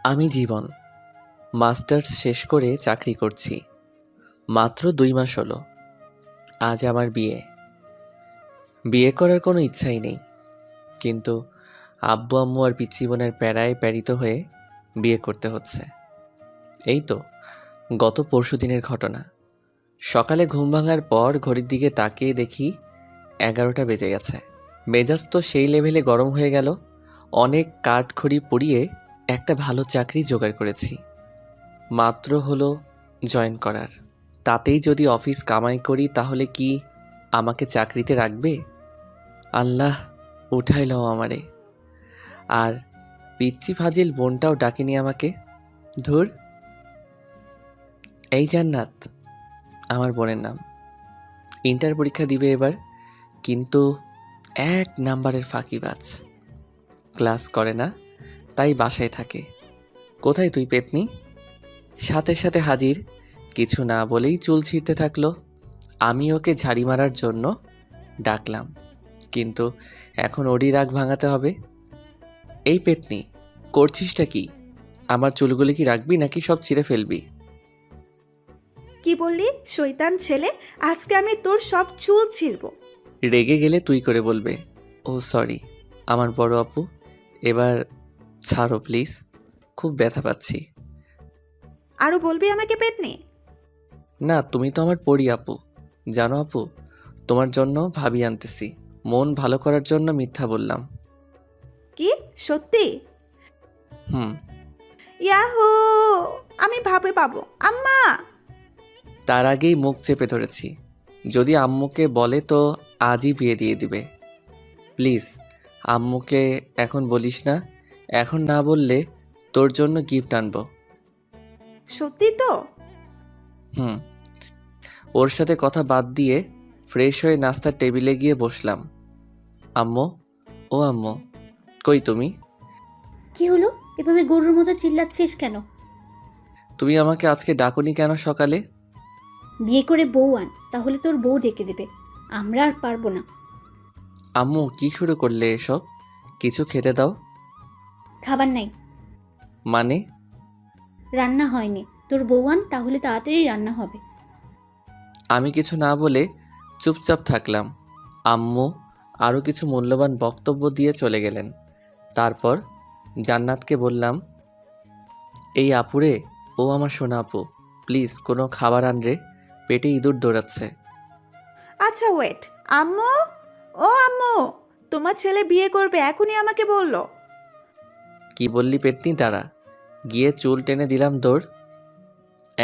আমি জীবন মাস্টার্স শেষ করে চাকরি করছি। মাত্র 2 মাস হলো। আজ আমার বিয়ে। বিয়ে করার কোনো ইচ্ছাই নেই, কিন্তু আব্বু আম্মু আর পিচ্চি বোনের প্যারায় প্যারিত হয়ে বিয়ে করতে হচ্ছে। এই তো গত পরশুদিনের ঘটনা। সকালে ঘুম ভাঙার পর ঘড়ির দিকে তাকিয়ে দেখি 11টা বেজে গেছে। মেজাজ তো সেই লেভেলে গরম হয়ে গেল। অনেক কাঠখড়ি পুড়িয়ে একটা ভালো চাকরি জোগাড় করেছি। মাত্র হলো জয়েন করার। তাতেই যদি অফিস কামাই করি তাহলে কি আমাকে চাকরিতে রাখবে? আল্লাহ উঠাইল আমারে। আর পিচ্চি ফাজিল বোনটাও ডাকেনি আমাকে। ধুর। এই জান্নাত আমার বোনের নাম। ইন্টার পরীক্ষা দিবে এবার, কিন্তু 1 নাম্বারের ফাঁকিবাজ। ক্লাস করে না, তাই বাসায় থাকে। কোথায় তুই পেতনি? সাথে সাথে হাজির। কিছু না বলেই চুল ছিঁড়তে থাকলো। আমি ওকে ঝাড়ি মারার জন্য ডাকলাম, কিন্তু এখন ওরই রাগ ভাঙাতে হবে। এই পেতনি, করছিসটা কি? আমার চুলগুলি কি রাখবি নাকি সব ছিঁড়ে ফেলবি? কি বললি শয়তান ছেলে? আজকে আমি তোর সব চুল ছিঁড়ব। রেগে গেলে তুই করে বলবে। ও সরি আমার বড় আপু, এবার ছাড়ো প্লিজ, খুব ব্যথা পাচ্ছি। আরো বলবি আমাকে পেতনি? না, তুমি তো আমার পরি আপু। জানো আপু, তোমার জন্য ভাবি আনতেছি। মন ভালো করার জন্য মিথ্যা বললাম। কি সত্যি? হুম। ইয়াহু! আমি ভাবে পাবো আম্মা। তার আগেই মুখ চেপে ধরেছি। যদি আম্মুকে বলে তো আজই বিয়ে দিয়ে দিবে। প্লিজ আম্মুকে এখন বলিস না। এখন না বললে তোর জন্য গিফট আনবো। সত্যি তো? হুম। ওর সাথে কথা বাদ দিয়ে ফ্রেশ হয়ে নাস্তার টেবিলে গিয়ে বসলাম। আম্মু, ও আম্মু, কই তুমি? কি হলো? এভাবে গরুর মতো চিল্লাচ্ছিস কেন? তুমি আমাকে আজকে ডাকুনি কেন সকালে? বিয়ে করে বউ আন, তাহলে তোর বউ ডেকে দেবে। আমরা আর পারবো না। আম্মু কি শুরু করলে এসব? কিছু খেতে দাও। খাবার নাই। মানে? রান্না হয়নি, তোর বউ আন, তাহলে তাড়াতাড়ি রান্না হবে। আমি কিছু না বলে চুপচাপ থাকলাম। আম্মু আরও কিছু মূল্যবান বক্তব্য দিয়ে চলে গেলেন। তারপর জান্নাতকে বললাম, এই আপুরে, ও আমার সোনা আপু, প্লিজ কোনো খাবার আন রে, পেটে ইঁদুর দৌড়াচ্ছে। আচ্ছা ওয়েট। আম্মু, ও আম্মু, তোমার ছেলে বিয়ে করবে এখনই আমাকে বললো। কি বললি পেতনি? তারা গিয়ে চুল টেনে দিলাম দৌড়।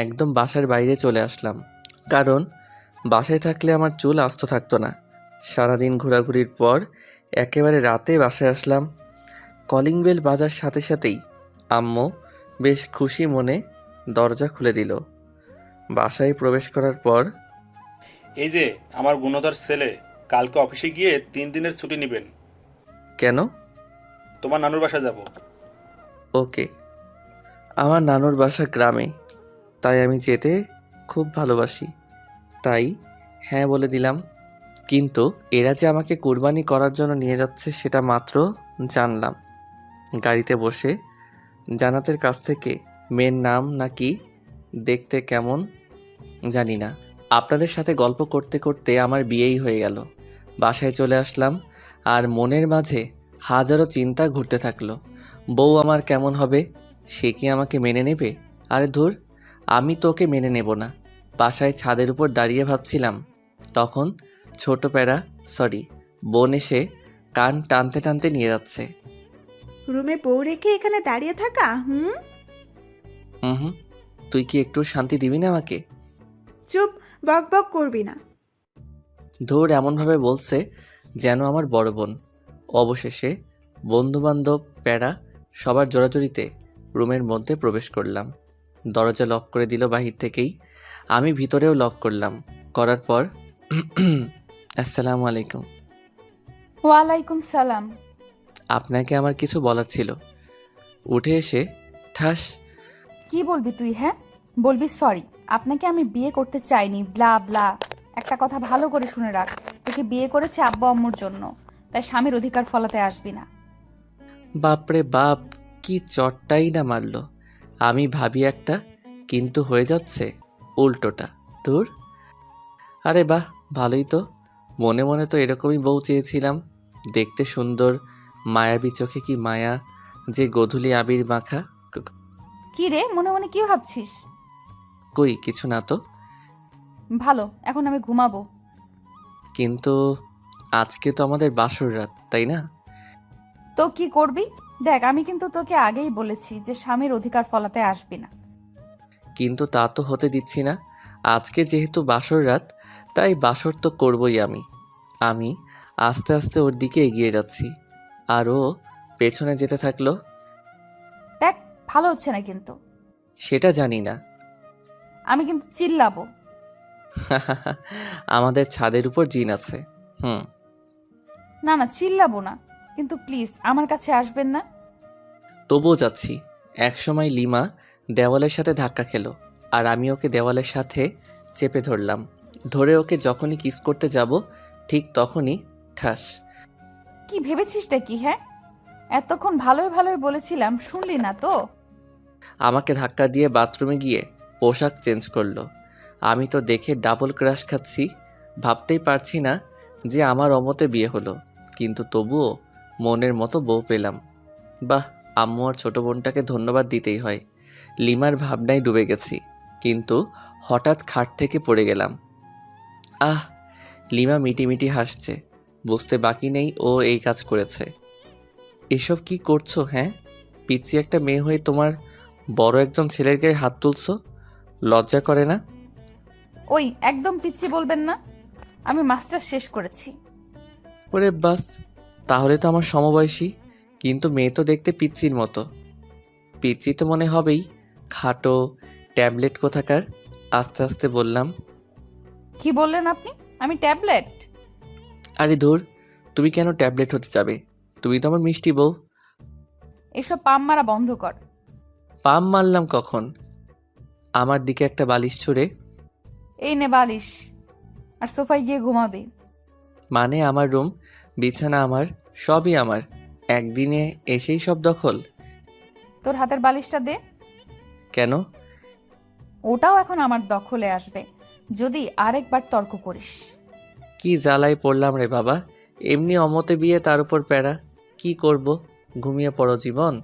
একদম বাসার বাইরে চলে আসলাম, কারণ বাসায় থাকলে আমার চুল আস্ত থাকতো না। সারাদিন ঘোরাঘুরির পর একেবারে রাতে বাসায় আসলাম। কলিং বেল বাজার সাথে সাথেই আম্মু বেশ খুশি মনে দরজা খুলে দিল। বাসায় প্রবেশ করার পর, এই যে আমার গুণধর ছেলে, কালকে অফিসে গিয়ে 3 দিনের ছুটি নেবেন। কেন? তোমার নানুর বাসা যাব। ওকে। আমার নানুর বাসা গ্রামে, তাই আমি যেতে খুব ভালোবাসি। তাই হ্যাঁ বলে দিলাম। কিন্তু এরা যে আমাকে কুরবানি করার জন্য নিয়ে যাচ্ছে সেটা মাত্র জানলাম গাড়িতে বসে জান্নাতের কাছ থেকে। মেয়ের নাম নাকি দেখতে কেমন জানি না। আপনাদের সাথে গল্প করতে করতে আমার বিয়েই হয়ে গেল। বাসায় চলে আসলাম, আর মনের মাঝে হাজারো চিন্তা ঘুরতে থাকলো। বউ আমার কেমন হবে? সে কি আমাকে মেনে নেবে? আরে ধুর, আমি তোকে মেনে নেব না। বাসায় ছাদের উপর দাঁড়িয়ে ভাবছিলাম, তখন ছোট প্যারা, সরি বোন এসে কান টানতে টানতে নিয়ে যাচ্ছে। রুমে বউ রেখে এখানে দাঁড়িয়ে থাকা? হুম। হুম। তুই কি একটু শান্তি দিবি না আমাকে? চুপ, বক বক করবি না। ধুর, এমনভাবে বলছে যেন আমার বড় বোন। অবশেষে বন্ধুবান্ধব প্যারা সবার জোরাজুরিতে রুমের মধ্যে প্রবেশ করলাম। দরজা লক করে দিল বাহির থেকেই। আমি ভিতরেও লক করলাম। করার পর আসসালামু আলাইকুম। ওয়ালাইকুম সালাম। আপনাকে আমার কিছু বলার ছিল। উঠে এসে ঠাস। কি বলবি তুই? হ্যাঁ বলবি সরি, আপনাকে আমি বিয়ে করতে চাইনি, ব্লা ব্লা। একটা কথা ভালো করে শুনে রাখ, তোকে বিয়ে করেছে আব্বু আম্মুর জন্য, তাই স্বামীর অধিকার ফলাতে আসবি না। বাপরে বাপ, কি চটটাই না মারলো। আমি ভাবি একটা, কিন্তু হয়ে যাচ্ছে উল্টোটা। তোর আরে বাহ, ভালোই তো। মনে মনে তো এরকমই বউ চেয়েছিলাম, দেখতে সুন্দর, মায়াবী চোখে কি মায়া, যে গধূলি আবির মাখা। কি রে, মনে মনে কি ভাবছিস? কই কিছু না তো। ভালো, এখন আমি ঘুমাবো। কিন্তু আজকে তো আমাদের বাসর রাত, তাই না? তো কি করবি? দেখ, আমি কিন্তু তোকে আগেই বলেছি যে স্বামীর অধিকার ফলাতে আসবি না। কিন্তু তা তো হতে দিচ্ছি না। আজকে যেহেতু বাসর রাত, তাই বাসর তো করবই আমি। আমি আস্তে আস্তে ওর দিকে এগিয়ে যাচ্ছি, আর ও পেছনে যেতে থাকলো। দেখ, ভালো হচ্ছে না কিন্তু। সেটা জানি না। আমি কিন্তু চিল্লাবো। আমাদের ছাদের উপর জিন আছে। না না, চিল্লাবো না, কিন্তু প্লিজ আমার কাছে আসবেন না। তবুও যাচ্ছি। একসময় লিমা দেওয়ালের সাথে ধাক্কা খেলো, আর আমি ওকে দেওয়ালের সাথে চেপে ধরলাম। ধরে ওকে যখনই কিস করতে যাব, ঠিক তখনই ঠাস। কি ভেবেছিসটা কি? হ্যাঁ, এতক্ষণ ভালোই ভালোই বলেছিলাম, শুনলি না তো? আমাকে ধাক্কা দিয়ে বাথরুমে গিয়ে পোশাক চেঞ্জ করলো। আমি তো দেখে ডাবল ক্রাশ খাচ্ছি। ভাবতেই পারছি না যে আমার অমতে বিয়ে হলো, কিন্তু তবুও মনের মতো বউ পেলাম। বাহ, আম্মু আর ছোট বোনটাকে ধন্যবাদ দিতেই হয়। লিমার ভাবনায় ডুবে গেছি, কিন্তু হঠাৎ খাট থেকে পড়ে গেলাম। আহ! লিমা মিটিমিটি হাসছে। বুঝতে বাকি নেই ও এই কাজ করেছে। এসব কি করছো? হ্যাঁ, পিচ্চি একটা মেয়ে হয়ে তোমার বড় একজন ছেলের গায়ে হাত তুলছো, লজ্জা করে না? ওই, একদম পিচ্ছি বলবেন না। আমি মাস্টার শেষ করেছি। ওরে বাস, তাহলে তো আমার সমবয়সী, কিন্তু মেয়ে তো দেখতে পিচ্চির মতো। পিচ্চি তো মনে হবেই, খাটো ট্যাবলেট কোথাকার। আস্তে আস্তে বললাম। কি বললেন আপনি? আমি ট্যাবলেট? আরে ধুর, তুমি কেন ট্যাবলেট হতে যাবে? তুমি তো আমার মিষ্টি বউ। এসব পাম মারা বন্ধ কর। পাম মারলাম কখন? আমার দিকে একটা বালিশ ছুঁড়ে। এই নে বালিশ, আর সোফায় গিয়ে ঘুমাবি। মানে আমার রুম, বিছানা আমার, সবই আমার। একদিনে এসেই সব দখল? তোর হাতের বালিশটা দে। কেন? ওটাও এখন আমার দখলে আসবে যদি আরেকবার তর্ক করিস। কি জ্বালায় পড়লাম রে বাবা। এমনি অমতে বিয়ে, তার উপর প্যারা। কি করব? ঘুমিয়ে পড়ো জীবন,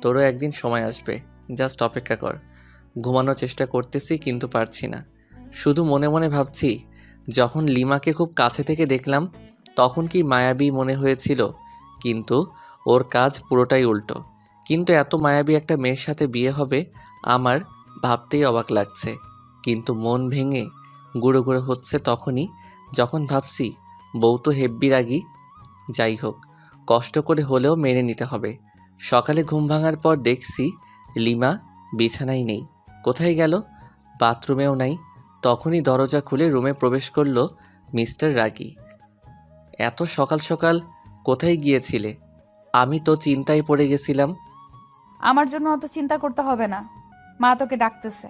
তোরও একদিন সময় আসবে। জাস্ট অপেক্ষা কর। ঘুমানোর চেষ্টা করতেছি, কিন্তু পারছি না। শুধু মনে মনে ভাবছি, যখন লিমাকে খুব কাছে থেকে দেখলাম তখন কি মায়াবী মনে হয়েছিল, কিন্তু ওর কাজ পুরোটাই উল্টো। কিন্তু এত মায়াবী একটা মেয়ের সাথে বিয়ে হবে আমার, ভাবতেই অবাক লাগছে। কিন্তু মন ভেঙে গুঁড়ো গুঁড়ো হচ্ছে তখনই, যখন ভাবছি বউ তো হেব্বি রাগী। যাই হোক, কষ্ট করে হলেও মেনে নিতে হবে। সকালে ঘুম ভাঙার পর দেখছি লিমা বিছানায় নেই। কোথায় গেল? বাথরুমেও নাই। তখনই দরজা খুলে রুমে প্রবেশ করলো মিস্টার রাগী। এত সকাল সকাল কোথায় গিয়েছিলে? আমি তো চিন্তায় পড়ে গেছিলাম। আমার জন্য অত চিন্তা করতে হবে না, মা তোকে ডাকতেছে।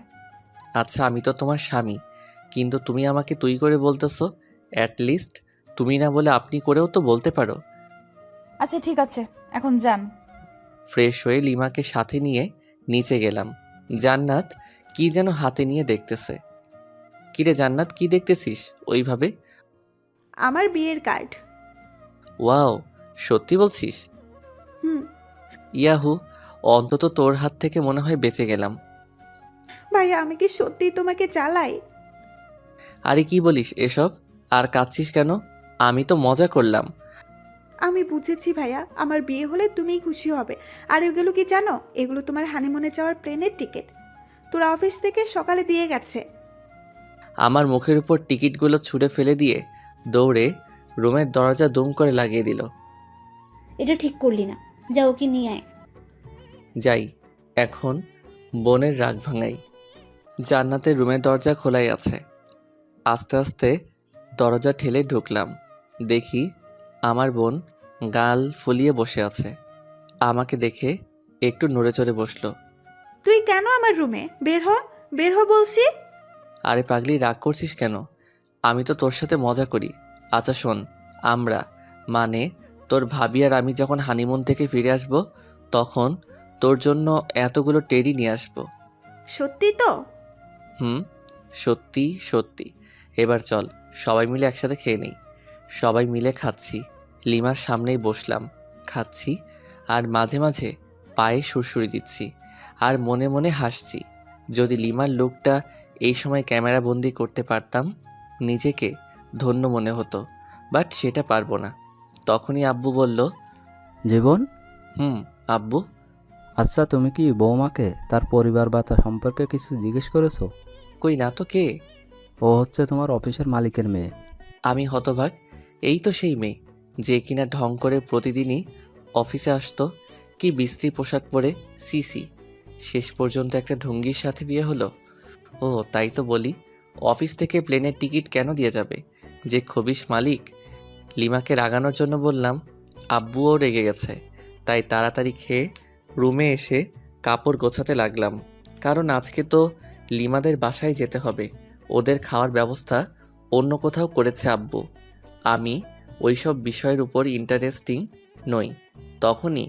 আচ্ছা, আমি তো তোমার স্বামী, কিন্তু তুমি আমাকে তুই করে বলতেছো। অ্যাটলিস্ট তুমি না বলে আপনি করেও তো বলতে পারো। আচ্ছা ঠিক আছে, এখন যান। ফ্রেশ হয়ে লিমাকে সাথে নিয়ে নিচে গেলাম। জান্নাত কি যেন হাতে নিয়ে দেখতেছে। কিরে জান্নাত, কি দেখতেছিস ওইভাবে? আমার বিয়ের কার্ড। ওয়াও, সত্যি বলছিস? হুম। ইয়াহু, অন্তত তোর হাত থেকে মনে হয় বেঁচে গেলাম। ভাইয়া, আমি কি সত্যিই তোমাকে চালাই? আরে কি বলিস এসব? আর কাঁদছিস কেন? আমি তো মজা করলাম। আমি বুঝেছি ভাইয়া, আমার বিয়ে হলে তুমিই খুশি হবে। আর এগুলো কি জানো? এগুলো তোমার হানিমুনে যাওয়ার প্লেনের টিকিট। তোর অফিস থেকে সকালে দিয়ে গেছে। আমার মুখের উপর টিকিটগুলো ছুঁড়ে ফেলে দিয়ে দৌড়ে রুমের দরজা দুম করে লাগিয়ে দিল। এটা ঠিক করলি না, যা ওকে নিয়ে আয়। যাই, এখন বোনের রাগ ভাঙাই। জান্নাতের রুমের দরজা খোলাই আছে। আস্তে আস্তে দরজা ঠেলে ঢুকলাম। দেখি আমার বোন গাল ফুলিয়ে বসে আছে। আমাকে দেখে একটু নড়ে চড়ে বসলো। তুই কেন আমার রুমে? বের হ, বের হ বলছি। আরে পাগলি, রাগ করছিস কেন? আমি তো তোর সাথে মজা করি। আচ্ছা শোন, আমরা মানে তোর ভাবি আর আমি যখন হানিমুন থেকে ফিরে আসব, তখন তোর জন্য এতগুলো টেডি নিয়ে আসবো। সত্যি তো? হুম, সত্যি সত্যি। এবার চল সবাই মিলে একসাথে খেয়ে নেই। সবাই মিলে খাচ্ছি, লিমার সামনেই বসলাম, খাচ্ছি আর মাঝে মাঝে পায়ে সুরসুরি দিচ্ছি আর মনে মনে হাসছি। যদি লিমার লুকটা এই সময় ক্যামেরা বন্দি করতে পারতাম নিজেকে ধন্য মনে হতো, বাট সেটা পারবো না। তখনই আব্বু বলল, জীবন, আব্বু। আচ্ছা তুমি কি বৌমাকে তার পরিবার বা তার সম্পর্কে কিছু জিজ্ঞেস করেছো? কই না তো, কে? ও হচ্ছে তোমার অফিসের মালিকের মেয়ে। আমি হতবাক। এই তো সেই মেয়ে যে কিনা ঢং করে প্রতিদিনই অফিসে আসতো। কি বিশ্রী পোশাক পরে, সিসি। শেষ পর্যন্ত একটা ঢঙ্গির সাথে বিয়ে হলো। ও তাই তো বলি, অফিস থেকে প্লেনের টিকিট কেন দিয়ে যাবে যে খবিশ মালিক। লিমাকে রাগানোর জন্য বললাম, আব্বুও রেগে গেছে। তাই তাড়াতাড়ি খেয়ে রুমে এসে কাপড় গোছাতে লাগলাম, কারণ আজকে তো লিমাদের বাসায় যেতে হবে। ওদের খাওয়ার ব্যবস্থা অন্য কোথাও করেছে আব্বু। আমি ওইসব বিষয়ের উপর ইন্টারেস্টিং নই। তখনই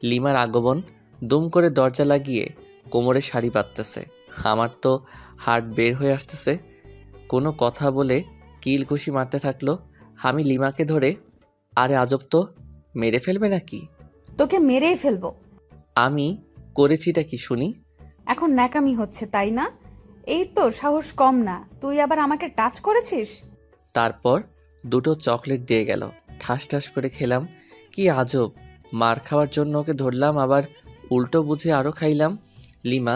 লিমার আগমন। দুম করে দরজা লাগিয়ে কোমরে শাড়ি বাঁধতেছে। আমার তো হার্ট বের হয়ে আসতেছে। কোনো কথা বলে কিল ঘুষি মারতে থাকলো। আমি লিমাকে ধরে, আরে আজব তো, মেরে ফেলবে নাকি? তোকে মেরেই ফেলবো। আমি করেছিটা কি শুনি? এখন ন্যাকামি হচ্ছে তাই না? এই তো সাহস কম না, তুই আবার আমাকে টাচ করেছিস। তারপর দুটো চকলেট দিয়ে গেল, ঠাস ঠাস করে খেলাম। কি আজব, মার খাওয়ার জন্য ওকে ধরলাম, আবার উল্টো বুঝে আরও খাইলাম। লিমা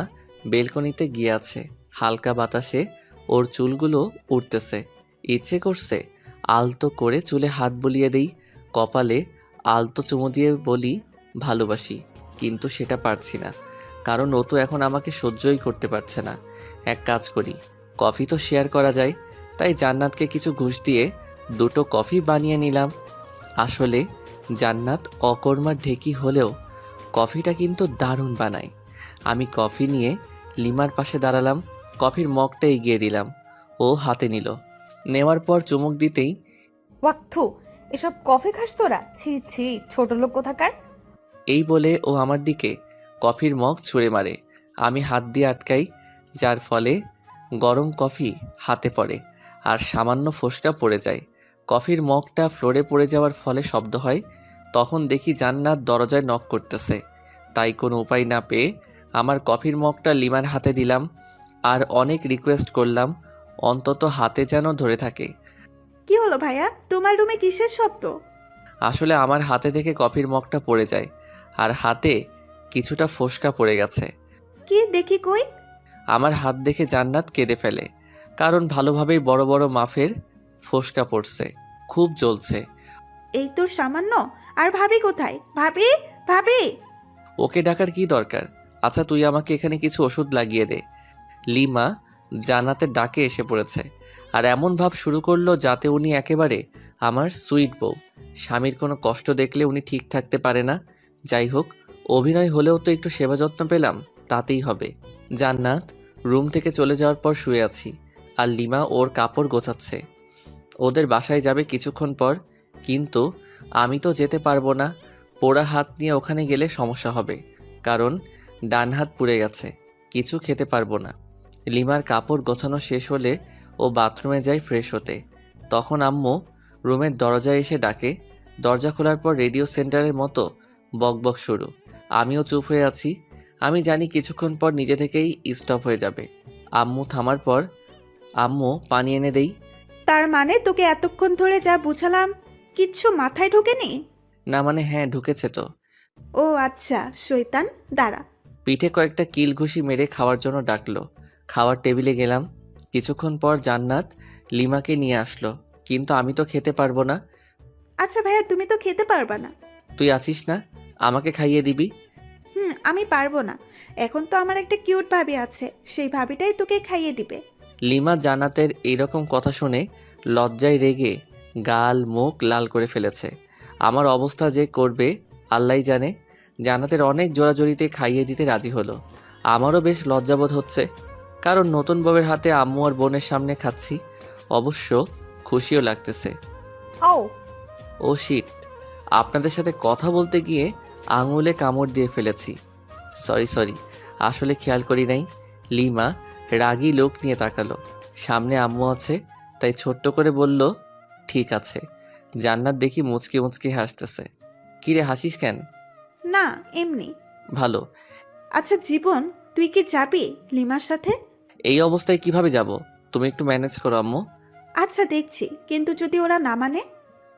বেলকনিতে গিয়ে আছে, হালকা বাতাসে ওর চুলগুলো উঠতেছে। ইচ্ছে করছে আলতো করে চুলে হাত বুলিয়ে দেই, কপালে আলতো চুমু দিয়ে বলি ভালোবাসি, কিন্তু সেটা পারছি না, কারণ ও তো এখন আমাকে সহ্যই করতে পারছে না। এক কাজ করি, কফি তো শেয়ার করা যায়। তাই জান্নাতকে কিছু ঘুষ দিয়ে দুটো কফি বানিয়ে নিলাম। আসলে জান্নাত অকর্মার ঢেকি হলেও কফিটা কিন্তু দারুণ বানায়। আমি কফি নিয়ে লিমার পাশে দাঁড়ালাম, কফির মগটা এগিয়ে দিলাম। ও হাতে নিল, নেওয়ার পর চুমুক দিতেই, ওয়াক্থু, এসব কফি খাস তোরা? ছি ছি, ছোট লোক কোথাকার। এই বলে ও আমার দিকে কফির মগ ছুঁড়ে মারে। আমি হাত দিয়ে আটকাই, যার ফলে গরম কফি হাতে পড়ে আর সামান্য ফোসকা পড়ে যায়। কফির মগটা ফ্লোরে পড়ে যাওয়ার ফলে শব্দ হয়। তখন দেখি জান্নাত দরজায় নক করতেছে। তাই কোনো উপায় না পেয়ে আমার কফির মগটা লিমার হাতে দিলাম আর অনেক রিকোয়েস্ট করলাম অন্তত হাতে যেন ধরে থাকে। কি হলো ভাইয়া, তোমার রুমে কিসের শব্দ? আসলে আমার হাতে থেকে কফির মগটা পড়ে যায় আর হাতে কিছুটা ফোসকা পড়ে গেছে। কি দেখি কই? আমার হাত দেখে জান্নাত কেঁদে ফেলে, কারণ ভালোভাবেই বড় বড় মাফের ফোসকা পড়ছে, খুব জ্বলছে। এই তোর সামান্য, আর ভাবি কোথায়? ভাবি, ভাবি। ওকে ডাকার কি দরকার? আচ্ছা তুই আমাকে এখানে কিছু ওষুধ লাগিয়ে দে। লিমা জান্নাতের ডাকে এসে পড়েছে আর এমন ভাব শুরু করলো যাতে উনি একেবারে আমার সুইট বউ। স্বামীর কোনো কষ্ট দেখলে উনি ঠিক থাকতে পারে না। যাই হোক, অভিনয় হলেও তো একটু সেবা যত্ন পেলাম, তাতেই হবে। জান্নাত রুম থেকে চলে যাওয়ার পর শুয়ে আছি আর লিমা ওর কাপড় গোছাচ্ছে। ওদের বাসায় যাবে কিছুক্ষণ পর, কিন্তু আমি তো যেতে পারবো না। পোড়া হাত নিয়ে ওখানে গেলে সমস্যা হবে, কারণ ডান হাত পুড়ে গেছে, কিছু খেতে পারবো না। লিমার কাপড় গোছানো শেষ হলে ও বাথরুমে যায় ফ্রেশ হতে। তখন আম্মু রুমের দরজায় এসে ডাকে। দরজা খোলার পর রেডিও সেন্টারের মতো বকবক শুরু। আমিও চুপ হয়ে আছি। আমি জানি কিছুক্ষণ পর নিজে থেকেই স্টপ হয়ে যাবে। আম্মু থামার পর আম্মু পানি এনে দেই। তার মানে তোকে এতক্ষণ ধরে যা বুঝালাম কিচ্ছু মাথায় ঢোকেনি? না মানে হ্যাঁ, ঢুকেছে তো। ও আচ্ছা, শয়তান, দাঁড়া। পিঠে কয়েকটা কিল ঘুষি মেরে খাওয়ার জন্য ডাকলো। খাওয়ার টেবিলে গেলাম। কিছুক্ষণ পর জান্নাত লিমাকে নিয়ে আসলো, কিন্তু আমি তো খেতে পারবো না। আচ্ছা ভাইয়া, তুমি তো খেতে পারবা না। তুই আছিস না, আমাকে খাইয়ে দিবি। আমি পারবো না। এখন তো আমার একটা কিউট ভাবি আছে, সেই ভাবিটাই তোকে খাইয়ে দিবে। লিমা জান্নাতের এইরকম কথা শুনে লজ্জায় রেগে গাল মুখ লাল করে ফেলেছে। আমার অবস্থা যে করবে আল্লাহই জানে। জান্নাতের অনেক জোরাজোরিতে খাইয়ে দিতে রাজি হলো। আমারও বেশ লজ্জাবোধ হচ্ছে, কারণ নতুন বউয়ের হাতে আম্মু আর বোনের সামনে খাচ্ছি। অবশ্য খুশিও লাগতেছে। ও ও শিট, আপনাদের সাথে কথা বলতে গিয়ে আঙুলে কামড় দিয়ে ফেলেছি। সরি আসলে খেয়াল করি নাই। লিমা রাগী লোক নিয়ে তাকালো। সামনে আম্মু আছে, তাই ছোট্ট করে বলল, ঠিক আছে। জান্নাত দেখি মুচকি মুচকি হাসতেছে। কিরে হাসিস কেন? না, এমনি। ভালো। আচ্ছা জীবন, তুই কি যাবি লিমার সাথে? এই অবস্থায় কিভাবে যাব? তুমি একটু ম্যানেজ করো আম্মু। আচ্ছা দেখছি, কিন্তু যদি ওরা না মানে?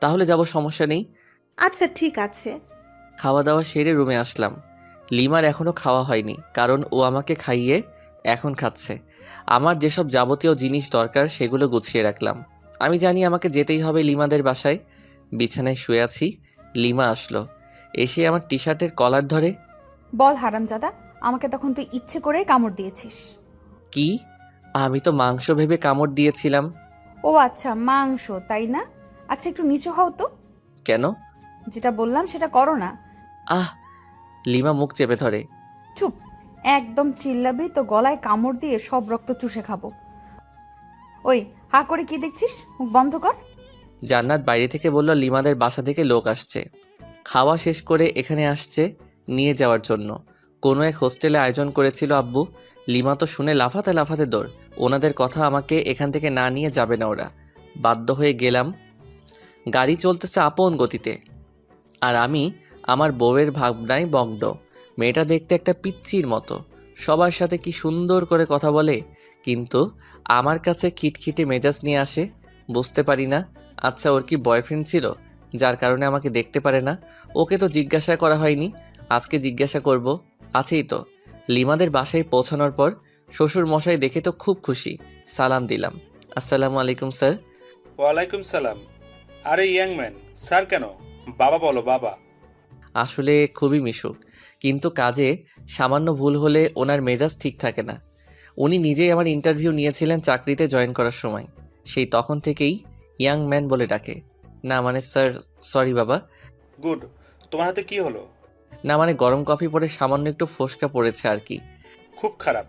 তাহলে যাব, সমস্যা নেই। আচ্ছা ঠিক আছে। খাওয়া দাওয়া সেরে রুমে আসলাম। লিমার এখনও খাওয়া হয়নি, কারণ ও আমাকে খাইয়ে এখন খাচ্ছে। আমার যেসব যাবতীয় জিনিস দরকার সেগুলো গুছিয়ে রাখলাম। আমি জানি আমাকে যেতেই হবে লিমাদের বাসায়। বিছানায় শুয়ে আছি, লিমা আসলো। এসে আমার টি শার্টের কলার ধরে। বল হারামজাদা, আমাকে তখন তুই ইচ্ছে করে কামড় দিয়েছিস। কি? আমি তো মাংস ভেবে কামড় দিয়েছিলাম। ও আচ্ছা, মাংস তাই না? আচ্ছা একটু নিচু হও তো। কেন? যেটা বললাম সেটা করো না। আহ! লিমা মুখ চেপে ধরে। চুপ, একদম চিল্লাবি তো গলায় কামড় দিয়ে সব রক্ত চুষে খাবো। ওই হা করে কি দেখছিস, মুখ বন্ধ কর। জান্নাত বাইরে থেকে বলল লিমাদের বাসা থেকে লোক আসছে, খাওয়া শেষ করে এখানে আসছে নিয়ে যাওয়ার জন্য। কোনো এক হোস্টেলে আয়োজন করেছিল আব্বু। লিমা তো শুনে লাফাতে লাফাতে দৌড়। ওনাদের কথা, আমাকে এখান থেকে না নিয়ে যাবে না ওরা। বাধ্য হয়ে গেলাম। গাড়ি চলতেছে আপন গতিতে, আর আমি আমার বউয়ের ভাবনায় মগ্ন। মেয়েটা দেখতে একটা পিচ্চির মতো, সবার সাথে কি সুন্দর করে কথা বলে, কিন্তু আমার কাছে খিটখিটে মেজাজ নিয়ে আসে। বুঝতে পারি না, আচ্ছা ওর কি বয়ফ্রেন্ড ছিল যার কারণে আমাকে দেখতে পারে না? ওকে তো জিজ্ঞাসা করা হয়নি, আজকে জিজ্ঞাসা করব। আছেই তো। লিমাদের বাসায় পৌঁছানোর পর শ্বশুর মশাই দেখে তো খুব খুশি। সালাম দিলাম। আসসালামু আলাইকুম স্যার। ওয়ালাইকুম সালাম। আরে ইয়াং ম্যান, স্যার কেন? বাবা বলো, বাবা। আসলে খুবই মিশুক, কিন্তু কাজে সামান্য ভুল হলে ওনার মেজাজ ঠিক থাকে না। উনি নিজেই আমার ইন্টারভিউ নিয়েছিলেন চাকরিতে জয়েন করার সময়। সেই তখন থেকেই ইয়াং ম্যান বলে ডাকে। না মানে স্যার, সরি বাবা। গুড। তোমার হাতে কি হলো? না মানে গরম কফি পরে সামান্য একটু ফোসকা পড়েছে আর কি। খুব খারাপ।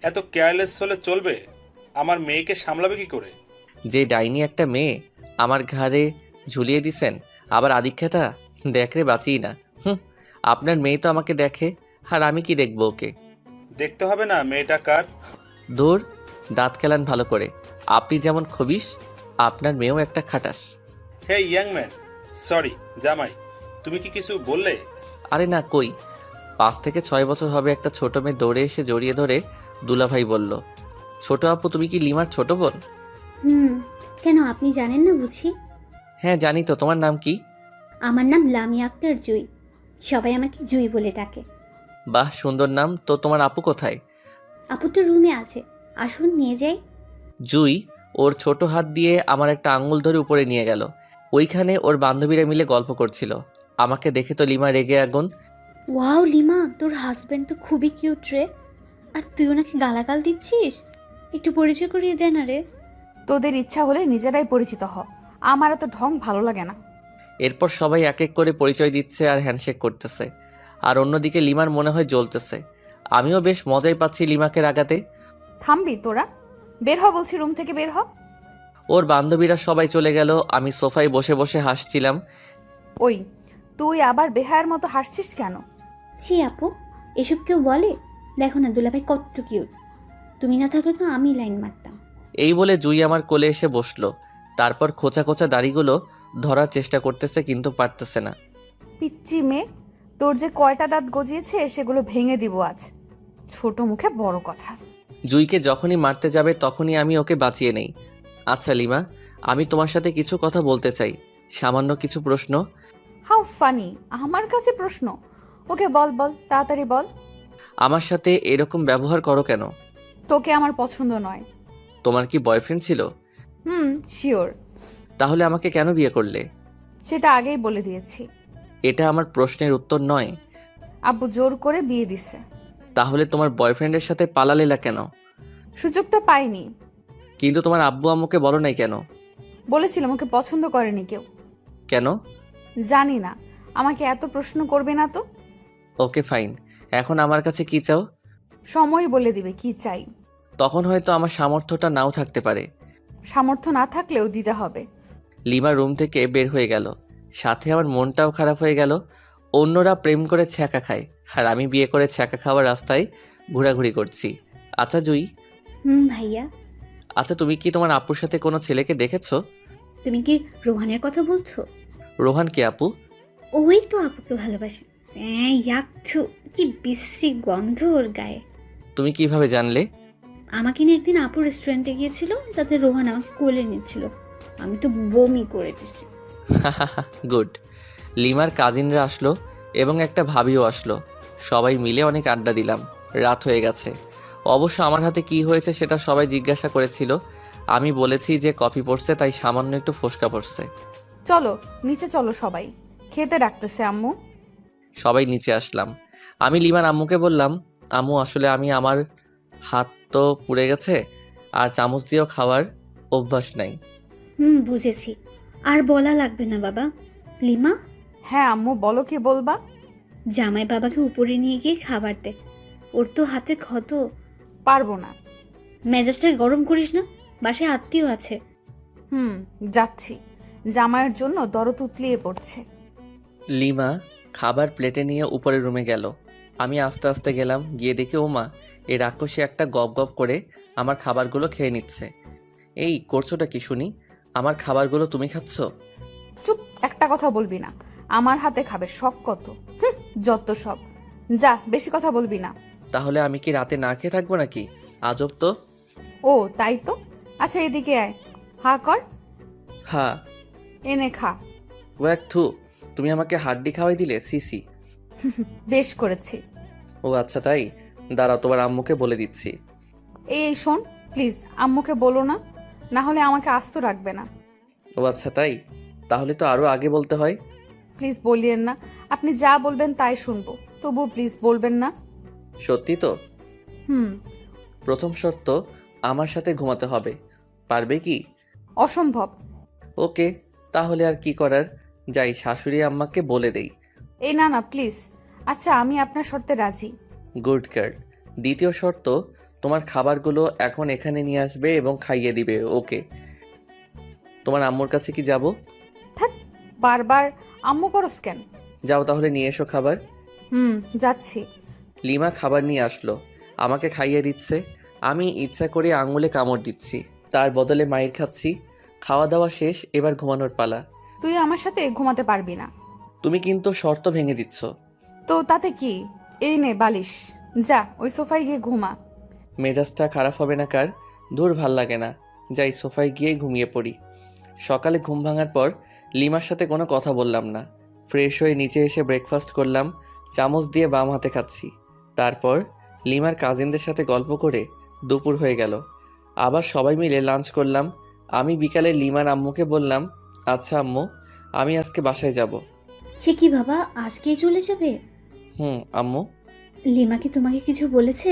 এত কেয়ারলেস হলে চলবে? আমার মেয়েকে সামলাবে কি করে? যে ডাইনি একটা মেয়ে আমার ঘাড়ে ঝুলিয়ে দিছেন, আবার আদিক্ষেতা। দেখরে বাঁচিই না। আপনার মেয়ে তো আমাকে দেখে, আর আমি কি দেখবো ওকে? দেখতে হবে না মেয়েটা কার। দূর, দাঁত খেলান ভালো করে। আপনি যেমন খবিস, আপনার মেয়েও একটা খাটাস। হে ইয়াং ম্যান, সরি জামাই, তুমি কি কিছু বললে? আরে না কই, 5 থেকে 6 বছর হবে একটা ছোট মেয়ে দৌড়ে এসে জড়িয়ে ধরে দুলাভাই বলল, ছোট আপু তুমি কি লিমার ছোট বোন? কেন আপনি জানেন না বুঝি? হ্যাঁ জানি তো, তোমার নাম কি? আমার নাম লামিয়া আক্তার জুই, সবাই আমাকে জুই বলে ডাকে। বাহ সুন্দর নাম তো। তোমার আপু কোথায়? আপু তো রুমে আছে, আসুন নিয়ে যাই। জুই ওর ছোট হাত দিয়ে আমার একটা আঙ্গুল ধরে উপরে নিয়ে গেল। ওইখানে ওর বান্ধবীরা মিলে গল্প করছিল। আমাকে দেখে তো লিমা রেগে আগুন। ওয়াও লিমা, তোর হাজব্যান্ড তো খুবই কিউট রে, আর তুই ওনাকে গালাগাল দিচ্ছিস? একটু পরিচয় করিয়ে দে না রে। তোদের ইচ্ছা হলে নিজেরাই পরিচিত হ, আমার এত ঢং ভালো লাগে না। এরপর সবাই এক এক করে পরিচয় দিচ্ছে আর হ্যান্ডশেক করতেছে, আর অন্যদিকে লিমার মনে হয় জ্বলতেছে। আমিও বেশ মজাই পাচ্ছি লিমাকে রাগাতে। থামবি তোরা? বের হ বলছি, রুম থেকে বের হ। ওর বান্ধবীরা সবাই চলে গেল, আমি সোফায় বসে বসে হাসছিলাম। ওই তুই আবার বেহায়ের মতো হাসছিস কেন? ছি আপু, এসব কেউ বলে? দেখো না দুলাভাই কত কিউট, তুমি না থাকলে তো আমি লাইন মারতাম। এই বলে জুই আমার কোলে এসে বসলো। তারপর খোঁচা খোঁচা দাড়িগুলো ধরার চেষ্টা করতেছে, কিন্তু পারতেছে না। পিচ্চি মেয়ে, তোর যে কয়টা দাঁত গজিয়েছে সেগুলো ভেঙে দিব আজ। ছোট মুখে বড় কথা। জুইকে যখনই মারতে যাবে তখনই আমি ওকে বাঁচিয়ে নেই। আচ্ছা লিমা, আমি তোমার সাথে কিছু কথা বলতে চাই, সামান্য কিছু প্রশ্ন। হাউ ফানি, আমার কাছে প্রশ্ন? ওকে বল বল, তাড়াতাড়ি বল। আমার সাথে এরকম ব্যবহার করো কেন? তোকে আমার পছন্দ নয়। তোমার কি বয়ফ্রেন্ড ছিল? শিওর। তাহলে আমাকে কেন বিয়ে করলে? সেটা আগেই বলে দিয়েছি। এটা আমার প্রশ্নের উত্তর নয়। আব্বু জোর করে বিয়ে দিছে। তাহলে তোমার বয়ফ্রেন্ডের সাথে পালালেলা কেন? সুযোগটা পাইনি। কিন্তু তোমার আব্বু আম্মুকে বলো নাই কেন? বলেছিলাম ওকে পছন্দ করেনি কেউ। কেন? জানি না, আমাকে এত প্রশ্ন করবে না তো। ওকে ফাইন, এখন আমার কাছে কি চাও? সময় বলে দিবে কি চাই। তখন হয়তো আমার সামর্থ্যটা নাও থাকতে পারে। সামর্থ্য না থাকলেও দিতে হবে। লিমা রুম থেকে বের হয়ে গেল, সাথে আমার মনটাও খারাপ হয়ে গেল। অন্যরা প্রেম করে ছ্যাঁকা খায়, আর আমি বিয়ে করে ছ্যাঁকা খাওয়ার রাস্তায় ঘোরাঘুরি করছি। আচ্ছা জুই, ভাইয়া। আচ্ছা তুমি কি তোমার আপুর সাথে কোনো ছেলেকে দেখেছো? তুমি কি রোহানের কথা বলছো? রোহান কে আপু? ওই তো আপুকে ভালোবাসে। ইয়াকছু, কি বিশ্রী গন্ধ ওর গায়ে। তুমি কিভাবে জানলে? আমাকে নিয়ে একদিন আপু রেস্টুরেন্টে গিয়েছিল, তাতে রোহান আমাকে কোলে নিচ্ছিল। আমি তো বমি করে দিচ্ছি। গুড। লিমার কাজিনরা আসলো এবং একটা ভাবিও আসলো। সবাই মিলে অনেক আড্ডা দিলাম। রাত হয়ে গেছে। অবশ্য আমার হাতে কি হয়েছে সেটা সবাই জিজ্ঞাসা করেছিল। আমি বলেছি যে কফি পড়ছে, তাই সামান্য একটু ফোসকা পড়ছে। চলো নিচে চলো, সবাই খেতে ডাকতেছে আম্মু। সবাই নিচে আসলাম। আমি লিমার আম্মুকে বললাম, আম্মু আসলে আমার হাত তো পুড়ে গেছে, আর চামচ দিয়েও খাওয়ার অভ্যাস নাই। বুঝেছি। আর বলা লাগবে না বাবা। লিমা, হ্যাঁ আম্মু, বলো কি বলবা? জামাই বাবাকে উপরে নিয়ে গিয়ে খাবার দে। ওর তো হাতে ক্ষত। পারবো না। মেজাজটাকে গরম করিস না, বাসায় আত্মীয় আছে। যাচ্ছি। জামাইয়ের জন্য দরদ উতলিয়ে পড়ছে। লিমা খাবার প্লেটে নিয়ে উপরের রুমে গেল। আমি আস্তে আস্তে গেলাম, গিয়ে দেখি ওমা, এই রাক্ষসী একটা গপ গপ করে আমার খাবারগুলো খেয়ে নিচ্ছে। এই করছোটা কি শুনি? আমার খাবারগুলো তুমি খাচ্ছ? চুপ, একটা কথা বলবি না। আমার হাতে খাবে, শখ কত। যত সব। যা, বেশি কথা বলবি না। তাহলে আমি কি রাতে না খেয়ে থাকবো নাকি? আজব তো। ও তাই তো। আচ্ছা এদিকে আয়, হা কর। হ্যাঁ। এনে খা। ওয়াক থু, তুমি আমাকে হাড্ডি খাওয়াই দিলে, সিসি। বেশ করেছি। ও আচ্ছা তাই, দাঁড়াও তোমার আম্মুকে বলে দিচ্ছি। এই শোন, প্লিজ আম্মুকে বলো না, না হলে আমাকে আস্ত রাখবে না। ও আচ্ছা তাই, তাহলে তো আরো আগে বলতে হয়। প্লিজ বলিয়েন না। আপনি যা বলবেন তাই শুনবো, তবু প্লিজ বলবেন না। সত্যি তো? হুম। প্রথম শর্ত, আমার সাথে ঘুমাতে হবে। পারবে কি? অসম্ভব। ওকে, তাহলে আর কি করার, যাই শাশুড়ি আম্মাকে বলে দেই। এই না না প্লিজ। আচ্ছা আমি আপনার শর্তে রাজি। Good girl. দ্বিতীয় শর্ত, তোমার খাবারগুলো এখন এখানে নিয়ে আসবে এবং খাইয়ে দিবে। ওকে। তোমার আম্মুর কাছে কি যাব? থাক, বারবার আম্মু করস কেন? যাও তাহলে নিয়ে এসো খাবার। যাচ্ছি। লিমা খাবার নিয়ে আসলো, আমাকে খাইয়ে দিচ্ছে। আমি ইচ্ছা করে আঙুলে কামড় দিচ্ছি, তার বদলে মায়ের খাচ্ছি। খাওয়া দাওয়া শেষ, এবার ঘুমানোর পালা। তুই আমার সাথে ঘুমাতে পারবি না। তুমি কিন্তু শর্ত ভেঙে দিচ্ছ। তো তাতে কি? এই নে বালিশ, যা ওই সোফায় গিয়ে ঘুমা। মেজাজটা খারাপ হবে না কার? দূর ভাল লাগে না, যাই সোফায় গিয়ে ঘুমিয়ে পড়ি। সকালে ঘুম ভাঙার পর লিমার সাথে কোনো কথা বললাম না। ফ্রেশ হয়ে নিচে এসে ব্রেকফাস্ট করলাম, চামচ দিয়ে বাম হাতে খাচ্ছি। তারপর লিমার কাজিনদের সাথে গল্প করে দুপুর হয়ে গেল। আবার সবাই মিলে লাঞ্চ করলাম। আমি বিকালে লিমার আম্মুকে বললাম, আচ্ছা আম্মু, আমি আজকে বাসায় যাব। সে কি বাবা, আজকেই চলে যাবে? আম্মু। লিমা কি তোমাকে কিছু বলেছে?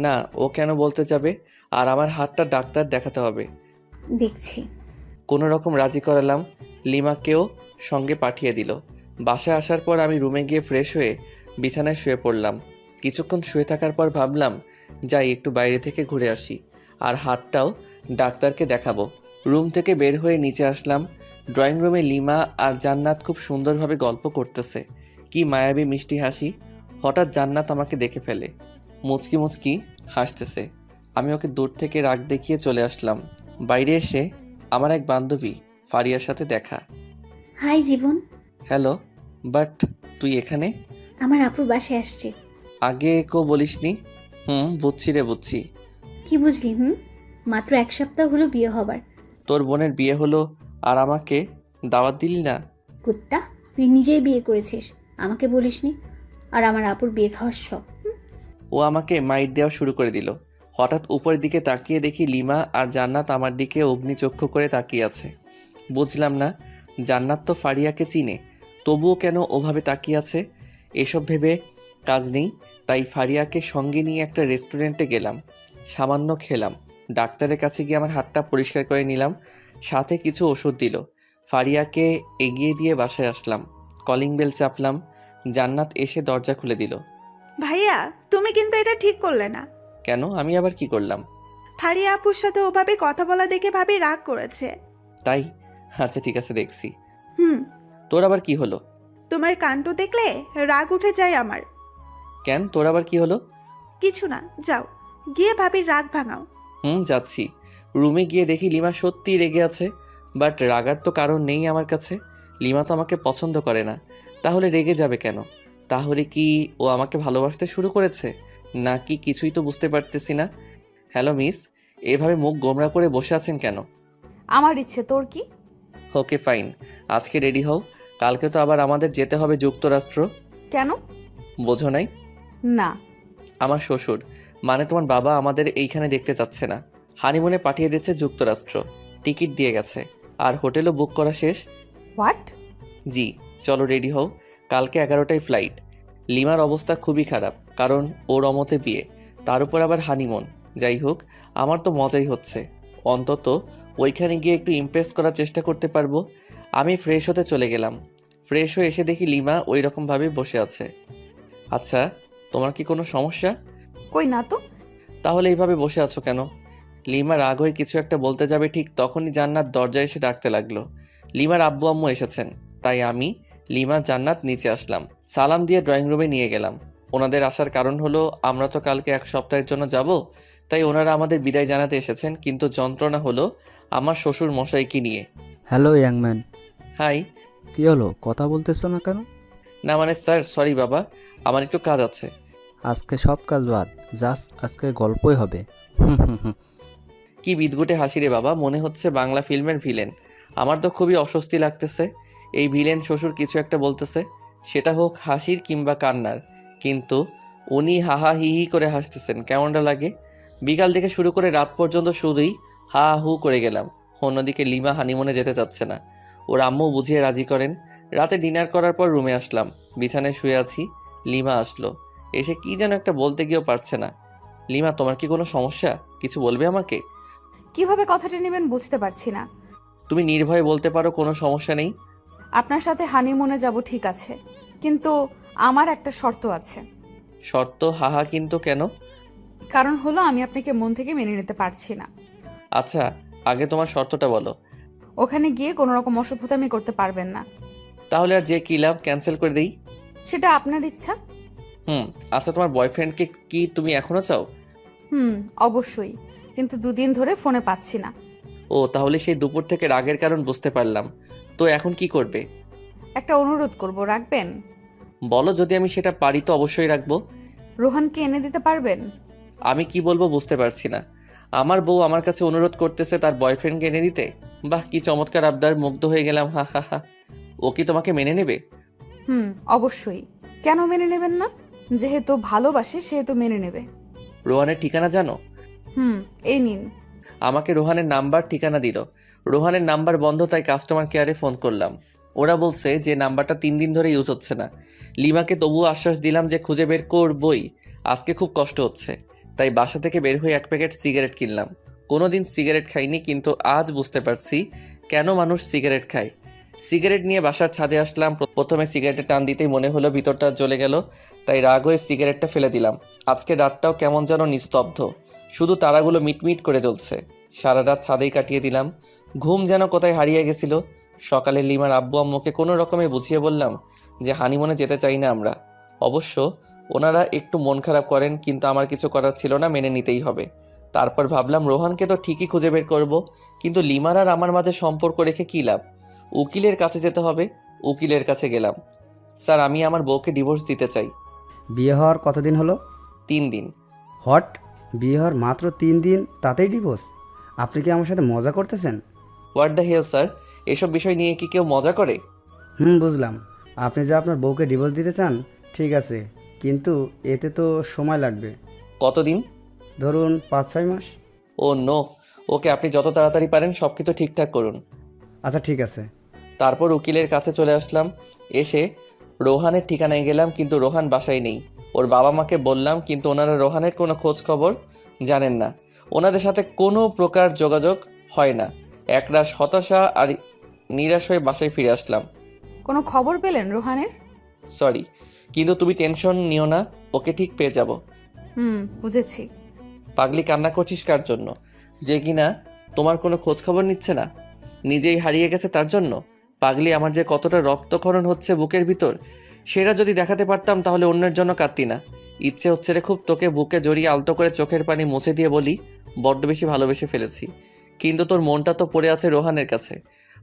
না, ও কেন বলতে যাবে? আর আমার হাতটা ডাক্তার দেখাতে হবে। দেখছি। কোনো রকম রাজি করালাম, লিমাকেও সঙ্গে পাঠিয়ে দিল। বাসায় আসার পর আমি রুমে গিয়ে ফ্রেশ হয়ে বিছানায় শুয়ে পড়লাম। কিছুক্ষণ শুয়ে থাকার পর ভাবলাম, যাই একটু বাইরে থেকে ঘুরে আসি, আর হাতটাও ডাক্তারকে দেখাবো। রুম থেকে বের হয়ে নিচে আসলাম। ড্রয়িং রুমে লিমা আর জান্নাত খুব সুন্দরভাবে গল্প করতেছে। কি মায়াবী মিষ্টি হাসি। হঠাৎ জান্নাত আমাকে দেখে ফেলে, মুচকি মুচকি হাসতেছে। আমি ওকে দূর থেকে রাগ দেখিয়ে চলে আসলাম। বাইরে এসে আমার এক বান্ধবী ফারিয়ার সাথে দেখা। High Jibon. হ্যালো, বাট তুই এখানে? আমার আপুর বাসায় আসছে। আগে কেউ বলিসনি। বুঝছি রে, বুঝছি। কি বুঝলি? মাত্র 1 সপ্তাহ হলো বিয়ে হবার। তোর বোনের বিয়ে হলো আর আমাকে দাওয়াত দিলি না? কুত্তা, তুই নিজেই বিয়ে করেছিস, আমাকে বলিসনি। আর আমার আপুর বিয়ে খাওয়ার শখ। ও আমাকে মাইট দেওয়া শুরু করে দিল। হঠাৎ উপরের দিকে তাকিয়ে দেখি লিমা আর জান্নাত আমার দিকে অগ্নিচক্ষু করে তাকিয়ে আছে। বুঝলাম না, জান্নাত তো ফারিয়াকে চিনে, তবুও কেন ওভাবে তাকিয়ে আছে। এসব ভেবে কাজ নেই, তাই ফারিয়াকে সঙ্গে নিয়ে একটা রেস্টুরেন্টে গেলাম। সামান্য খেলাম। ডাক্তারের কাছে গিয়ে আমার হাতটা পরিষ্কার করে নিলাম, সাথে কিছু ওষুধ দিল। ফারিয়াকে এগিয়ে দিয়ে বাসায় আসলাম। Calling bell চাপলাম। জান্নাত এসে দরজা খুলে দিল। ভাইয়া, তুমি কিন্তু এটা ঠিক করলে না। কেন? আমি আবার কি করলাম? ফারিয়া আপুর সাথে ওভাবে কথা বলা দেখে ভাবি রাগ করেছে। তাই? আচ্ছা ঠিক আছে, দেখছি। হুম। তোর আবার কি হলো? তোমার কাণ্ড দেখলে রাগ উঠে যায় আমার। কেন, তোর আবার কি হলো? কিছু না, যাও গিয়ে ভাবির রাগ ভাঙাও। যাচ্ছি। রুমে গিয়ে দেখি লিমা সত্যিই রেগে আছে, বাট রাগার তো কারণ নেই আমার কাছে। লিমা তো আমাকে পছন্দ করে না, তাহলে রেগে যাবে কেন? তাহলে কি ও আমাকে ভালোবাসতে শুরু করেছে, নাকি কিছুই তো বুঝতে পারতেছি না। হ্যালো মিস, এভাবে মুখ গোমরা করে বসে আছেন কেন? আমার ইচ্ছে, তোর কি? ওকে ফাইন, আজকে রেডি হও, কালকে তো আবার আমাদের যেতে হবে যুক্তরাষ্ট্র। কেন? বোঝো নাই? না। আমার শ্বশুর, মানে তোমার বাবা আমাদের এইখানে দেখতে চাচ্ছে না, হানিমুনে পাঠিয়ে দিচ্ছে যুক্তরাষ্ট্র। টিকিট দিয়ে গেছে, আর হোটেলও বুক করা শেষ। হোয়াট? জি, চলো রেডি হও, কালকে 11টায় ফ্লাইট। লিমার অবস্থা খুবই খারাপ, কারণ ওর অমতে বিয়ে, তার উপর আবার হানিমুন। যাই হোক, আমার তো মজাই হচ্ছে, অন্তত ওইখানে গিয়ে একটু ইমপ্রেস করার চেষ্টা করতে পারবো। আমি ফ্রেশ হতে চলে গেলাম। ফ্রেশ হয়ে এসে দেখি লিমা ওই রকমভাবে বসে আছে। আচ্ছা, তোমার কি কোনো সমস্যা? কই না তো। তাহলে এইভাবে বসে আছো কেন? লিমা রাগ হয়ে কিছু একটা বলতে যাবে, ঠিক তখনই জান্নাত দরজায় এসে ডাকতে লাগলো। লিমার আব্বু আম্মু এসেছেন, তাই আমি, লিমা, জান্নাত নিচে আসলাম। সালাম দিয়ে ড্রয়িং রুমে নিয়ে গেলাম। ওনাদের আসার কারণ হলো আমরা তো কালকে 1 সপ্তাহের জন্য যাব, তাই ওনারা আমাদের বিদায় জানাতে এসেছেন। কিন্তু যন্ত্রণা হলো আমার শ্বশুর মশাইকে নিয়ে। হ্যালো ইয়াংম্যান। হাই। কি হলো, কথা বলতেছো না কেন? না মানে স্যার, সরি বাবা, আমার একটু কাজ আছে। আজকে সব কাজ বাদ, জাস্ট আজকে গল্পই হবে। হুম হুম হুম। কি বিদঘুটে হাসি রে বাবা, মনে হচ্ছে বাংলা ফিল্মের ভিলেন। আমার তো খুবই অস্বস্তি লাগতেছে। এই ভিলেন শ্বশুর কিছু একটা বলতেছে, সেটা হোক হাসির কিংবা কান্নার, কিন্তু উনি হাহা হি হি করে হাসতেছেন, কেমনটা লাগে? বিকাল থেকে শুরু করে রাত পর্যন্ত শুধুই হা হু করে গেলাম। অন্যদিকে লিমা হানিমুনে যেতে চাচ্ছে না, ওর আম্মু বুঝিয়ে রাজি করেন। রাতে ডিনার করার পর রুমে আসলাম, বিছানায় শুয়ে আছি। লিমা আসলো, এসে কি যেন একটা বলতে গিয়েও পারছে না। লিমা, তোমার কি কোনো সমস্যা? কিছু বলবে আমাকে? কিভাবে কথাটা নেবেন বুঝতে পারছি না। তুমি নির্ভয়ে বলতে পারো, কোনো সমস্যা নেই। আপনার সাথে হানিমুনে যাব ঠিক আছে, কিন্তু আমার একটা শর্ত আছে। শর্ত? হাহা, কিন্তু কেন? কারণ হলো আমি আপনাকে মন থেকে মেনে নিতে পারছি না। আচ্ছা, আগে তোমার শর্তটা বলো। ওখানে গিয়ে কোনো রকম অসভ্যতামি করতে পারবেন না। তাহলে আর যে কি লাভ, ক্যান্সেল করে দেই। সেটা আপনার ইচ্ছা। আচ্ছা, তোমার বয়ফ্রেন্ডকে কি তুমি এখনো চাও? অবশ্যই, কিন্তু 2 দিন ধরে ফোনে পাচ্ছি না। ও, তাহলে সেই দুপুর থেকে রাগের কারণ বুঝতে পারলাম। তো এখন কি করবে? একটা অনুরোধ করব, রাখবেন? বলো, যদি আমি সেটা পারি তো অবশ্যই রাখবো। রোহানকে এনে দিতে পারবেন? আমি কি বলবো বুঝতে পারছি না। আমার বউ আমার কাছে অনুরোধ করতেছে তার বয়ফ্রেন্ডকে এনে দিতে। বাহ, কি চমৎকার আবদার, মুগ্ধ হয়ে গেলাম। হা হা হা। ও কি তোমাকে মেনে নেবে? অবশ্যই। কেন মেনে নেবেন না? যেহেতু ভালোবাসে সেহেতু মেনে নেবে। রোহানের ঠিকানা জানো? এই নিন। আমাকে রোহানের নাম্বার ঠিকানা দিল। রোহানের নাম্বার বন্ধ, তাই কাস্টমার কেয়ারে ফোন করলাম। ওরা বলছে যে নাম্বারটা 3 দিন ধরে ইউজ হচ্ছে না। লিমাকে তবুও আশ্বাস দিলাম যে খুঁজে বের করবই। আজকে খুব কষ্ট হচ্ছে, তাই বাসা থেকে বের হয়ে 1 প্যাকেট সিগারেট কিনলাম। কোনোদিন সিগারেট খাইনি, কিন্তু আজ বুঝতে পারছি কেন মানুষ সিগারেট খায়। সিগারেট নিয়ে বাসার ছাদে আসলাম। প্রথমে সিগারেটে টান দিতেই মনে হলো ভিতরটা জ্বলে গেল, তাই রাগ হয়ে সিগারেটটা ফেলে দিলাম। আজকে রাতটাও কেমন যেন নিস্তব্ধ, শুধু তারাগুলো মিটমিট করে জ্বলছে। সারা রাত ছাদেই কাটিয়ে দিলাম, ঘুম যেন কোথায় হারিয়ে গেছিল। সকালে লিমার আব্বু আম্মুকে কোনো রকমে বুঝিয়ে বললাম যে হানিমুনে যেতে চাই না আমরা। অবশ্য ওনারা একটু মন খারাপ করেন, কিন্তু আমার কিছু করার ছিল না, মেনে নিতেই হবে। তারপর ভাবলাম রোহানকে তো ঠিকই খুঁজে বের করব, কিন্তু লিমার আর আমার মাঝে সম্পর্ক রেখে কী লাভ? উকিলের কাছে যেতে হবে। উকিলের কাছে গেলাম। স্যার, আমি আমার বউকে ডিভোর্স দিতে চাই। বিয়ে হওয়ার কতদিন হলো? 3 দিন। হট, বিয়ে হওয়ার মাত্র 3 দিন তাতেই ডিভোর্স? আপনি কি আমার সাথে মজা করতেছেন? হোয়াট দ্য হেল স্যার, এসব বিষয় নিয়ে কি কেউ মজা করে? বুঝলাম। আপনি যে আপনার বউকে ডিভোর্স দিতে চান, ঠিক আছে, কিন্তু এতে তো সময় লাগবে। কতদিন? ধরুন 5-6 মাস। ও নো। ওকে, আপনি যত তাড়াতাড়ি পারেন সব কিছু ঠিকঠাক করুন। আচ্ছা ঠিক আছে। তারপর উকিলের কাছে চলে আসলাম। এসে রোহানের ঠিকানায় গেলাম, কিন্তু রোহান বাসায় নেই। ওর বাবা মাকে বললাম, কিন্তু ওনারা রোহানের কোনো খোঁজ খবর জানেন না। ওনাদের সাথে কোনো প্রকার যোগাযোগ হয় না। একরাশ হতাশা আর নিরাশ হয়ে বাসায় ফিরে আসলাম। কোনো খবর পেলেন রোহানের? সরি, কিন্তু তুমি টেনশন নিও না, ওকে ঠিক পেয়ে যাব। বুঝেছি। পাগলি, কান্না করছিস কার জন্য? যে কিনা তোমার কোনো খোঁজ খবর নিচ্ছে না, নিজেই হারিয়ে গেছে তার জন্য? পাগলি, আমার যে কতটা রক্তক্ষরণ হচ্ছে বুকের ভিতর, সেটা যদি দেখাতে পারতাম তাহলে অন্যের জন্য কাঁদতি না। ইচ্ছে হচ্ছে রে খুব তোকে বুকে জড়িয়ে আলতো করে চোখের পানি মুছে দিয়ে বলি, বড্ড বেশি ভালোবেসে ফেলেছি। কিন্তু তোর মনটা তো পড়ে আছে রোহানের কাছে।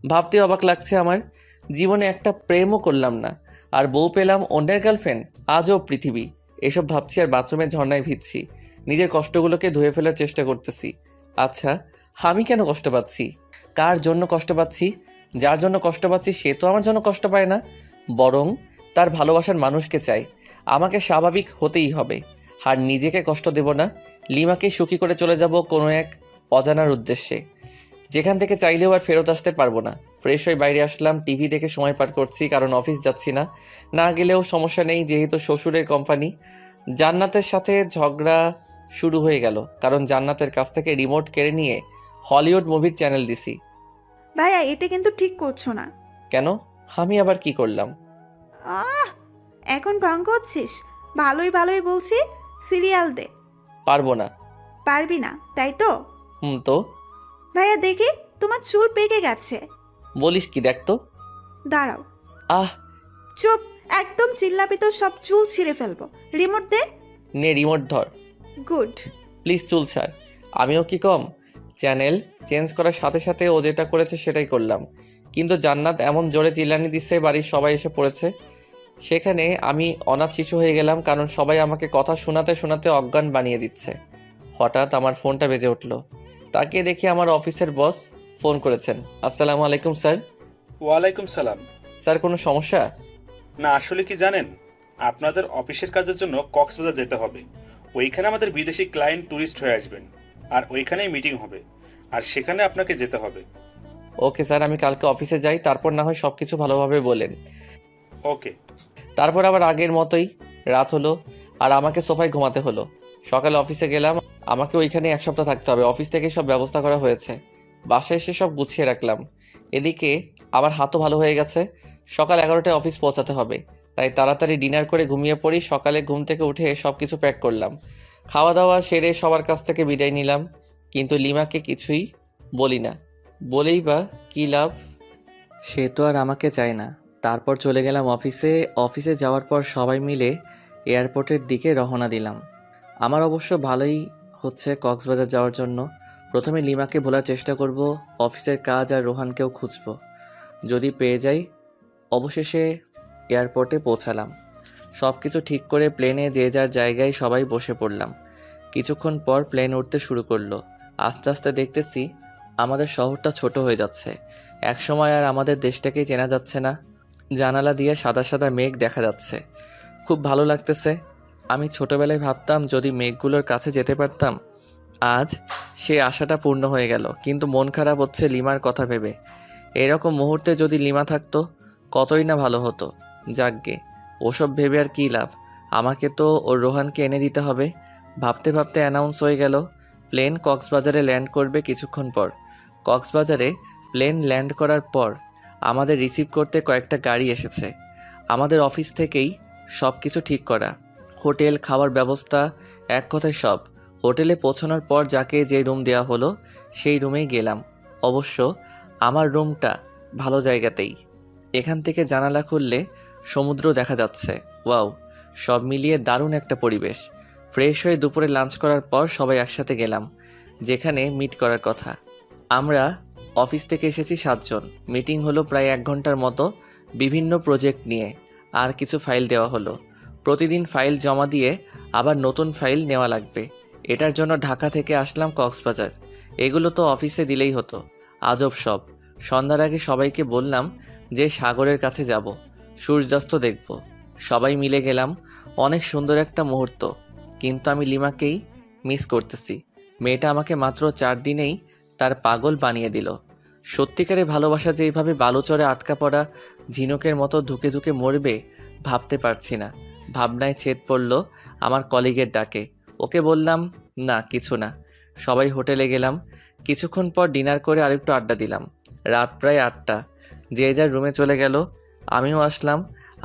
ভাবতে অবাক লাগছে আমার, জীবনে একটা প্রেমও করলাম না, আর বউ পেলাম অন্যের গার্লফ্রেন্ড। আজও পৃথিবী। এসব ভাবছি আর বাথরুমে ঝর্ণায় ভিজছি। নিজের কষ্টগুলোকে ধুয়ে ফেলার চেষ্টা করতেছি। আচ্ছা, আমি কেন কষ্ট পাচ্ছি? কার জন্য কষ্ট পাচ্ছি? যার জন্য কষ্ট পাচ্ছি সে তো আমার জন্য কষ্ট পায় না, বরং তার ভালোবাসার মানুষকে চাই। আমাকে স্বাভাবিক হতেই হবে, আর নিজেকে কষ্ট দেব না। লিমাকে সুখী করে চলে যাব কোনো এক অজানার উদ্দেশ্যে, যেখান থেকে চাইলেও আর ফেরত আসতে পারবো না। ফ্রেশ হয়ে বাইরে আসলাম, টিভি দেখে সময় পার করছি, কারণ অফিস যাচ্ছি না। না গেলেও সমস্যা নেই, যেহেতু শ্বশুরের কোম্পানি। জান্নাতের সাথে ঝগড়া শুরু হয়ে গেল, কারণ জান্নাতের কাছ থেকে রিমোট কেড়ে নিয়ে হলিউড মুভির চ্যানেল দিছি। ভাইয়া এটা কিন্তু ঠিক করছো না। কেন? আমি আবার কি করলাম? আহ এখন ঢং করছিস? ভালোই ভালোই বলছি, সিরিয়াল দে। পারবো না। পারবি না তাই তো? তো ভাইয়া দেখি, তোমার চুল পেকে গেছে। বলিস কি? দেখ তো। দাঁড়াও। আহ, চুপ, একদম চিল্লাবি তো সব চুল ছিঁড়ে ফেলবো। রিমোট দে। নে রিমোট ধর। গুড। প্লিজ চুল ছাড়। আমিও কি কম? চ্যানেল চেঞ্জ করার সাথে সাথে ও যেটা করেছে সেটাই করলাম, কিন্তু জান্নাত এমন জোরে চিল্লানি দিচ্ছে বাড়ির সবাই এসে পড়েছে। সেখানে আমি অনাথ শিশু হয়ে গেলাম, কারণ সবাই আমাকে কথা শোনাতে শোনাতে অজ্ঞান বানিয়ে দিচ্ছে। হঠাৎ আমার ফোনটা বেজে উঠল। তাকিয়ে দেখি আমার অফিসের বস ফোন করেছেন। আসসালামু আলাইকুম স্যার। ওয়ালাইকুম সালাম। স্যার, কোনো সমস্যা? না, আসলে কি জানেন, আপনাদের অফিসের কাজের জন্য কক্সবাজার যেতে হবে। ওইখানে আমাদের বিদেশি ক্লায়েন্ট ট্যুরিস্ট হয়ে আসবেন, আর ওইখানেই মিটিং হবে, আর সেখানে আপনাকে যেতে হবে। ওকে স্যার, আমি কালকে অফিসে যাই, তারপর না হয় সব কিছু ভালোভাবে বলেন। ওকে। তারপর আবার আগের মতোই রাত হলো, আর আমাকে সোফায় ঘুমাতে হলো। সকালে অফিসে গেলাম, আমাকে ওইখানে 1 সপ্তাহ থাকতে হবে। অফিস থেকে সব ব্যবস্থা করা হয়েছে, বাসায় এসে সব গুছিয়ে রাখলাম। এদিকে আমার হাতও ভালো হয়ে গেছে। সকাল 11টায় অফিস পৌঁছাতে হবে, তাই তাড়াতাড়ি ডিনার করে ঘুমিয়ে পড়ি। সকালে ঘুম থেকে উঠে সব কিছু প্যাক করলাম, খাওয়া দাওয়া সেরে সবার কাছ থেকে বিদায় নিলাম। কিন্তু লিমাকে কিছুই বলি না, বলেই বা কী লাভ? সে তো আর আমাকে চায় না। তারপর চলে গেলাম অফিসে। অফিসে যাওয়ার পর সবাই মিলে এয়ারপোর্টের দিকে রওনা দিলাম। আমার অবশ্য ভালোই হচ্ছে কক্সবাজার যাওয়ার জন্য। প্রথমে লিমাকে ভোলার চেষ্টা করব, অফিসের কাজ আর রোহানকেও খুঁজব। যদি পেয়ে যাই। অবশেষে এয়ারপোর্টে পৌঁছালাম। সব কিছু ঠিক করে প্লেনে যে যার জায়গায় সবাই বসে পড়লাম। কিছুক্ষণ পর প্লেন উঠতে শুরু করলো। আস্তে আস্তে দেখতেছি আমাদের শহরটা ছোট হয়ে যাচ্ছে। একসময় আর আমাদের দেশটাকেই চেনা যাচ্ছে না। জানালা দিয়ে সাদা সাদা মেঘ দেখা যাচ্ছে, খুব ভালো লাগতেছে। আমি ছোটবেলায় ভাবতাম যদি মেঘগুলোর কাছে যেতে পারতাম। আজ সে আশাটা পূর্ণ হয়ে গেল, কিন্তু মন খারাপ হচ্ছে লিমার কথা ভেবে। এরকম মুহূর্তে যদি লিমা থাকতো কতই না ভালো হতো। যাকগে, ওসব ভেবে আর কী লাভ, আমাকে তো ওর রোহানকে এনে দিতে হবে। ভাবতে ভাবতে অ্যানাউন্স হয়ে গেল প্লেন কক্সবাজারে ল্যান্ড করবে কিছুক্ষণ পর। কক্সবাজারে প্লেন ল্যান্ড করার পর আমাদের রিসিভ করতে কয়েকটা গাড়ি এসেছে। আমাদের অফিস থেকেই সব কিছু ঠিক করা, হোটেল, খাওয়ার ব্যবস্থা, এক কথায় সব। হোটেলে পৌঁছানোর পর যাকে যে রুম দেওয়া হলো সেই রুমেই গেলাম। অবশ্য আমার রুমটা ভালো জায়গাতেই। এখান থেকে জানালা খুললে সমুদ্র দেখা যাচ্ছে। ওয়াও, সব মিলিয়ে দারুণ একটা পরিবেশ। ফ্রেশ হয়ে দুপুরে লাঞ্চ করার পর সবাই একসাথে গেলাম যেখানে মিট করার কথা। আমরা অফিস থেকে এসেছি 7 জন। মিটিং হলো প্রায় 1 ঘন্টার মতো, বিভিন্ন প্রজেক্ট নিয়ে। আর কিছু ফাইল দেওয়া হলো। প্রতিদিন ফাইল জমা দিয়ে আবার নতুন ফাইল নেওয়া লাগবে। এটার জন্য ঢাকা থেকে আসলাম কক্সবাজার। এগুলো তো অফিসে দিলেই হতো। আজব সব। সন্ধ্যার আগে সবাইকে বললাম যে সাগরের কাছে যাব, সূর্যাস্ত দেখব। সবাই মিলে গেলাম। অনেক সুন্দর একটা মুহূর্ত, কিন্তু আমি লিমাকেই মিস করতেছি। মেয়েটা আমাকে মাত্র 4 দিনেই তার পাগল বানিয়ে দিল। সত্যিকারে ভালোবাসা যে এইভাবে বালুচরে আটকা পড়া ঝিনুকের মতো ধুকে ধুকে মরবে ভাবতে পারছি না। ভাবনায় ছেদ পড়ল আমার কলিগের ডাকে। ওকে বললাম না, কিছু না। সবাই হোটেলে গেলাম। কিছুক্ষণ পর ডিনার করে আরেকটু আড্ডা দিলাম। রাত প্রায় 8টা। যে যার রুমে চলে গেল, আমিও আসলাম।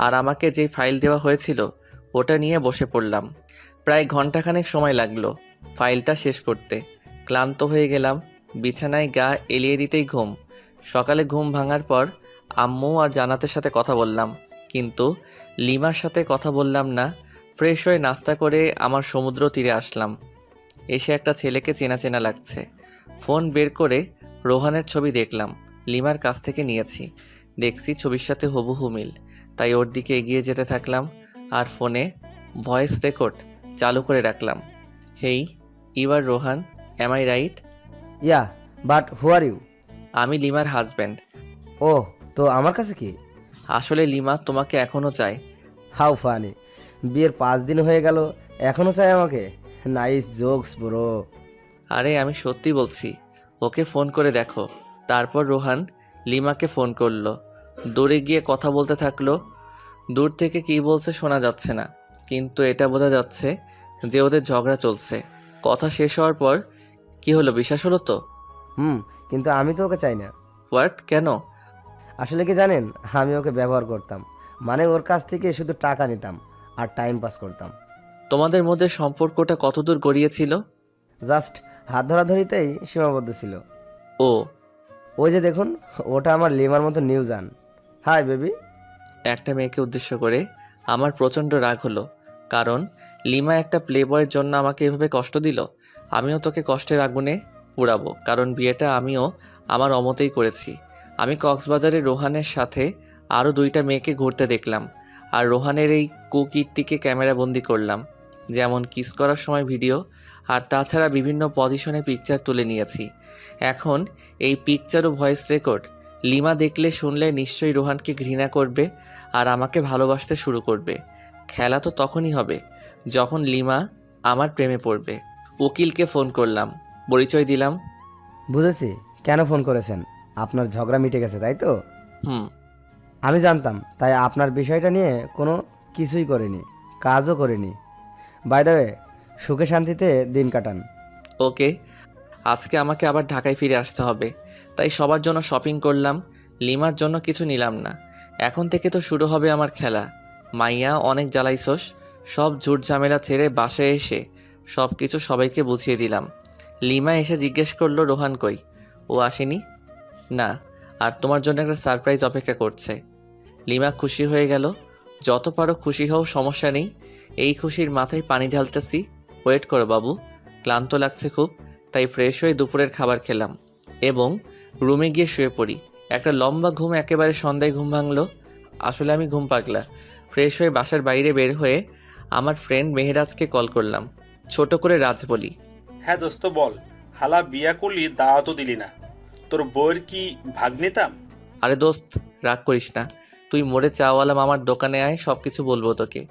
আর আমাকে যে ফাইল দেওয়া হয়েছিল ওটা নিয়ে বসে পড়লাম। প্রায় ঘন্টাখানেক সময় লাগলো ফাইলটা শেষ করতে। ক্লান্ত হয়ে গেলাম। বিছানায় গা এলিয়ে দিতেই ঘুম। সকালে ঘুম ভাঙার পর আম্মু আর জান্নাতের সাথে কথা বললাম, কিন্তু লিমার সাথে কথা বললাম না। ফ্রেশ হয়ে নাস্তা করে আমার সমুদ্র তীরে আসলাম। এসে একটা ছেলেকে চেনা চেনা লাগছে। ফোন বের করে রোহানের ছবি দেখলাম, লিমার কাছ থেকে নিয়েছি। দেখছি ছবির সাথে হুবহু মিল, তাই ওর দিকে এগিয়ে যেতে থাকলাম আর ফোনে ভয়েস রেকর্ড চালু করে রাখলাম। Hey, you are Rohan, am I right? Yeah, but who are you? আমি লিমার হাজব্যান্ড। ও, তো আমার কাছে কি? আসলে লিমা তোমাকে এখনও চায়। হাউ ফানি, বিয়ের 5 দিন হয়ে গেল এখনও চাই আমাকে? Nice jokes bro. আরে আমি সত্যি বলছি, ওকে ফোন করে দেখো। তারপর রোহান লিমাকে ফোন করলো। দূরে গিয়ে কথা বলতে থাকলো। দূর থেকে কী বলছে শোনা যাচ্ছে না, কিন্তু এটা বোঝা যাচ্ছে যে ওদের ঝগড়া চলছে। কথা শেষ হওয়ার পর, কি হলো, বিশ্বাস হলো তো? কিন্তু আমি তো ওকে চাই না। হোয়াট, কেন? আসলে কি জানেন, আমি ওকে ব্যবহার করতাম, মানে ওর কাছ থেকে শুধু টাকা নিতাম আর টাইম পাস করতাম। তোমাদের মধ্যে সম্পর্কটা কতদূর গড়িয়েছিল? জাস্ট হাত ধরাধরিতেই সীমাবদ্ধ ছিল। ও, ওই যে দেখুন, ওটা আমার লিমার মতো নিউজান। Hi baby. একটা মেয়েকে উদ্দেশ্য করে আমার প্রচণ্ড রাগ হলো, কারণ লিমা একটা প্লেবয়ের জন্য আমাকে এভাবে কষ্ট দিল। আমিও তোকে কষ্টের আগুনে পুড়াবো, কারণ বিয়েটা আমিও আমার অমতেই করেছি। আমি কক্সবাজারে রোহানের সাথে আরও 2টা মেয়েকে ঘুরতে দেখলাম, আর রোহানের এই কুকীর্তিকে ক্যামেরাবন্দি করলাম, যেমন কিস করার সময় ভিডিও, আর তাছাড়া বিভিন্ন পজিশনে পিকচার তুলে নিয়েছি। এখন এই পিকচার ও ভয়েস রেকর্ড লিমা দেখলে শুনলে নিশ্চয়ই রোহানকে ঘৃণা করবে আর আমাকে ভালোবাসতে শুরু করবে। খেলা তো তখনই হবে যখন লিমা আমার প্রেমে পড়বে। উকিলকে ফোন করলাম, পরিচয় দিলাম। বুঝেছি কেন ফোন করেছেন, আপনার ঝগড়া মিটে গেছে তাই তো? হুম। আমি জানতাম, তাই আপনার বিষয়টা নিয়ে কোনো কিছুই করিনি, কাজও করিনি। বাই দ্য ওয়ে, সুখে শান্তিতে দিন কাটান। ওকে, আজকে আমাকে আবার ঢাকায় ফিরে আসতে হবে, তাই সবার জন্য শপিং করলাম, লিমার জন্য কিছু নিলাম না। এখন থেকে তো শুরু হবে আমার খেলা। মাইয়া, অনেক জ্বালাইছস, সব ঝুট ঝামেলা ছেড়ে বাসায় এসে সব কিছু সবাইকে বুঝিয়ে দিলাম। লিমা এসে জিজ্ঞেস করলো, রোহান কই? ও আসেনি? না, আর তোমার জন্য একটা সারপ্রাইজ অপেক্ষা করছে। লিমা খুশি হয়ে গেল। যত পারো খুশি হও, সমস্যা নেই। এই খুশির মাথায় পানি ঢালতেছি। ওয়েট করো বাবু, ক্লান্ত লাগছে খুব, তাই ফ্রেশ হয়ে দুপুরের খাবার খেলাম এবং রুমে গিয়ে শুয়ে পড়ি। একটা লম্বা ঘুম, একেবারে সন্ধ্যায় ঘুম ভাঙলো। আসলে আমি ঘুম পাগলা। ফ্রেশ হয়ে বাসার বাইরে বের হয়ে আমার ফ্রেন্ড মেহেরাজকে কল করলাম। ছোট করে রাজ বলি, হ্যাঁ দোস্ত বল, হালা বিয়া করলি দাওয়াতও দিলি না, তোর বউয়ের কি ভাগ নিতাম? আরে দোস্ত, রাগ করিস না, তুই মোড়ে চাওয়ালা মামার দোকানে আয়, সব কিছু বলবো তোকে।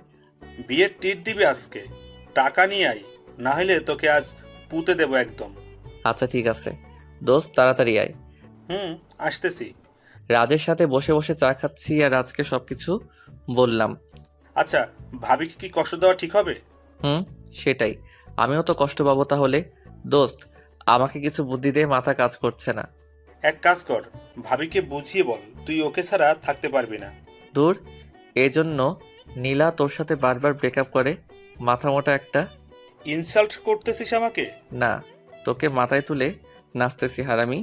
বিয়ের টিট দিবি আজকে, টাকা নিয়ে আই, না হলে তোকে আজ পুঁতে দেবো একদম। আচ্ছা ঠিক আছে দোস্ত, তাড়াতাড়ি আয়। আসতেছি। রাজের সাথে বসে বসে চা খাচ্ছি আর রাজকে সব কিছু বললাম। আচ্ছা, ভাবিকে কি কষ্ট দেওয়া ঠিক হবে? সেটাই, আমিও তো কষ্ট পাবো তাহলে। দোস্ত, আমাকে কিছু বুদ্ধি দে, মাথা কাজ করছে না। এক কাজ কর, ভাবিকে বুঝিয়ে বল তুই ওকে ছাড়া থাকতে পারবি না। দূর, এজন্য নীলা তোর সাথে বারবার ব্রেকআপ করে? মাথা মোটা একটা। ইনসাল্ট করতেছিস আমাকে? না, তোকে মাথায় তুলে নাচতেছি হারামি।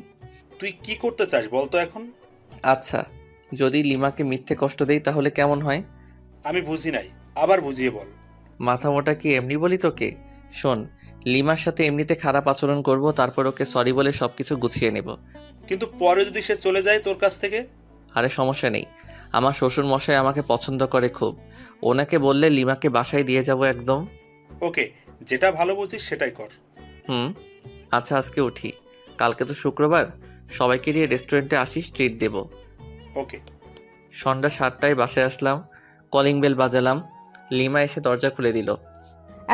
তুই কি করতে চাস বলতো এখন? আচ্ছা, যদি লিমাকে মিথ্যে কষ্ট দেই তাহলে কেমন হয়? আমি বুঝি নাই, আবার বুঝিয়ে বল। মাথা মোটা কি এমনি বলি তোকে? শোন, লিমার সাথে এমনিতে খারাপ আচরণ করব, তারপর ওকে সরি বলে সব কিছু গুছিয়ে নেব। কিন্তু পরে যদি সে চলে যায় তোর কাছ থেকে? আরে সমস্যা নেই, আমার শ্বশুর মশাই আমাকে পছন্দ করে খুব, ওনাকে বললে লিমাকে বাসায় দিয়ে যাব একদম। ওকে, যেটা ভালো বুঝিস সেটাই কর। আচ্ছা আজকে উঠি, কালকে তো শুক্রবার, সবাইকে নিয়ে রেস্টুরেন্টে আসিস, ট্রিট দেব। ওকে। সন্ধ্যা 7টায় বাসায় আসলাম, কলিং বেল বাজালাম। লিমা এসে দরজা খুলে দিল।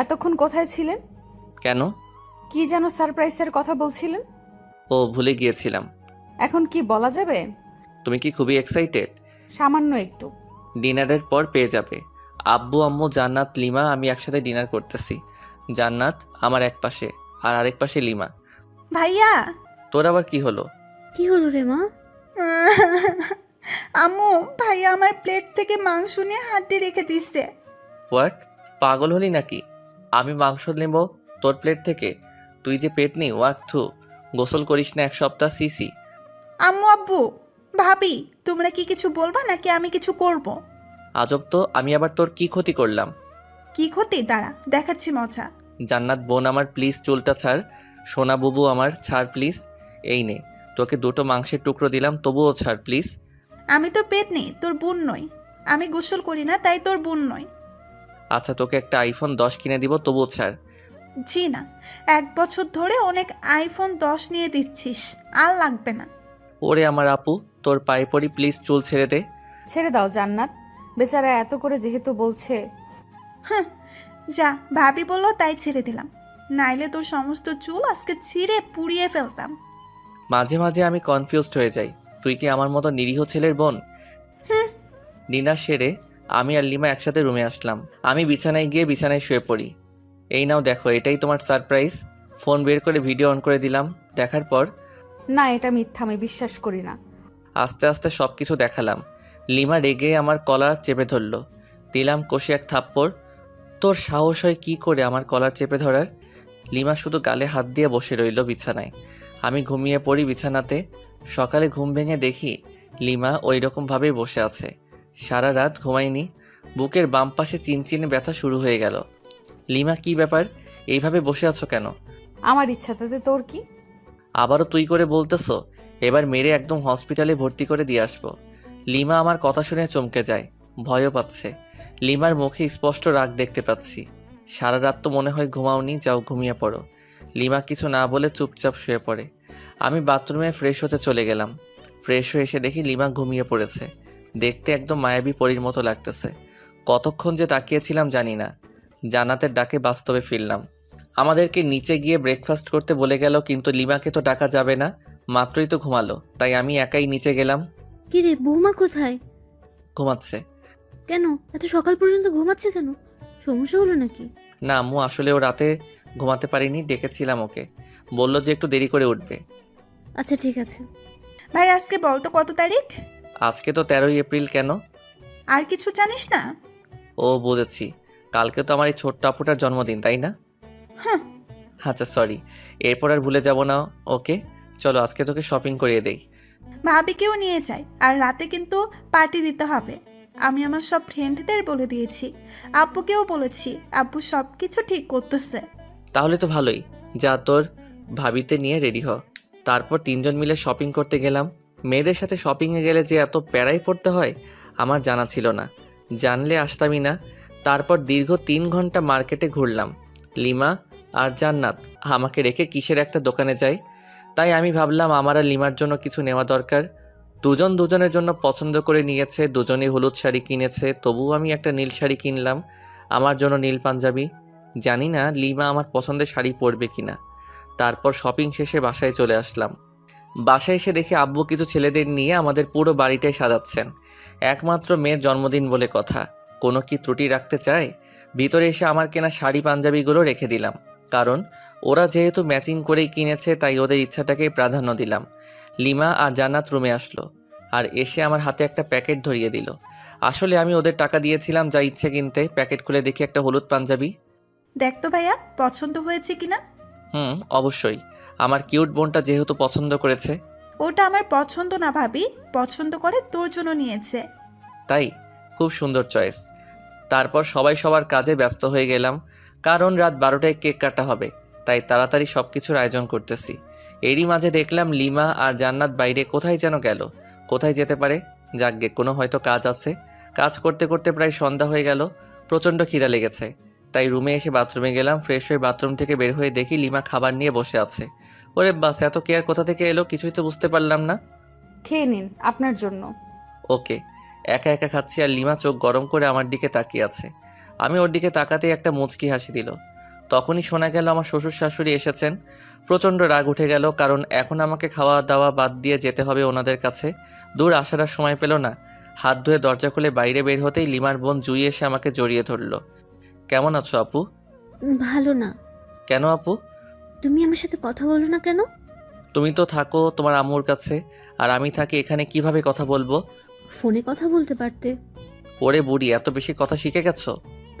এতক্ষণ কোথায় ছিলেন? কেন? কি যেন সারপ্রাইজের কথা বলছিলেন? ও, ভুলে গিয়েছিলাম। এখন কি বলা যাবে? তুমি কি খুবই এক্সাইটেড? সামান্য একটু। ডিনারের পর পেয়ে যাবে। আব্বু, আম্মু, জান্নাত, লিমা, আমি একসাথে ডিনার করতেছি। জান্নাত আমার এক পাশে আর আরেক পাশে লিমা। ভাইয়া। তোর আবার কি হলো? কি হলো রে মা? আম্মু, ভাইয়া আমার প্লেট থেকে মাংস নিয়ে হাড্ডি রেখে দিচ্ছে। হোয়াট, পাগল হলি নাকি? আমি মাংস নেব তোর প্লেট থেকে? তুই যে পেট নি, ওয়াক থু, গোসল করিস না 1 সপ্তাহ, সিসি। আম্মু, আব্বু, ভাবি, তোমরা কি কিছু বলবা নাকি আমি কিছু করব? আজব তো, আমি আবার তোর কি ক্ষতি করলাম? কি ক্ষতি? দাঁড়া, দেখাচ্ছি মজা। জান্নাত বোন আমার, প্লিজ চুলটা ছাড়। সোনা বুবু আমার, ছাড় প্লিজ। এই নে, তোকে 2টো মাংসের টুকরো দিলাম, তবুও ছাড় প্লিজ। আমি তো পেতনি, তোর বোন নই। আমি গোসল করি না, তাই তোর বোন নই। আচ্ছা, তোকে একটা আইফোন 10 কিনে দিব, তবুও ছাড়। জি না, 1 বছর ধরে অনেক আইফোন 10 নিয়ে দিচ্ছিস, আর লাগবে না। ওরে আমার আপু, তোর পায়ে পড়ি, প্লিজ চুল ছেড়ে দে। ছেড়ে দাও জান্নাত, বেচারা এত করে যেহেতু বলছে। হ্যাঁ, যা, ভাবি বললো তাই ছেড়ে দিলাম, নাইলে তোর সমস্ত চুল আজকে ছিঁড়ে পুড়িয়ে ফেলতাম। মাঝে মাঝে আমি কনফিউজড হয়ে যাই, তুই কি আমার মতো নিরীহ ছেলের বোন? ডিনার সেরে আমি আর লিমা একসাথে রুমে আসলাম। আমি বিছানায় গিয়ে বিছানায় শুয়ে পড়ি। এই নাও দেখো, এটাই তোমার সারপ্রাইজ। ফোন বের করে ভিডিও অন করে দিলাম। দেখার পর না, এটা মিথ্যা, আমি বিশ্বাস করি না। আস্তে আস্তে সব কিছু দেখালাম। লিমা রেগে আমার কলার চেপে ধরলো। দিলাম কষে এক থাপ্পড়। তোর সাহস হয় কি করে আমার কলার চেপে ধরার? লিমা শুধু গালে হাত দিয়ে বসে রইল বিছানায়। আমি ঘুমিয়ে পড়ি বিছানাতে। সকালে ঘুম ভেঙে দেখি লিমা ওই রকমভাবেই বসে আছে। সারা রাত ঘুমাইনি। বুকের বাম পাশে চিনচিনে ব্যথা শুরু হয়ে গেল। লিমা, কি ব্যাপার? এইভাবে বসে আছো কেন? আমার ইচ্ছা, তাতে তোর কি? আবারও তুই করে বলতেছো? এবার মেরে একদম হসপিটালে ভর্তি করে দিয়ে আসবো। লিমা আমার কথা শুনে চমকে যায়, ভয়ও পাচ্ছে। লিমার মুখে স্পষ্ট রাগ দেখতে পাচ্ছি। সারা রাত তো মনে হয় ঘুমাওনি, যাও ঘুমিয়ে পড়ো। লিমা কিছু না বলে চুপচাপ শুয়ে পড়ে। আমি বাথরুমে ফ্রেশ হতে চলে গেলাম। ফ্রেশ হয়ে এসে দেখি লিমা ঘুমিয়ে পড়েছে। দেখতে একদম মায়াবী পরীর মতো লাগতেছে। কতক্ষণ যে তাকিয়েছিলাম জানি না। জান্নাতের ডাকে বাস্তবে ফিরলাম। আমাদেরকে নিচে গিয়ে ব্রেকফাস্ট করতে বলে গেল, কিন্তু লিমাকে তো ডাকা যাবে না, মাত্রই তো ঘুমালো। তাই আমি একাই নিচে গেলাম। কি রে, বৌমা কোথায়? ঘুমাচ্ছে। কেন এত সকাল পর্যন্ত ঘুমাচ্ছে কেন? সমস্যা হলো নাকি? না আম্মু, আসলে ও রাতে ঘুমাতে পারিনি, ডেকেছিলাম ওকে। বলল যে একটু দেরি করে উঠবে। আচ্ছা ঠিক আছে। ভাই, আজকে বল তো কত তারিখ? আজকে তো 13ই এপ্রিল। কেন? আর কিছু জানিস না? ও বুঝেছি, কালকে তো আমার এই ছোট্ট আপুটার জন্মদিন, তাই না? হ্যাঁ। আচ্ছা সরি, এরপর আর ভুলে যাব না। ওকে চলো, আজকে তোকে শপিং করিয়ে দেই। ভাবিকেও নিয়ে যাই, আর রাতে কিন্তু পার্টি দিতে হবে। আমি আমার সব ফ্রেন্ডদের বলে দিয়েছি, আব্বুকেও বলেছি। আব্বু সব কিছু ঠিক করতেছে। তাহলে তো ভালোই। যা, তোর ভাবিতে নিয়ে রেডি হ। তারপর 3জন মিলে শপিং করতে গেলাম। মেয়েদের সাথে শপিংয়ে গেলে যে এত প্যারাই পড়তে হয় আমার জানা ছিল না। জানলে আসতামই না। তারপর দীর্ঘ 3 ঘন্টা মার্কেটে ঘুরলাম। লিমা আর জান্নাত আমাকে রেখে কিসের একটা দোকানে যায়। তাই আমি ভাবলাম আমার আর লিমার জন্য কিছু নেওয়া দরকার। দুজন দুজনের জন্য পছন্দ করে নিয়েছে। দুজনেই হলুদ শাড়ি কিনেছে, তবুও আমি একটা নীল শাড়ি কিনলাম। আমার জন্য নীল পাঞ্জাবি। জানি না লিমা আমার পছন্দের শাড়ি পরবে কিনা। তারপর শপিং শেষে বাসায় চলে আসলাম। বাসায় এসে দেখি আব্বু কিছু ছেলেদের নিয়ে আমাদের পুরো বাড়িটাই সাজাচ্ছেন। একমাত্র মেয়ের জন্মদিন বলে কথা, কোনো কি ত্রুটি রাখতে চায়? ভিতরে এসে আমার কেনা শাড়ি পাঞ্জাবিগুলো রেখে দিলাম, কারণ ওরা যেহেতু ম্যাচিং করেই কিনেছে তাই ওদের ইচ্ছাটাকেই প্রাধান্য দিলাম। লিমা আর জান্নাত রুমে আসলো, আর এসে আমার হাতে একটা প্যাকেট ধরিয়ে দিল। আসলে আমি ওদের টাকা দিয়েছিলাম যা ইচ্ছে কিনতে। প্যাকেট খুলে দেখি একটা হলুদ পাঞ্জাবি। দেখ তো ভাইয়া, পছন্দ হয়েছে কিনা? অবশ্যই, আমার কিউট বোনটা যেহেতু পছন্দ করেছে। ওটা আমার পছন্দ না ভাবি, পছন্দ করে তোর জন্য নিয়েছে। তাই? খুব সুন্দর চয়েস। তারপর সবাই সবার কাজে ব্যস্ত হয়ে গেলাম, কারণ রাত 12টায় কেক কাটা হবে। তাই তাড়াতাড়ি সব কিছুর আয়োজন করতেছি। এরই মাঝে দেখলাম লিমা আর জান্নাত বাইরে কোথায় যেন গেল। কোথায় যেতে পারে? যাকগে, কোনো হয়তো কাজ আছে। কাজ করতে করতে প্রায় সন্ধ্যা হয়ে গেল। প্রচণ্ড খিদা লেগেছে, তাই রুমে এসে বাথরুমে গেলাম। ফ্রেশ হয়ে বাথরুম থেকে বের হয়ে দেখি লিমা খাবার নিয়ে বসে আছে। ওরে বাস, এত কেয়ার কোথা থেকে এলো কিছুই তো বুঝতে পারলাম না। খেয়ে নিন, আপনার জন্য। ওকে। একা একা খাচ্ছি আর লিমা চোখ গরম করে আমার দিকে তাকিয়ে আছে। আমি ওর দিকে তাকাতেই একটা মুচকি হাসি দিল। তখনই শোনা গেল আমার শ্বশুর শাশুড়ি এসেছেন। প্রচণ্ড রাগ উঠে গেল, কারণ এখন আমাকে খাওয়া দাওয়া বাদ দিয়ে যেতে হবে ওনাদের কাছে। দূর আসার আর সময় পেল না। হাত ধুয়ে দরজা খুলে বাইরে বের হতেই লিমার বোন জুই এসে আমাকে জড়িয়ে ধরল। কেমন আছো আপু? ভালো না। কেন আপু? তুমি আমার সাথে কথা বলো না কেন? তুমি তো থাকো তোমার আম্মুর কাছে, আর আমি থাকি এখানে, কিভাবে কথা বলবো? ফোনে কথা বলতে পারতে। ওরে বুড়ি, এত বেশি কথা শিখে গেছো?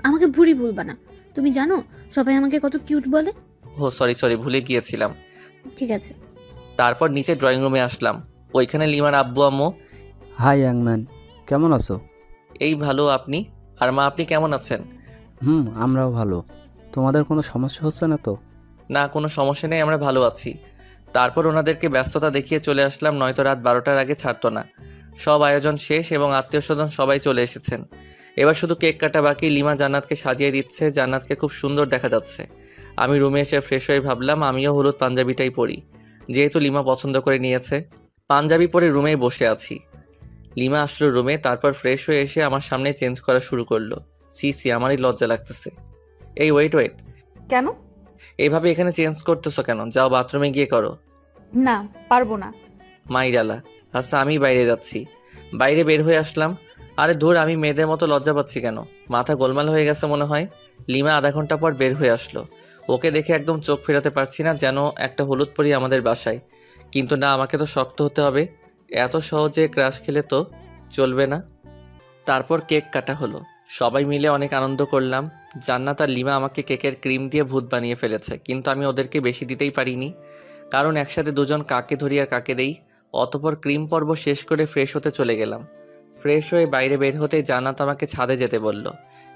আমাকে বুড়ি বলবা না। তুমি জানো সবাই আমাকে কত কিউট বলে? ও সরি, ভুলে গিয়েছিলাম। ঠিক আছে। তারপর নিচে ড্রয়িং রুমে আসলাম। ওইখানে লিমার আব্বু আম্মু হাই ইয়াংম্যান, কেমন আছো? এই ভালো, আপনি? আর মা, আপনি কেমন আছেন? আমরাও ভালো। তোমাদের কোনো সমস্যা হচ্ছে না তো? না, কোনো সমস্যা নেই, আমরা ভালো আছি। তারপর ওনাদেরকে ব্যস্ততা দেখিয়ে চলে আসলাম, নয়তো রাত 12টার আগে ছাড়তো না। সব আয়োজন শেষ এবং আত্মীয় স্বজন সবাই চলে এসেছেন। এবার শুধু কেক কাটা বাকি। লিমা জান্নাতকে সাজিয়ে দিচ্ছে, জান্নাতকে খুব সুন্দর দেখা যাচ্ছে। আমি রুমে এসে ফ্রেশ হয়ে ভাবলাম আমিও হলুদ পাঞ্জাবিটাই পরি, যেহেতু লিমা পছন্দ করে নিয়েছে। পাঞ্জাবি পরে রুমেই বসে আছি। লিমা আসলো রুমে, তারপর ফ্রেশ হয়ে এসে আমার সামনে চেঞ্জ করা শুরু করলো। সি, আমারই লজ্জা লাগতেছে। এই ওয়েট, কেন? এইভাবে এখানে চেঞ্জ করতেছো কেন? যাও বাথরুমে গিয়ে করো। না, পারবো না। মাইরালা, আচ্ছা আমি বাইরে যাচ্ছি। বাইরে বের হয়ে আসলাম। আরে ধুর, আমি মেয়েদের মতো লজ্জা পাচ্ছি কেন? মাথা গোলমাল হয়ে গেছে মনে হয়। লিমা আধা ঘন্টা পর বের হয়ে আসলো। ওকে দেখে একদম চোখ ফেরাতে পারছি না, যেন একটা হলুদ পরি আমাদের বাসায়। কিন্তু না, আমাকে তো শক্ত হতে হবে। এত সহজে ক্রাশ খেলে তো চলবে না। তারপর কেক কাটা হলো, সবাই মিলে অনেক আনন্দ করলাম। জান্নাত আর লিমা আমাকে কেকের ক্রিম দিয়ে ভূত বানিয়ে ফেলেছে, কিন্তু আমি ওদেরকে বেশি দিতেই পারিনি, কারণ একসাথে দুজন কাকে ধরি আর কাকে দেই। অতপর ক্রিম পর্ব শেষ করে ফ্রেশ হতে চলে গেলাম। ফ্রেশ হয়ে বাইরে বের হতেই জান্নাত আমাকে ছাদে যেতে বলল।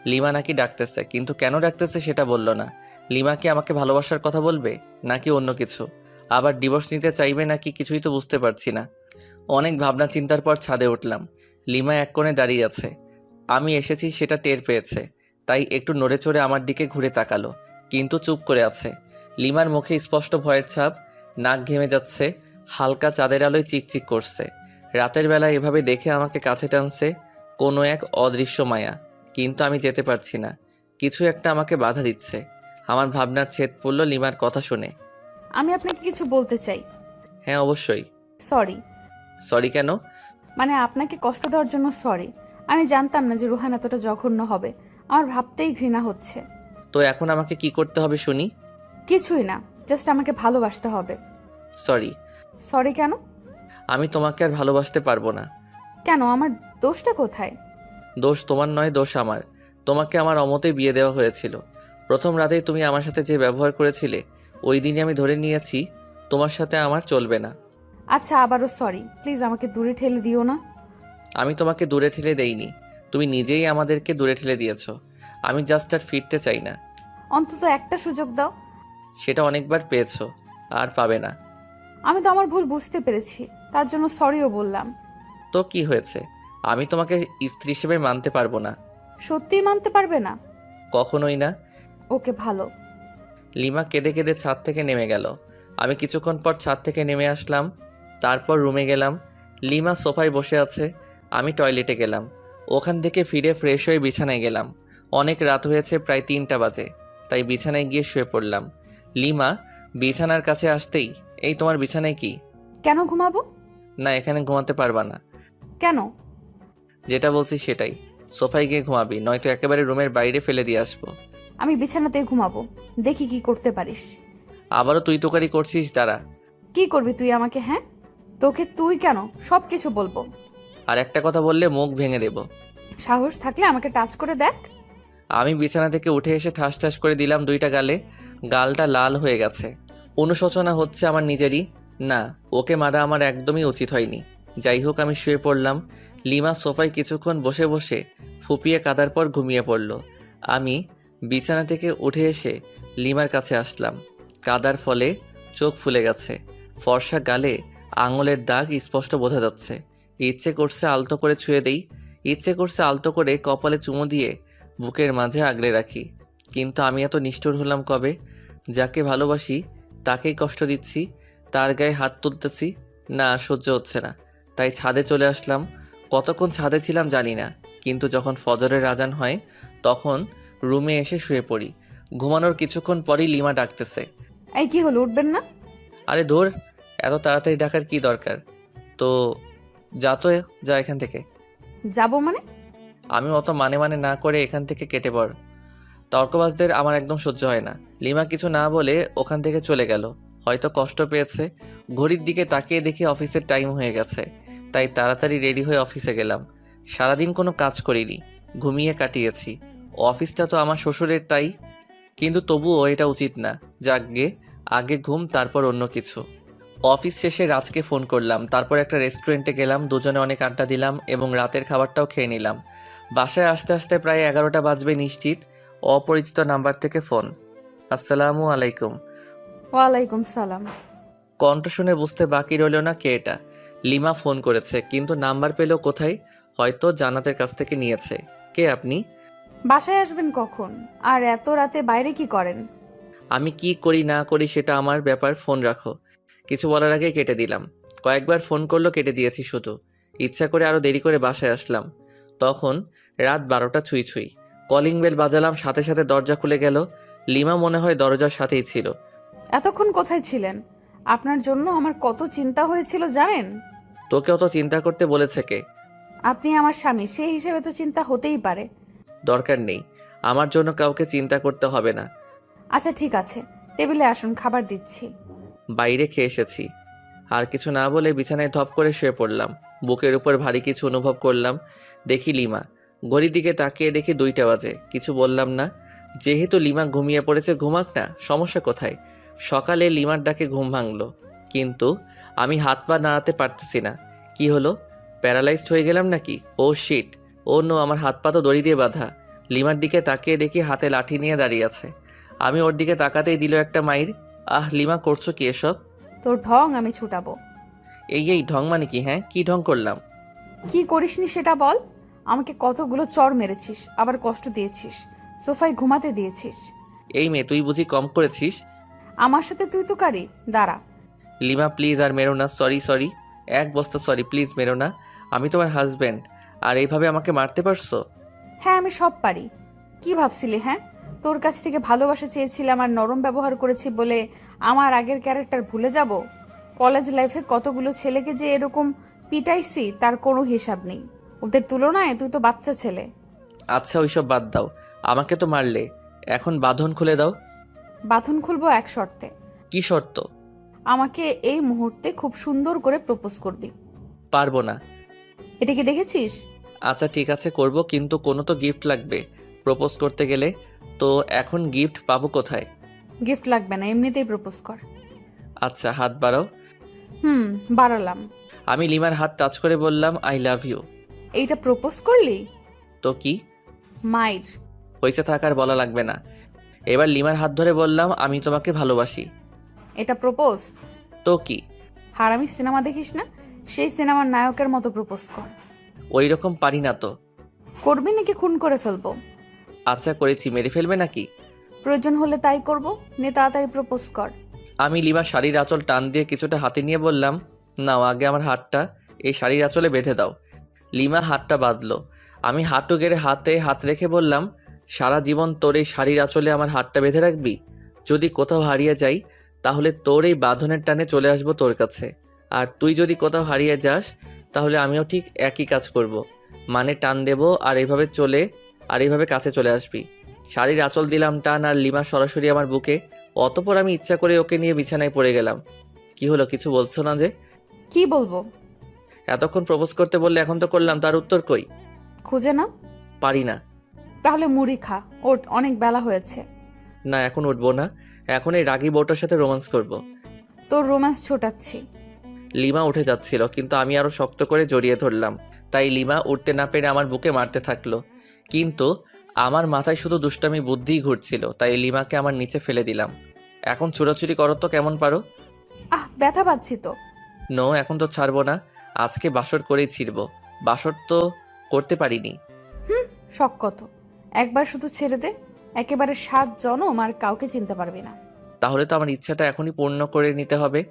লিমা নাকি ডাকতেছে, কিন্তু কেন ডাকতেছে সেটা বলল না। লিমা কি আমাকে ভালোবাসার কথা বলবে, নাকি অন্য কিছু? আবার ডিভোর্স নিতে চাইবে নাকি, কিছুই তো বুঝতে পারছি না। অনেক ভাবনা চিন্তার পর ছাদে উঠলাম। লিমা এক কোণে দাঁড়িয়ে আছে। আমি এসেছি সেটা টের পেয়েছে, তাই একটু নড়ে চড়ে আমার দিকে ঘুরে তাকালো, কিন্তু চুপ করে আছে। লিমার মুখে স্পষ্ট ভয়ের ছাপ, নাক ঘেমে যাচ্ছে, হালকা চাঁদের আলোয় চিকচিক করছে। রাতের বেলা এভাবে দেখে আমাকে কাছে টানছে কোনো এক অদৃশ্য মায়া, কিন্তু আমি যেতে পারছি না। কিছু একটা আমাকে বাধা দিচ্ছে। আমার ভাবনার ছেদ পড়ল লিমার কথা শুনে। আমি আপনাকে কিছু বলতে চাই। হ্যাঁ অবশ্যই। সরি। সরি কেন? মানে আপনাকে কষ্ট দেওয়ার জন্য সরি। আমি জানতাম না যে রুহান এতটা জঘন্য হবে। আমার ভাবতেই ঘৃণা হচ্ছে। তো এখন আমাকে কি করতে হবে শুনি? কিছুই না, জাস্ট আমাকে ভালোবাসতে হবে। সরি। সরি কেন? আমি তোমাকে আর ভালোবাসতে পারবো না। কেন? আমার দোষটা কোথায়? দোষ তোমার নয়, দোষ আমার। তোমাকে আমার অমতেই বিয়ে দেওয়া হয়েছিল। প্রথম রাতেই তুমি আমার সাথে যে ব্যবহার করেছিলে, ওই দিনই আমি ধরে নিয়েছি তোমার সাথে আমার চলবে না। আচ্ছা, আবারও সরি। প্লিজ আমাকে দূরে ঠেলে দিও না। আমি তোমাকে দূরে ঠেলে দেইনি, তুমি নিজেই আমাদেরকে দূরে ঠেলে দিয়েছো। আমি জাস্ট আর ফিরতে চাই না। অন্তত একটা সুযোগ দাও। সেটা অনেকবার পেয়েছো, আর পাবে না। আমি তো আমার ভুল বুঝতে পেরেছি, তার জন্য সরিও বললাম। তো কি হয়েছে? আমি তোমাকে স্ত্রী হিসেবে মানতে পারবো না। সত্যিই মানতে পারবে না? কখনোই না। ওকে, ভালো। লিমা কেঁদে কেঁদে ছাদ থেকে নেমে গেল। আমি কিছুক্ষণ পর ছাদ থেকে নেমে আসলাম। তারপর রুমে গেলাম। লিমা সোফায় বসে আছে, আমি টয়লেটে গেলাম। ওখান থেকে ফিরে ফ্রেশ হয়ে বিছানায় গেলাম। অনেক রাত হয়েছে, প্রায় 3টা বাজে, তাই বিছানায় গিয়ে শুয়ে পড়লাম। লিমা বিছানার কাছে আসতেই, এই তোমার বিছানায় কি? কেন ঘুমাবো? না, এখানে ঘুমাতে পারবা না। কেন? যেটা বলছি সেটাই, সোফায় গিয়ে ঘুমাবি, নয়তো একেবারে রুমের বাইরে ফেলে দিয়ে আসবো। আমি বিছানাতেই ঘুমাবো, দেখি কি করতে পারিস। আবারও তুই তোকারি করছিস, দাঁড়া। কি করবি তুই আমাকে? হ্যাঁ, তোকে তুই কেন, সব কিছু বলবো। আর একটা কথা বললে মুখ ভেঙে দেব। সাহস থাকলে আমাকে টাচ করে দেখ। আমি বিছানা থেকে উঠে এসে ঠাস ঠাস করে দিলাম 2টা গালে। গালটা লাল হয়ে গেছে। অনুশোচনা হচ্ছে আমার নিজেরই। না, ওকে মারা আমার একদমই উচিত হয়নি। যাই হোক, আমি শুয়ে পড়লাম। লিমা সোফায় কিছুক্ষণ বসে বসে ফুপিয়ে কাদার পর ঘুমিয়ে পড়ল। আমি বিছানা থেকে উঠে এসে লিমার কাছে আসলাম। কাদার ফলে চোখ ফুলে গেছে, ফর্সা গালে আঙুলের দাগ স্পষ্ট বোঝা যাচ্ছে। ইচ্ছে করছে আলতো করে ছুঁয়ে দেই, ইচ্ছে করছে আলতো করে কপালে চুমু দিয়ে বুকের মাঝে আগলে রাখি। কিন্তু আমি এত নিষ্ঠুর হলাম কবে? যাকে ভালোবাসি তাকেই কষ্ট দিচ্ছি, তার গায়ে হাত তুলতেছি। না, সহ্য হচ্ছে না, তাই ছাদে চলে আসলাম। কতক্ষণ ছাদে ছিলাম জানি না, কিন্তু যখন ফজরের আজান হয় তখন রুমে এসে শুয়ে পড়ি। ঘুমানোর কিছুক্ষণ পরই লিমা ডাকতেছে। এই কি হলো, উঠবেন না? আরে ধুর, এত তাড়াতাড়ি ডাকার কি দরকার? তো যা এখান থেকে। যাবো মানে? আমি অত মানে না করে এখান থেকে কেটে পড়। তর্কবাজদের আমার একদম সহ্য হয় না। লিমা কিছু না বলে ওখান থেকে চলে গেল। হয়তো কষ্ট পেয়েছে। ঘড়ির দিকে তাকিয়ে দেখি অফিসের টাইম হয়ে গেছে, তাই তাড়াতাড়ি রেডি হয়ে অফিসে গেলাম। সারাদিন কোনো কাজ করিনি, ঘুমিয়ে কাটিয়েছি। অফিসটা তো আমার শ্বশুরের, তাই। কিন্তু তবুও এটা উচিত না। যাকগে, আগে ঘুম, তারপর অন্য কিছু। অফিস শেষে রাজকে ফোন করলাম, তারপর একটা রেস্টুরেন্টে গেলাম, দুজনে অনেক আড্ডা দিলাম এবং রাতের খাবারটাও খেয়ে নিলাম। বাসায় আসতে আসতে প্রায় 11টা বাজবে নিশ্চিত। অপরিচিত নাম্বার থেকে ফোন। আসসালামু আলাইকুম। ওয়ালাইকুম সালাম। কণ্ঠ শুনে বুঝতে বাকি রইল না কে এটা। লিমা ফোন করেছে, কিন্তু নাম্বার পেল কোথায়? হয়তো জান্নাতের কাছ থেকে নিয়েছে। কে আপনি? বাসায় আসবেন কখন? আর এত রাতে বাইরে কি করেন? আমি কি করি না করি সেটা আমার ব্যাপার, ফোন রাখো। কিছু বলার আগে কেটে দিলাম। কয়েকবার ফোন করলো, কেটে দিয়েছি শুধু। ইচ্ছা করে আরও দেরি করে বাসায় আসলাম। তখন রাত 12টা ছুঁই ছুঁই। কলিং বেল বাজালাম, সাথে সাথে দরজা খুলে গেল। লিমা মনে হয় দরজার সাথেই ছিল। এতক্ষণ কোথায় ছিলেন? আপনার জন্য আমার কত চিন্তা হয়েছিল জানেন? তোকে অত চিন্তা করতে বলেছে কে? আপনি আমার স্বামী, সেই হিসেবে তো চিন্তা হতেই পারে। দরকার নেই, আমার জন্য কাউকে চিন্তা করতে হবে না। আচ্ছা ঠিক আছে, টেবিলে আসুন, খাবার দিচ্ছি। বাইরে খেয়ে এসেছি। আর কিছু না বলে বিছানায় ধপ করে শুয়ে পড়লাম। বুকের উপর ভারী কিছু অনুভব করলাম। দেখি লিমা। ঘড়ির দিকে তাকিয়ে দেখি 2টা বাজে। কিছু বললাম না। যেহেতু লিমা ঘুমিয়ে পড়েছে, ঘুমাক না, সমস্যা কোথায়? সকালে লিমার ডাকে ঘুম ভাঙলো, কিন্তু আমি হাত পা নাড়াতে পারতেছি না। কি হলো? প্যারালাইজড হয়ে গেলাম নাকি? ও শিট, ও নো, আমার হাত পা তো দড়ি দিয়ে বাঁধা। লিমার দিকে তাকিয়ে দেখি হাতে লাঠি নিয়ে দাঁড়িয়ে আছে। আমি ওর দিকে তাকাতেই দিল একটা মাইর। আহ লিমা, করছো কি এসব? তোর ঢং আমি ছুটাবো। এই ঢং মানে কি? হ্যাঁ, কি ঢং করলাম? কি করিসনি সেটা বল। আমাকে কতগুলো চড় মেরেছিস, আবার কষ্ট দিয়েছিস, সোফায় ঘুমাতে দিয়েছিস। এই মেয়ে, তুই বুঝি কম করেছিস? আমার সাথে তুই তো কারি। দাঁড়া। লিমা প্লিজ আর মেরো না। সরি, এক বস্তা সরি, প্লিজ মেরো না। আমি তোমার হাজব্যান্ড, আর এইভাবে আমাকে মারতে পারছো? হ্যাঁ আমি সব পারি। কি ভাবছিলি? হ্যাঁ, তোর কাছ থেকে ভালোবাসা চেয়েছিলাম আর নরম ব্যবহার করেছি বলে আমার আগের ক্যারেক্টার ভুলে যাব? কলেজ লাইফে কতগুলো ছেলেকে যে এরকম পিটাইছি তার কোনো হিসাব নেই। ওদের তুলনায় তুই তো বাচ্চা ছেলে। আচ্ছা ওইসব বাদ দাও, আমাকে তো মারলে, এখন বাঁধন খুলে দাও। বাঁধন খুলবো এক শর্তে। কি শর্ত? আমাকে এই মুহূর্তে খুব সুন্দর করে প্রপোজ করবি। পারবো না। এটা কি দেখেছিস? আচ্ছা ঠিক আছে, করব, কিন্তু কোনো তো গিফট লাগবে প্রপোজ করতে গেলে। তো এখন গিফট পাবো কোথায়? গিফট লাগবে না, এমনিতেই প্রপোজ কর। আচ্ছা হাত বাড়াও। বাড়ালাম। আমি লিমার হাত টাচ করে বললাম আই লাভ ইউ। এইটা প্রপোজ করলি? তো কি মাইর। হয়েছে, থাকার বলা লাগবে না। এবার লিমার হাত ধরে বললাম আমি তোমাকে ভালোবাসি। এটা প্রপোজ? তো কি? হারামি সিনেমা দেখিস না? সেই সিনেমার নায়কের মতো প্রপোজ কর। ওই রকম পারি না তো। করবি নাকি খুন করে ফেলবো? আচ্ছা করেছি, মেরে ফেলবে নাকি? প্রয়োজন হলে তাই করব। নে তাড়াতাড়ি প্রপোজ কর। আমি লিমার শাড়ির আঁচল টান দিয়ে কিছুটা হাতে নিয়ে বললাম নাও, আগে আমার হাতটা এই শাড়ির আঁচলে বেঁধে দাও। লিমা হাতটা বাঁধলো। আমি হাঁটু গেড়ে হাতে হাত রেখে বললাম সারা জীবন তোর এই শাড়ির আঁচলে আমার হাতটা বেঁধে রাখবি? যদি কোথাও হারিয়ে যাই তাহলে তোর এই বাঁধনের টানে চলে আসবো তোর কাছে, আর তুই যদি কোথাও হারিয়ে যাস তাহলে আমিও ঠিক একই কাজ করব। মানে টান দেব আর এইভাবে কাছে চলে আসবি। শাড়ির আঁচল দিলাম টান, আর লিমা সরাসরি আমার বুকে। অতপর আমি ইচ্ছা করে ওকে নিয়ে বিছানায় পড়ে গেলাম। কি হলো, কিছু বলছো না যে? কি বলবো? এতক্ষণ প্রপোজ করতে বললে, এখন তো করলাম, তার উত্তর কই? খুঁজে না? পারি না। তাহলে মুড়ি খা, ওঠ, অনেক বেলা হয়েছে। না এখন উঠবো না, এখন এই রাগী বউটার সাথে রোম্যান্স করব। তোর রোম্যান্স ছোটাচ্ছি। লিমা উঠে যাচ্ছিল, কিন্তু আমি আরো শক্ত করে জড়িয়ে ধরলাম। তাই লিমা উঠতে না পেরে আমার বুকে মারতে থাকলো, কিন্তু আমার মাথায় শুধু দুষ্টামি বুদ্ধিই ঘুরছিল। তাই লিমাকে আমার নিচে ফেলে দিলাম। এখন ছুড়াছুড়ি করো তো কেমন পারো। ব্যথা পাচ্ছি তো। নো, এখন তো ছাড়বো না, আজকে বাসর করেই ছিড়ব। বাসর তো করতে পারিনি। শখ কত, একবার শুধু ছেড়ে দে, একেবারে 7 জনম আর কাউকে চিনতে পারবি না। তাহলে তো আমার ইচ্ছাটা এখনই পূর্ণ করে নিতে হবে।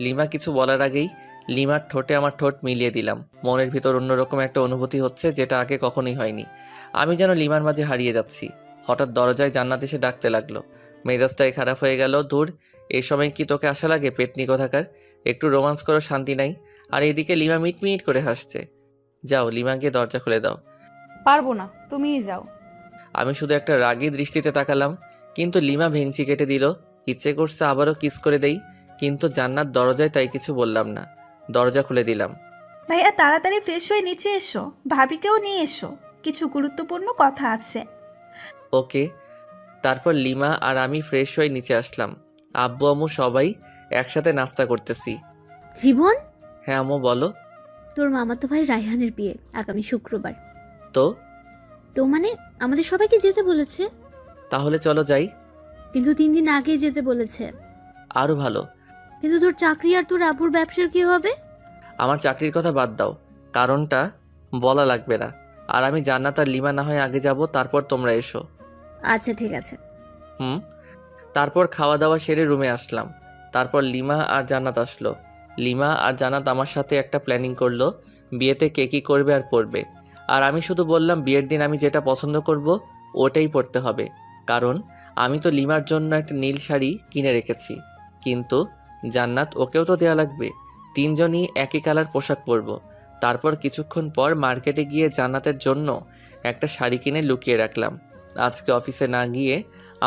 লিমা কিছু বলার আগেই লিমার ঠোঁটে আমার ঠোঁট মিলিয়ে দিলাম। মনের ভিতর অন্যরকম একটা অনুভূতি হচ্ছে, যেটা আগে কখনোই হয়নি। আমি যেন লিমার মাঝে হারিয়ে যাচ্ছি। হঠাৎ দরজায় জান্নাত এসে ডাকতে লাগলো। মেজাজটাই খারাপ হয়ে গেল। দূর, এই সময় কি তোকে আশা লাগে, পেতনি কোথাকার? একটু রোমান্স করো, শান্তি নাই। আর এইদিকে লিমা মিটমিট করে হাসছে। যাও, লিমা গিয়ে দরজা খুলে দাও। পারবো না, তুমিই যাও। আমি শুধু একটা রাগী দৃষ্টিতে তাকালাম, কিন্তু লিমা ভেঙচি কেটে দিল। ইচ্ছে করছে আবারও কিস করে দেই, কিন্তু জান্নাত দরজায়, তাই কিছু বললাম না। দরজা খুলে দিলাম। ভাইয়া তাড়াতাড়ি ফ্রেশ হয়ে নিচে এসো, ভাবিকেও নিয়ে এসো, কিছু গুরুত্বপূর্ণ কথা আছে। ওকে। তারপর লিমা আর আমি ফ্রেশ হয়ে নিচে আসলাম। আব্বু আম্মু সবাই একসাথে নাস্তা করতেছি। জীবন, হ্যাঁ আম্মু বলো। তোর মামাতো ভাই রায়হানের বিয়ে আগামী শুক্রবার। তো তো মানে আমাদের সবাইকে যেতে বলেছে, তাহলে চলো যাই। কিন্তু 3 দিন আগে যেতে বলেছে। আরও ভালো। কিন্তু তোর চাকরি আর তোর আব্বুর ব্যবসার কি হবে? আমার চাকরির কথা বাদ দাও, কারণটা বলা লাগবে না। আর আমি জান্নাত আর লিমা না হয় আগে যাব, তারপর তোমরা এসো। আচ্ছা ঠিক আছে। হুম। তারপর খাওয়া দাওয়া সেরে রুমে আসলাম। তারপর লিমা আর জান্নাত আসলো। লিমা আর জান্নাত আমার সাথে একটা প্ল্যানিং করলো, বিয়েতে কে কী করবে আর পরবে। আর আমি শুধু বললাম বিয়ের দিন আমি যেটা পছন্দ করব ওটাই পরতে হবে, কারণ আমি তো লিমার জন্য একটা নীল শাড়ি কিনে রেখেছি। কিন্তু জান্নাত ওকেও তো দেয়া লাগবে। তিনজনই একই কালার পোশাক পরব। তারপর কিছুক্ষণ পর মার্কেটে গিয়ে জান্নাতের জন্য একটা শাড়ি কিনে লুকিয়ে রাখলাম। আজকে অফিসে না গিয়ে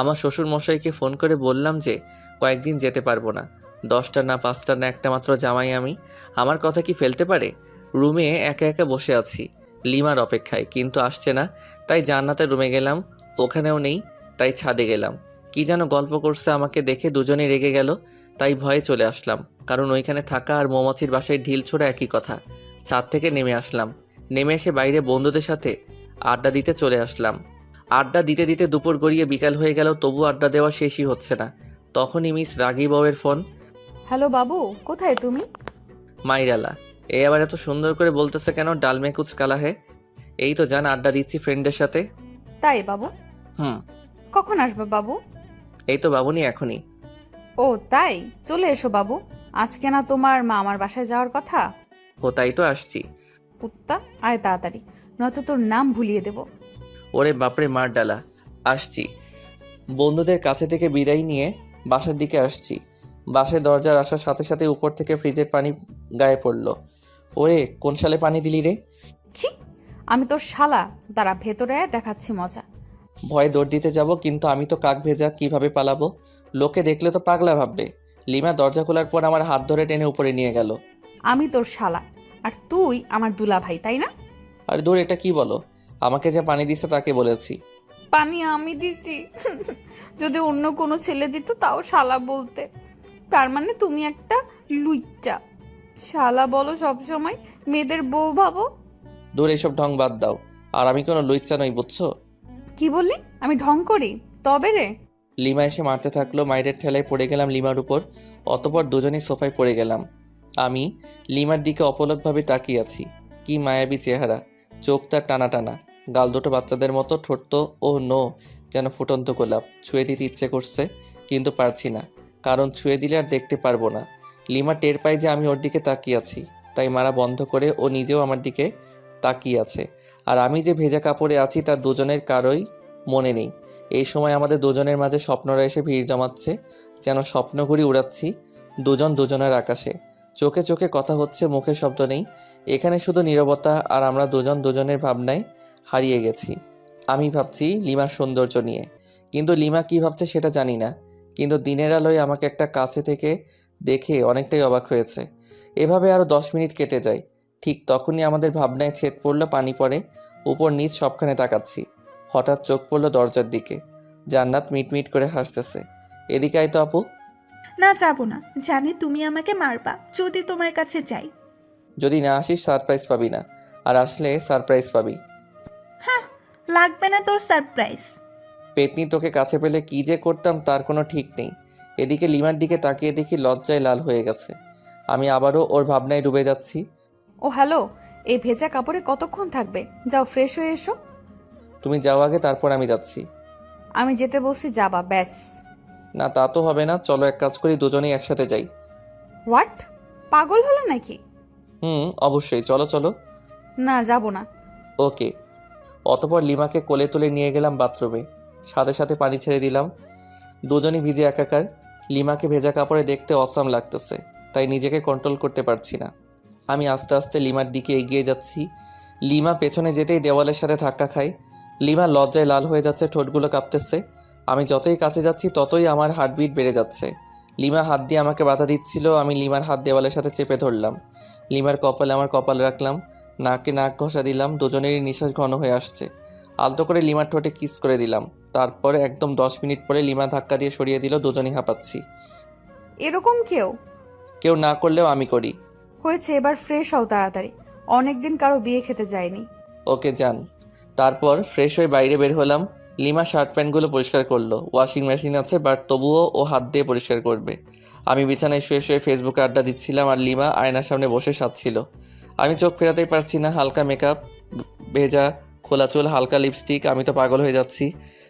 আমার শ্বশুর মশাইকে ফোন করে বললাম যে কয়েকদিন যেতে পারবো না। 10টা না 5টা না একটা মাত্র জামাই আমি, আমার কথা কি ফেলতে পারে? রুমে একা একা বসে আছি লিমার অপেক্ষায়, কিন্তু আসছে না। তাই জান্নাতের রুমে গেলাম, ওখানেও নেই। তাই ছাদে গেলাম, কি যেন গল্প করছে, আমাকে দেখে দুজনেই রেগে গেল। তাই ভয়ে চলে আসলাম, কারণ ওইখানে থাকা আর মৌমাছির বাসায় ঢিল ছোড়া একই কথা। ছাদ থেকে নেমে আসলাম, নেমে এসে বাইরে বন্ধুদের সাথে আড্ডা দিতে চলে আসলাম। আড্ডা দিতে দিতে দুপুর গড়িয়ে বিকাল হয়ে গেল, তবু আড্ডা দেওয়া শেষই হচ্ছে না। তখনই মিস রাগী বউয়ের ফোন। হ্যালো বাবু, কোথায় তুমি? মাইরালা, এ আবার এত সুন্দর করে বলতেছে কেন? ডালমে কুচ কালা হে। এই তো জান, আড্ডা দিচ্ছি ফ্রেন্ডদের সাথে। তাই বাবু? হুম। কখন আসবে বাবু? এই তো বাবুনি, এখনই। ও তাই, চলে এসো বাবু। আজকে না তোমার মা আমার বাসায় যাওয়ার কথা? ও তাই তো আসছি। কুত্তা, আয় তাড়াতাড়ি, নয়তো তোর নাম ভুলিয়ে দেব। ওরে বাপরে, মার ডালা। আসছি। বন্ধুদের কাছে থেকে বিদায় নিয়ে বাসার দিকে আসছি। বাসায় দরজার আসার সাথে সাথে উপর থেকে ফ্রিজের পানি গায়ে পড়লো। ওরে, কোন সালে পানি দিলি রে? ছি, আমি তোর শালা, দাঁড়া ভেতরে আয়, দেখাচ্ছি মজা। ভয়ে দৌড় দিতে যাব, কিন্তু আমি তো কাক ভেজা, কিভাবে পালাবো? লোকে দেখলে তো পাগলা ভাববে। লিমা দরজা খোলার পর আমার হাত ধরে টেনে উপরে নিয়ে গেল। আমি তোর শালা, আর তুই আমার দুলা ভাই, তাই না? আর দূর, এটা কি বলো? আমাকে যে পানি দিছে তাকে বলেছি। পানি আমি দিছি? যদি অন্য কোনো ছেলে দিত তাও শালা বলতে। তার মানে তুমি একটা লুইচ্চা। শালা বলো সবসময়, মেয়েদের বউ ভাবো। দূর, এসব ঢং বাদ দাও। আর আমি কোনো লুচ্চা নই, বুঝছো? কি বললি? আমি ঢং করি? তবে রে। লিমা এসে মারতে থাকলো, মায়ের ঠেলায় পড়ে গেলাম লিমার উপর। অতপর দুজনেই সোফায় পড়ে গেলাম। আমি লিমার দিকে অপলকভাবে তাকিয়ে আছি। কি মায়াবী চেহারা, চোখ তার টানা টানা, গাল দুটো বাচ্চাদের মতো, ঠোঁট তো ও নো, যেন ফুটন্ত গোলাপ। ছুঁয়ে দিতে ইচ্ছে করছে, কিন্তু পারছি না, কারণ ছুঁয়ে দিলে আর দেখতে পারবো না। লিমা টের পায় যে আমি ওর দিকে তাকিয়ে আছি, তাই মারা বন্ধ করে ও নিজেও আমার দিকে তাকিয়ে আছে। আর আমি যে ভেজা কাপড়ে আছি তার দুজনের কারোই মনে নেই। এই সময় আমাদের দুজনের মাঝে স্বপ্নরা এসে ভিড় জমাচ্ছে, যেন স্বপ্নঘুড়ি উড়াচ্ছি দুজন দুজনের আকাশে। চোখে চোখে কথা হচ্ছে, মুখে শব্দ নেই। এখানে শুধু নীরবতা, আর আমরা দুজন দুজনের ভাবনায় হারিয়ে গেছি। আমি ভাবছি লিমার সৌন্দর্য নিয়ে, কিন্তু লিমা কি ভাবছে সেটা জানি না। কিন্তু দিনের আলোয় আমাকে একটা কাছে থেকে দেখে অনেকটাই অবাক হয়েছে। এভাবে আরও 10 মিনিট কেটে যায়। ঠিক তখনই আমাদের ভাবনায় ছেদ পড়লো, পানি পড়ে, উপর নিচ সবখানে তাকাচ্ছি। হঠাৎ চোখ পড়লো দরজার দিকে। জান্নাত মিটমিট করে হাসতেছে। এদিকে আয় তো আপু। না, যাবো না, জানি তুমি আমাকে মারবা যদি তোমার কাছে যাই। যদি না আসিস সারপ্রাইজ পাবি না, আর আসলে সারপ্রাইজ পাবি। হ্যাঁ, লাগবে না তোর সারপ্রাইজ। পেতনি, তোকে কাছে পেলে কি যে করতাম তার কোনো ঠিক নেই। এদিকে লিমার দিকে তাকিয়ে দেখি লজ্জায় লাল হয়ে গেছে। আমি আবারও ওর ভাবনায় ডুবে যাচ্ছি। ও হ্যালো, এই ভেজা কাপড়ে কতক্ষণ থাকবে? যাও ফ্রেশ হয়ে এসো। তুমি যাও আগে, তারপর আমি যাচ্ছি। আমি যেতে বলছি যাবা, ব্যাস। না, তা তো হবে না। চলো এক কাজ করি, দুজনেই একসাথে যাই। হোয়াট? পাগল হলো নাকি? অবশ্যই, চলো চলো। না, যাব না। ওকে। অতপর লিমাকে কোলে তুলে নিয়ে গেলাম বাথরুমে, সাথে সাথে পানি ছেড়ে দিলাম। দুজনই ভিজে একাকার। লিমাকে ভেজা কাপড়ে দেখতে অসাম লাগতেছে, তাই নিজেকে কন্ট্রোল করতে পারছি না। আমি আস্তে আস্তে লিমার দিকে এগিয়ে যাচ্ছি। লিমা পেছনে যেতেই দেওয়ালের সাথে ধাক্কা খায়। লিমা লজ্জায় লাল হয়ে যাচ্ছে, ঠোঁটগুলো কাঁপতেছে। আমি যতই কাছে যাচ্ছি ততই আমার হার্টবিট বেড়ে যাচ্ছে। লিমা হাত দিয়ে আমাকে বাধা দিচ্ছিল, আমি লিমার হাত দেওয়ালের সাথে চেপে ধরলাম। লিমার কপালে আমার কপাল রাখলাম, নাকে নাক ঘষা দিলাম। দুজনেরই নিঃশ্বাস ঘন হয়ে আসছে। আলতো করে লিমার ঠোঁটে কিস করে দিলাম। তারপরে একদম 10 মিনিট পরে লিমা ধাক্কা দিয়ে সরিয়ে দিল, দুজনেই হাঁপাচ্ছি। এরকম কেউ না করলেও আমি করি। হয়েছে, এবার ফ্রেশ হও তাড়াতাড়ি। অনেকদিন কারো বিয়ে খেতে যায়নি। ওকে যান। তারপর ফ্রেশ হয়ে বাইরে বের হলাম। লিমা শার্ট প্যান্টগুলো পরিষ্কার করলো। ওয়াশিং মেশিন আছে, বাট তবুও ও হাত দিয়ে পরিষ্কার করবে। আমি বিছানায় শুয়ে শুয়ে ফেসবুকে আড্ডা দিচ্ছিলাম, আর লিমা আয়নার সামনে বসে সাজছিল। আমি চোখ ফেরাতেই পারছি না। হালকা মেকআপ, ভেজা খোলা চুল, হালকা লিপস্টিক, আমি তো পাগল হয়ে যাচ্ছি।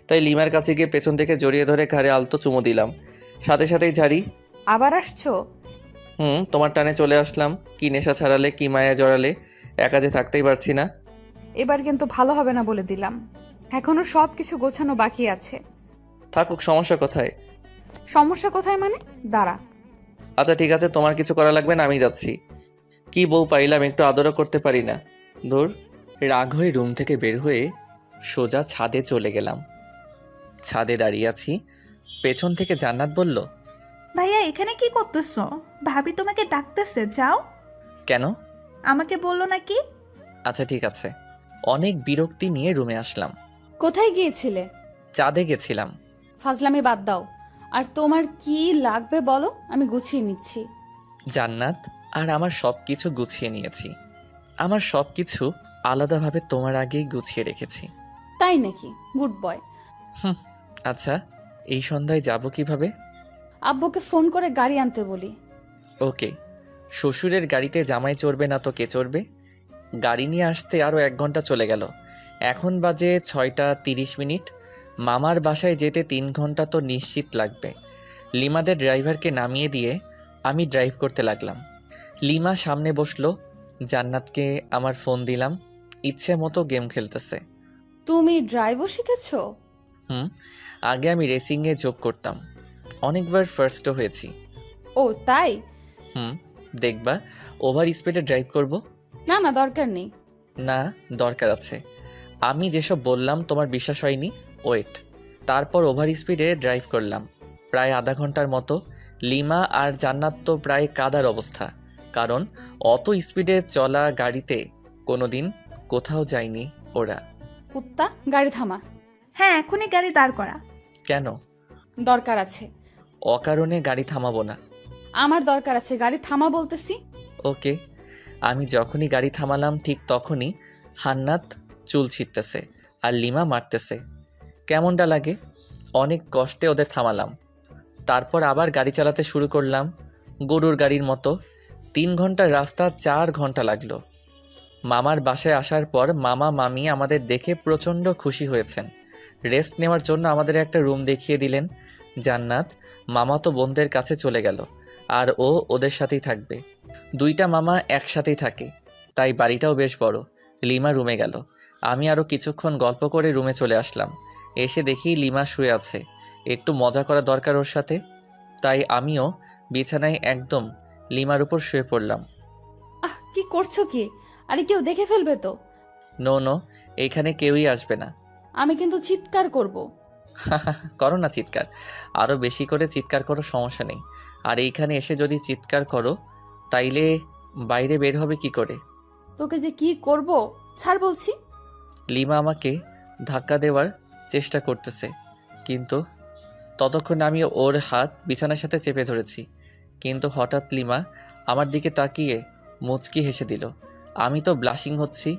তাই লিমার কাছে গিয়ে পেছন থেকে জড়িয়ে ধরে ঘাড়ে আলতো চুমু দিলাম, সাথে সাথেই ঝাড়ি। আবার আসছো? তোমার টানে চলে আসলাম। কি নেশা ছাড়ালে, কি মায়া জড়ালে, একা যে থাকতেই পারছি না। এবার কিন্তু ভালো হবে না বলে দিলাম। এখনো সব কিছু গোছানো বাকি আছে। থাকুক, সমস্যা কোথায়? সমস্যা কোথায় মানে? দাঁড়া। আচ্ছা ঠিক আছে, তোমার কিছু করা লাগবে না, আমি যাচ্ছি। কি বউ পাইলাম, একটু আদরও করতে পারি না। ধুর। রাগ হয়ে রুম থেকে বের হয়ে সোজা ছাদে চলে গেলাম। ছাদে দাঁড়িয়ে আছি, পেছন থেকে জান্নাত বলল, ভাইয়া এখানে কি করতেছো? ভাবি তোমাকে ডাকতেছে, যাও। কেন? আমাকে বললো নাকি? আচ্ছা ঠিক আছে। অনেক বিরক্তি নিয়ে রুমে আসলাম। কোথায় গিয়েছিলে? চাঁদে গেছিলাম। ফাজলামি বাদ দাও। আর তোমার কি লাগবে বলো, আমি গুছিয়ে নিচ্ছি। জান্নাত, আর আমার সব কিছু গুছিয়ে নিয়েছি। আমার সব কিছু আলাদাভাবে তোমার আগেই গুছিয়ে রেখেছি। তাই নাকি? Good boy. আচ্ছা, এই সন্ধ্যায় যাব কিভাবে? আব্বুকে ফোন করে গাড়ি আনতে বলি। ওকে। শ্বশুরের গাড়িতে জামাই চড়বে না তো কে চড়বে? গাড়ি নিয়ে আসতে আরও 1 ঘন্টা চলে গেল। এখন বাজে 6টা 30 মিনিট। মামার বাসায় যেতে 3 ঘন্টা তো নিশ্চিত লাগবে। লিমাদের ড্রাইভারকে নামিয়ে দিয়ে আমি ড্রাইভ করতে লাগলাম। লিমা সামনে বসলো। জান্নাতকে আমার ফোন দিলাম। ইচ্ছে মতো গেম খেলতেছে। তুমি ড্রাইভও শিখেছো? আগে আমি রেসিংয়ে যোগ করতাম, অনেকবার ফার্স্টও হয়েছি। ও তাই? দেখবা, ওভার স্পিডে ড্রাইভ করব? না না, দরকার নেই। না, দরকার আছে। আমি যেসব বললাম তোমার বিশ্বাস হয়নি, ওয়েট। তারপর ওভার স্পিডে ড্রাইভ করলাম প্রায় আধা ঘন্টার মতো। লিমা আর জান্নাত তো প্রায় কাদার অবস্থা, কারণ অত স্পিডে চলা গাড়িতে কোনোদিন কোথাও যায়নি ওরা। কুত্তা, গাড়ি থামা। হ্যাঁ, এখনই গাড়ি দাঁড় করা। কেন? দরকার আছে। অকারণে গাড়ি থামাবো না। আমার দরকার আছে, গাড়ি থামা বলতেছি। ওকে। আমি যখনই গাড়ি থামালাম ঠিক তখনই হান্নাত চুল ছিটতেছে আর লিমা মারতেছে। কেমনটা লাগে? অনেক কষ্টে ওদের থামালাম। তারপর আবার গাড়ি চালাতে শুরু করলাম গরুর গাড়ির মতো। 3 ঘন্টার রাস্তা 4 ঘন্টা লাগলো। মামার বাসায় আসার পর মামা মামি আমাদের দেখে প্রচণ্ড খুশি হয়েছেন। রেস্ট নেওয়ার জন্য আমাদের একটা রুম দেখিয়ে দিলেন। জান্নাত মামাতো বোনদের কাছে চলে গেল, আর ও ওদের সাথেই থাকবে। 2টা মামা একসাথেই থাকে, তাই বাড়িটাও বেশ বড়। লিমা রুমে গেল। আমি আরও কিছুক্ষণ গল্প করে রুমে চলে আসলাম। এসে দেখি লিমা শুয়ে আছে। একটু মজা করা দরকার ওর সাথে, তাই আমিও বিছানায় একদম লিমার উপর শুয়ে পড়লাম। কি করছো কি? আরে কেউ দেখে ফেলবে তো। নো, এইখানে কেউই আসবে না। আমি কিন্তু চিৎকার করব। করো না চিৎকার, আরও বেশি করে চিৎকার করো, সমস্যা নেই। আর এইখানে এসে যদি চিৎকার করো তাইলে বাইরে বের হবে কি করে? তোকে যে কি করব, ছাড় বলছি। লিমা আমাকে ধাক্কা দেওয়ার চেষ্টা করতেছে, কিন্তু ততক্ষণ আমি ওর হাত বিছানার সাথে চেপে ধরেছি। কিন্তু হঠাৎ লিমা আমার দিকে তাকিয়ে মুচকি হেসে দিল। আমি তো ব্লাশিং হচ্ছি।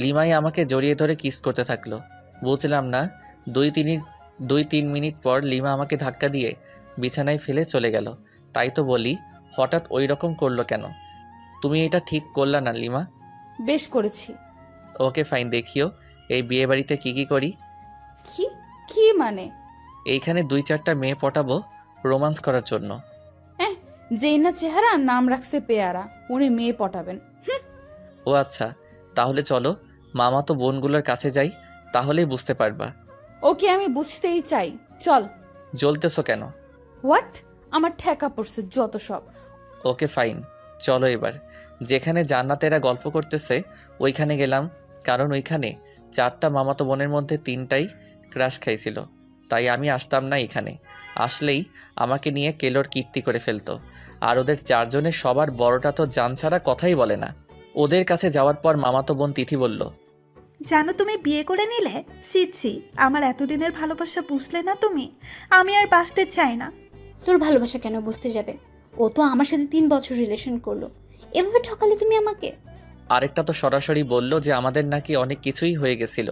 লিমাই আমাকে জড়িয়ে ধরে কিস করতে থাকলো। বুঝলাম না, 2-3 মিনিট পর লিমা আমাকে ধাক্কা দিয়ে বিছানায় ফেলে চলে গেল। তাই তো বলি, হঠাৎ ওই রকম করলো কেন? তুমি এটা ঠিক করলা না লিমা। বেশ করেছি। ওকে ফাইন, দেখিও এই বিয়ে বাড়িতে কি করি। কি কি মানে? এইখানে 2-4টা মেয়ে পটাবো রোমান্স করার জন্য। যেই না চেহারা, নাম রাখছে পেয়ারা, উনি মেয়ে পটাবেন। ও আচ্ছা, তাহলে চলো মামা তো বোনগুলোর কাছে যাই, তাহলেই বুঝতে পারবা। ওকে, আমি বুঝতেই চাই, চল। জ্বলতেছো কেন? হোয়াট? আমার ঠেকা পড়ছে যত সব। ওকে ফাইন, চলো এবার যেখানে জান্নাতেরা গল্প করতেছে ওইখানে গেলাম, কারণ ওইখানে 4টা মামাতো বোনের মধ্যে 3টাই ক্রাশ খাইছিল। তাই আমি আসতাম না এখানে। আসলেই আমাকে নিয়ে কেলোর কীর্তি করে ফেলতো। আর ওদের 4 জনের সবার বড়টা তো জান ছাড়া কথাই বলে না। ওদের কাছে যাওয়ার পর মামাতো বোন তিথি বলল, জানো তুমি বিয়ে করে নিলে? ছি ছি, আমার এতদিনের ভালোবাসা বুঝলে না তুমি? আমি আর বাঁচতে চাই না। তোর ভালোবাসা কেন বুঝতে যাবে? ও তো আমার সাথে 3 বছর রিলেশন করলো। এভাবে ঠকালে তুমি আমাকে? আরেকটা তো সরাসরি বলল যে আমাদের নাকি অনেক কিছুই হয়ে গেছিল।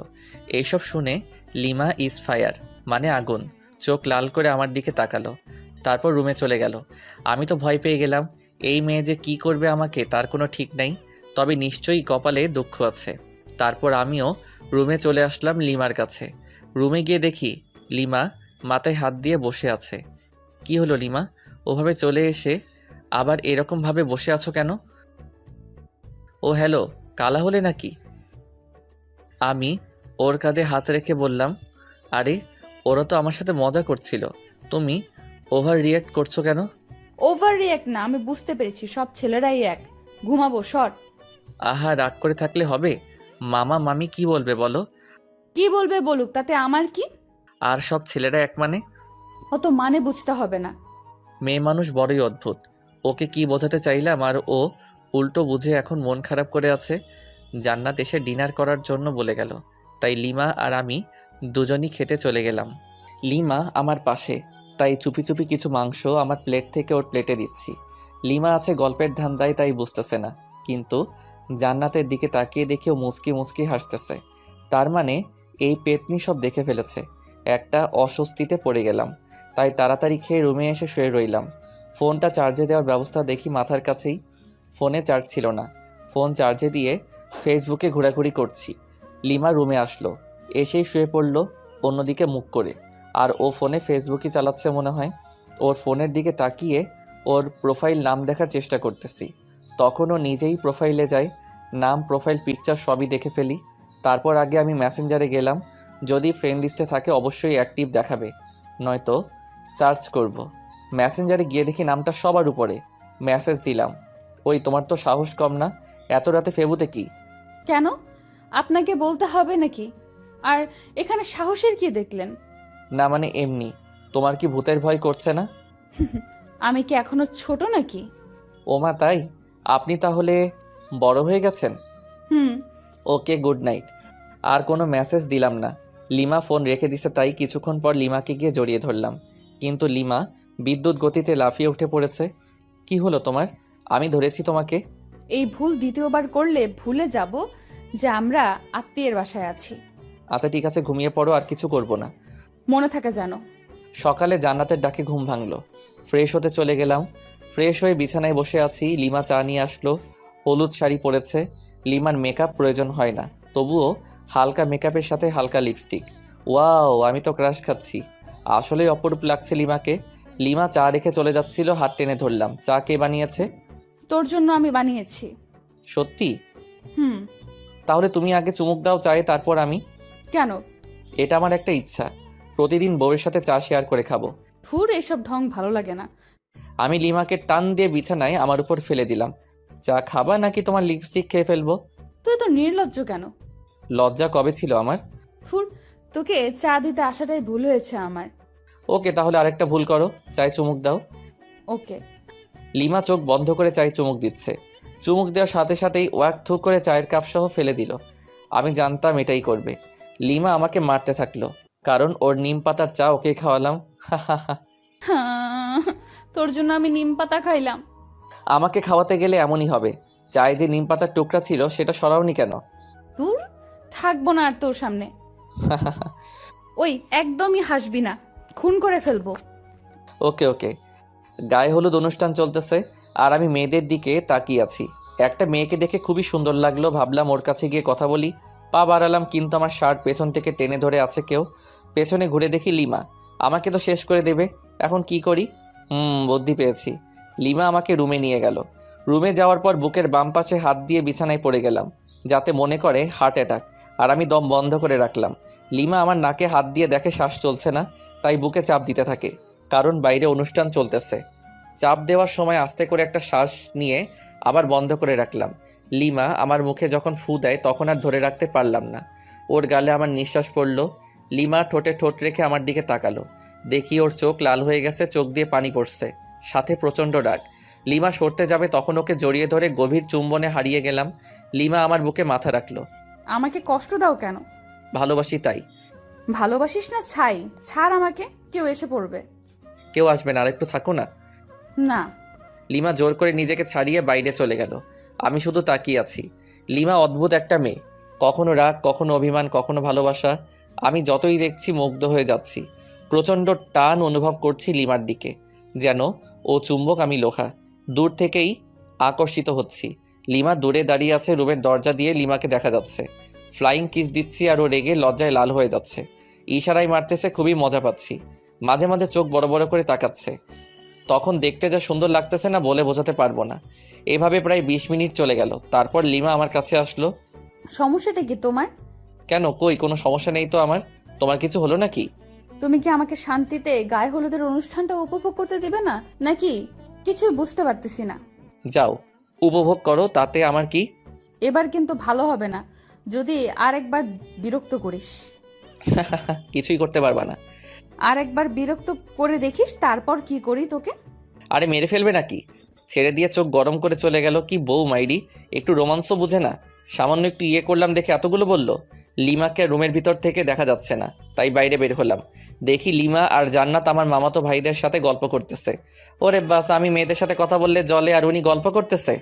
এইসব শুনে লিমা ইজ ফায়ার, মানে আগুন, চোখ লাল করে আমার দিকে তাকালো, তারপর রুমে চলে গেল। আমি তো ভয় পেয়ে গেলাম। এই মেয়ে যে কি করবে আমাকে তার কোনো ঠিক নাই, তবে নিশ্চয়ই কপালে দুঃখ আছে। তারপর আমিও রুমে চলে আসলাম লিমার কাছে। রুমে গিয়ে দেখি লিমা মাথায় হাত দিয়ে বসে আছে। কি হলো লিমা, ওভাবে চলে এসে আবার এরকমভাবে বসে আছো কেন? ও হ্যালো, কালা হলে নাকি? আমি ওর কাঁধে হাত রেখে বললাম, আরে ওরা তো আমার সাথে মজা করছিল, তুমি ওভার রিয়্যাক্ট করছো কেন? ওভার রিয়াক্ট না, আমি বুঝতে পেরেছি সব ছেলেরাই এক। ঘুমাবো, শর্ট। আহা, রাগ করে থাকলে হবে? মামা মামি কি বলবে বলো? কি বলবে বলুক, তাতে আমার কি? আর সব ছেলেরা এক মানে? অত মানে বুঝতে হবে না। মেয়ে মানুষ বড়ই অদ্ভুত। ওকে কি বোঝাতে চাইলাম আর ও উল্টো বুঝে এখন মন খারাপ করে আছে। জান্নাত এসে ডিনার করার জন্য বলে গেল, তাই লিমা আর আমি দুজনই খেতে চলে গেলাম। লিমা আমার পাশে, তাই চুপি চুপি কিছু মাংস আমার প্লেট থেকে ওর প্লেটে দিচ্ছি। লিমা আছে গল্পের ধান্দায়, তাই বুঝতেছে না, কিন্তু জান্নাতের দিকে তাকিয়ে দেখেও মুচকি মুচকি হাসতেছে। তার মানে এই পেতনি সব দেখে ফেলেছে। একটা অস্বস্তিতে পড়ে গেলাম, তাই তাড়াতাড়ি খেয়ে রুমে এসে শুয়ে রইলাম। ফোনটা চার্জে দেওয়ার ব্যবস্থা দেখি মাথার কাছেই, ফোনে চার্জ ছিল না। ফোন চার্জে দিয়ে ফেসবুকে ঘোরাঘুরি করছি। লিমা রুমে আসলো, এসেই শুয়ে পড়লো অন্যদিকে মুখ করে, আর ও ফোনে ফেসবুকই চালাচ্ছে মনে হয়। ওর ফোনের দিকে তাকিয়ে ওর প্রোফাইল নাম দেখার চেষ্টা করতেছি। তখন ও নিজেই প্রোফাইলে যায়, নাম প্রোফাইল পিকচার সবই দেখে ফেলি। তারপর আগে আমি মেসেঞ্জারে গেলাম, যদি ফ্রেন্ড লিস্টে থাকে অবশ্যই অ্যাক্টিভ দেখাবে, নয়তো সার্চ করব। মেসেঞ্জারে গিয়ে দেখি নামটা সবার উপরে। মেসেজ দিলাম, ওই তোমার তো সাহস কম না, এত রাতে ফেবুতে কি? কেন? আপনাকে বলতে হবে নাকি? আর এখানে সাহসের কি দেখলেন? না মানে এমনি, তোমার কি ভূতের ভয় করছে না? আমি কি এখনো ছোট নাকি? ওমা তাই? আপনি তাহলে বড় হয়ে গেছেন। হুম। ওকে, গুড নাইট। আর কোনো মেসেজ দিলাম না। লিমা ফোন রেখে দিছে, তাই কিছুক্ষণ পর লিমাকে গিয়ে জড়িয়ে ধরলাম, কিন্তু লিমা বিদ্যুৎ গতিতে লাফিয়ে উঠে পড়েছে। কি হলো তোমার? আমি ধরেছি তোমাকে। এই ভুল দ্বিতীয়বার করলে ভুলে যাব যে আমরা আত্মীয়ের বাসায় আছি। আচ্ছা ঠিক আছে, ঘুমিয়ে পড়ো, আর কিছু করব না। মনে থাকে জানো। সকালে জান্নাতের ডাকে ঘুম ভাঙলো। ফ্রেশ হতে চলে গেলাম। ফ্রেশ হয়ে বিছানায় বসে আছি, লিমা চা নিয়ে আসলো। হলুদ শাড়ি পরেছে। লিমার মেকআপ প্রয়োজন হয় না, তবুও হালকা মেকআপের সাথে হালকা লিপস্টিক। ওয়াও, আমি তো ক্রাশ খাচ্ছি। আসলেই অপরূপ লাগছে লিমাকে। লিমা চা রেখে চলে যাচ্ছিল, হাত টেনে ধরলাম। চা কে বানিয়েছে? তোর জন্য আমি বানিয়েছি। সত্যি? হুম। তাহলে তুমি আগে চুমুক দাও চায়ে, তারপর আমি। কেন? এটা আমার একটা ইচ্ছা, প্রতিদিন বউয়ের সাথে চা শেয়ার করে খাবো। ধুর, এসব ঢং ভালো লাগে না। আমি লিমাকে টান দিয়ে বিছানায় আমার উপর ফেলে দিলাম। চা খাবা নাকি তোমার লিপস্টিক খেয়ে ফেলবো? তুই তো নির্লজ্জ কেন? লজ্জা কবে ছিল আমার? ধুর, তোকে চা দিতে আসাটাই ভুল হয়েছে আমার। ওকে, তাহলে আরেকটা ভুল করো, চায়ে চুমুক দাও। ওকে। লিমা চোখ বন্ধ করে চায়ে চুমুক দিচ্ছে। চুমুক দেওয়ার সাথে সাথেই ওয়াক থুক করে চায়ের কাপ সহ ফেলে দিল। আমি জানতাম এটাই করবে। লিমা আমাকে মারতে থাকলো, কারণ ওর নিম পাতার চা ওকে খাওয়ালাম। হ্যাঁ, তোর জন্য আমি নিম পাতা খাইলাম। আমাকে খাওয়াতে গেলে এমনই হবে। চায়ে যে নিম পাতার টুকরা ছিল সেটা সরাওনি কেন? দূর, থাকবো না আর তোর সামনে। ওই একদমই হাসবি না, খুন করে ফেলবো। ওকে ওকে। গায়ে হলুদ অনুষ্ঠান চলতেছে, আর আমি মেয়েদের দিকে তাকিয়ে আছি। একটা মেয়েকে দেখে খুবই সুন্দর লাগলো, ভাবলাম ওর কাছে গিয়ে কথা বলি। পা বাড়ালাম, কিন্তু আমার শার্ট পেছন থেকে টেনে ধরে আছে কেউ। পেছনে ঘুরে দেখি লিমা। আমাকে তো শেষ করে দেবে, এখন কি করি? বুদ্ধি পেয়েছি। লিমা আমাকে রুমে নিয়ে গেল। রুমে যাওয়ার পর বুকের বাম পাশে হাত দিয়ে বিছানায় পড়ে গেলাম, যাতে মনে করে হার্ট অ্যাটাক, আর আমি দম বন্ধ করে রাখলাম। লিমা আমার নাকে হাত দিয়ে দেখে শ্বাস চলছে না, তাই বুকে চাপ দিতে থাকে, কারণ বাইরে অনুষ্ঠান চলতেছে। চাপ দেওয়ার সময় আস্তে করে একটা শ্বাস নিয়ে আবার বন্ধ করে রাখলাম। লিমা আমার মুখে যখন ফু দেয় তখন আর ধরে রাখতে পারলাম না, ওর গালে আমার নিঃশ্বাস পড়ল। লিমা ঠোঁটে ঠোঁট রেখে আমার দিকে তাকালো। দেখি ওর চোখ লাল হয়ে গেছে, চোখ দিয়ে পানি পড়ছে, সাথে প্রচণ্ড রাগ। লিমা সরতে যাবে তখন ওকে জড়িয়ে ধরে গভীর চুম্বনে হারিয়ে গেলাম। লিমা আমার বুকে মাথা রাখলো। আমাকে কষ্ট দাও কেন? ভালোবাসি তাই। ভালোবাসিস না ছাই? ছাড় আমাকে, কেউ এসে পড়বে। কেউ আসবে না, আর একটু থাকো না। না। লিমা জোর করে নিজেকে ছাড়িয়ে বাইরে চলে গেল। আমি শুধু তাকিয়ে আছি। লিমা অদ্ভুত একটা মেয়ে, কখনো রাগ, কখনো অভিমান, কখনো ভালোবাসা। আমি যতই দেখছি মুগ্ধ হয়ে যাচ্ছি। প্রচণ্ড টান অনুভব করছি লিমার দিকে, যেন ও চুম্বক, আমি লোহা। দূর থেকেই আকর্ষিত হচ্ছি। লিমা দূরে দাঁড়িয়ে আছে, রুমের দরজা দিয়ে লিমাকে দেখা যাচ্ছে। ফ্লাইং কিস দিচ্ছি আর ও রেগে লজ্জায় লাল হয়ে যাচ্ছে। ইশারায় মারতেছে, খুবই মজা পাচ্ছি। মাঝে মাঝে চোখ বড় বড় করে তাকাচ্ছে। তখন দেখতে যা সুন্দর লাগতেছে না, বলে বোঝাতে পারবো না। এভাবে প্রায় 20 মিনিট চলে গেল। তারপর লিমা আমার কাছে আসলো। সমস্যাটা কি তোমার? কেন, কই কোনো সমস্যা নেই তো আমার। তোমার কিছু হলো নাকি? তুমি কি আমাকে শান্তিতে গায়ে হলুদের অনুষ্ঠানটা উপভোগ করতে দিবে না নাকি? কিছুই বুঝতে পারতেছি না। যাও, উপভোগ করো, তাতে আমার কি। এবার কিন্তু ভালো হবে না যদি আরেকবার বিরক্ত করিস। কিছুই করতে পারবা না। আরেকবার বিরক্ত করে দেখিস তারপর কি করি তোকে। আরে মেরে ফেলবে নাকি? ছেড়ে দিয়ে চোখ গরম করে চলে গেল। কি বউ মাইরি, একটু রোমান্সও বুঝে না। সামান্য একটু ইয়ে করলাম দেখে এতগুলো বলল। লিমাকে রুমের ভিতর থেকে দেখা যাচ্ছে না, তাই বাইরে বের হলাম। দেখি লিমা আর জান্নাত আমার মামাতো ভাইদের সাথে গল্প করতেছে। ওরে বাস, আমি মেয়েদের সাথে কথা বললে জলে, আর উনি গল্প করতেছে।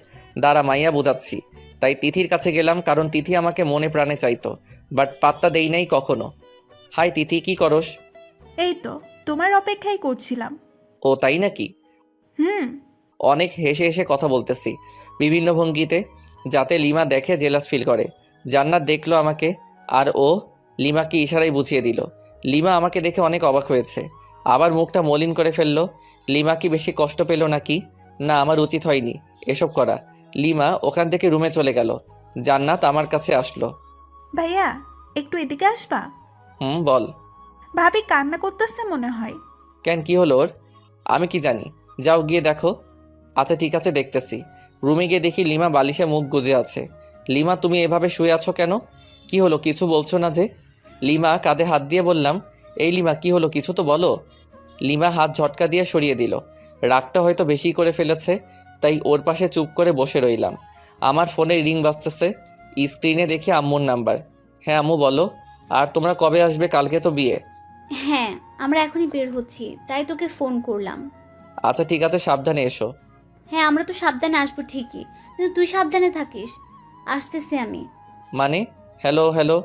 দাঁড়া, মাইয়া বোঝাচ্ছি। তাই তিথির কাছে গেলাম, কারণ তিথি আমাকে মনে প্রাণে চাইতো, বাট পাত্তা দেই নাই কখনো। হাই তিথি, কি করস? এই তো তোমার অপেক্ষাই করছিলাম। ও তাই নাকি? হুম। অনেক হেসে হেসে কথা বলতেছি বিভিন্ন ভঙ্গিতে, যাতে লিমা দেখে জেলাস ফিল করে। জান্নাত দেখলো আমাকে, আর ও লিমাকে ইশারায় বুঝিয়ে দিল। লিমা আমাকে দেখে অনেক অবাক হয়েছে, আবার মুখটা মলিন করে ফেললো। লিমা কি বেশি কষ্ট পেল নাকি? না, আমার উচিত হয়নি এসব করা। লিমা ওখান থেকে রুমে চলে গেল। জান্নাত আমার কাছে আসলো। ভাইয়া, একটু এদিকে আসবা? বল। ভাবি কান্না করতেছে মনে হয়। কেন, কি হলো ওর? আমি কি জানি, যাও গিয়ে দেখো। আচ্ছা ঠিক আছে, দেখতেছি। রুমে গিয়ে দেখি লিমা বালিশে মুখ গুজে আছে। লিমা, তুমি এভাবে শুয়ে আছো কেন? কি হলো, কিছু বলছো না যে? লিমা কাঁধে হাত দিয়ে বললাম, এই লিমা কি হলো, কিছু তো বলো। লিমা হাত ঝটকা দিয়ে সরিয়ে দিল। রাগটা হয়তো বেশি করে ফেলেছে, তাই ওর পাশে চুপ করে বসে রইলাম। আমার ফোনে রিং বাজতেছে। স্ক্রিনে দেখি আম্মুর নাম্বার। হ্যাঁ আম্মু বলো। আর তোমরা কবে আসবে? কালকে তো বিয়ে। হ্যাঁ, আমরা এখনই বের হচ্ছি, তাই তোকে ফোন করলাম। আচ্ছা ঠিক আছে, সাবধানে এসো। হ্যাঁ, আমরা তো সাবধানে আসবো ঠিকই, কিন্তু তুই সাবধানে থাকিস। আসতেছি আমি। মানে? Hello hello.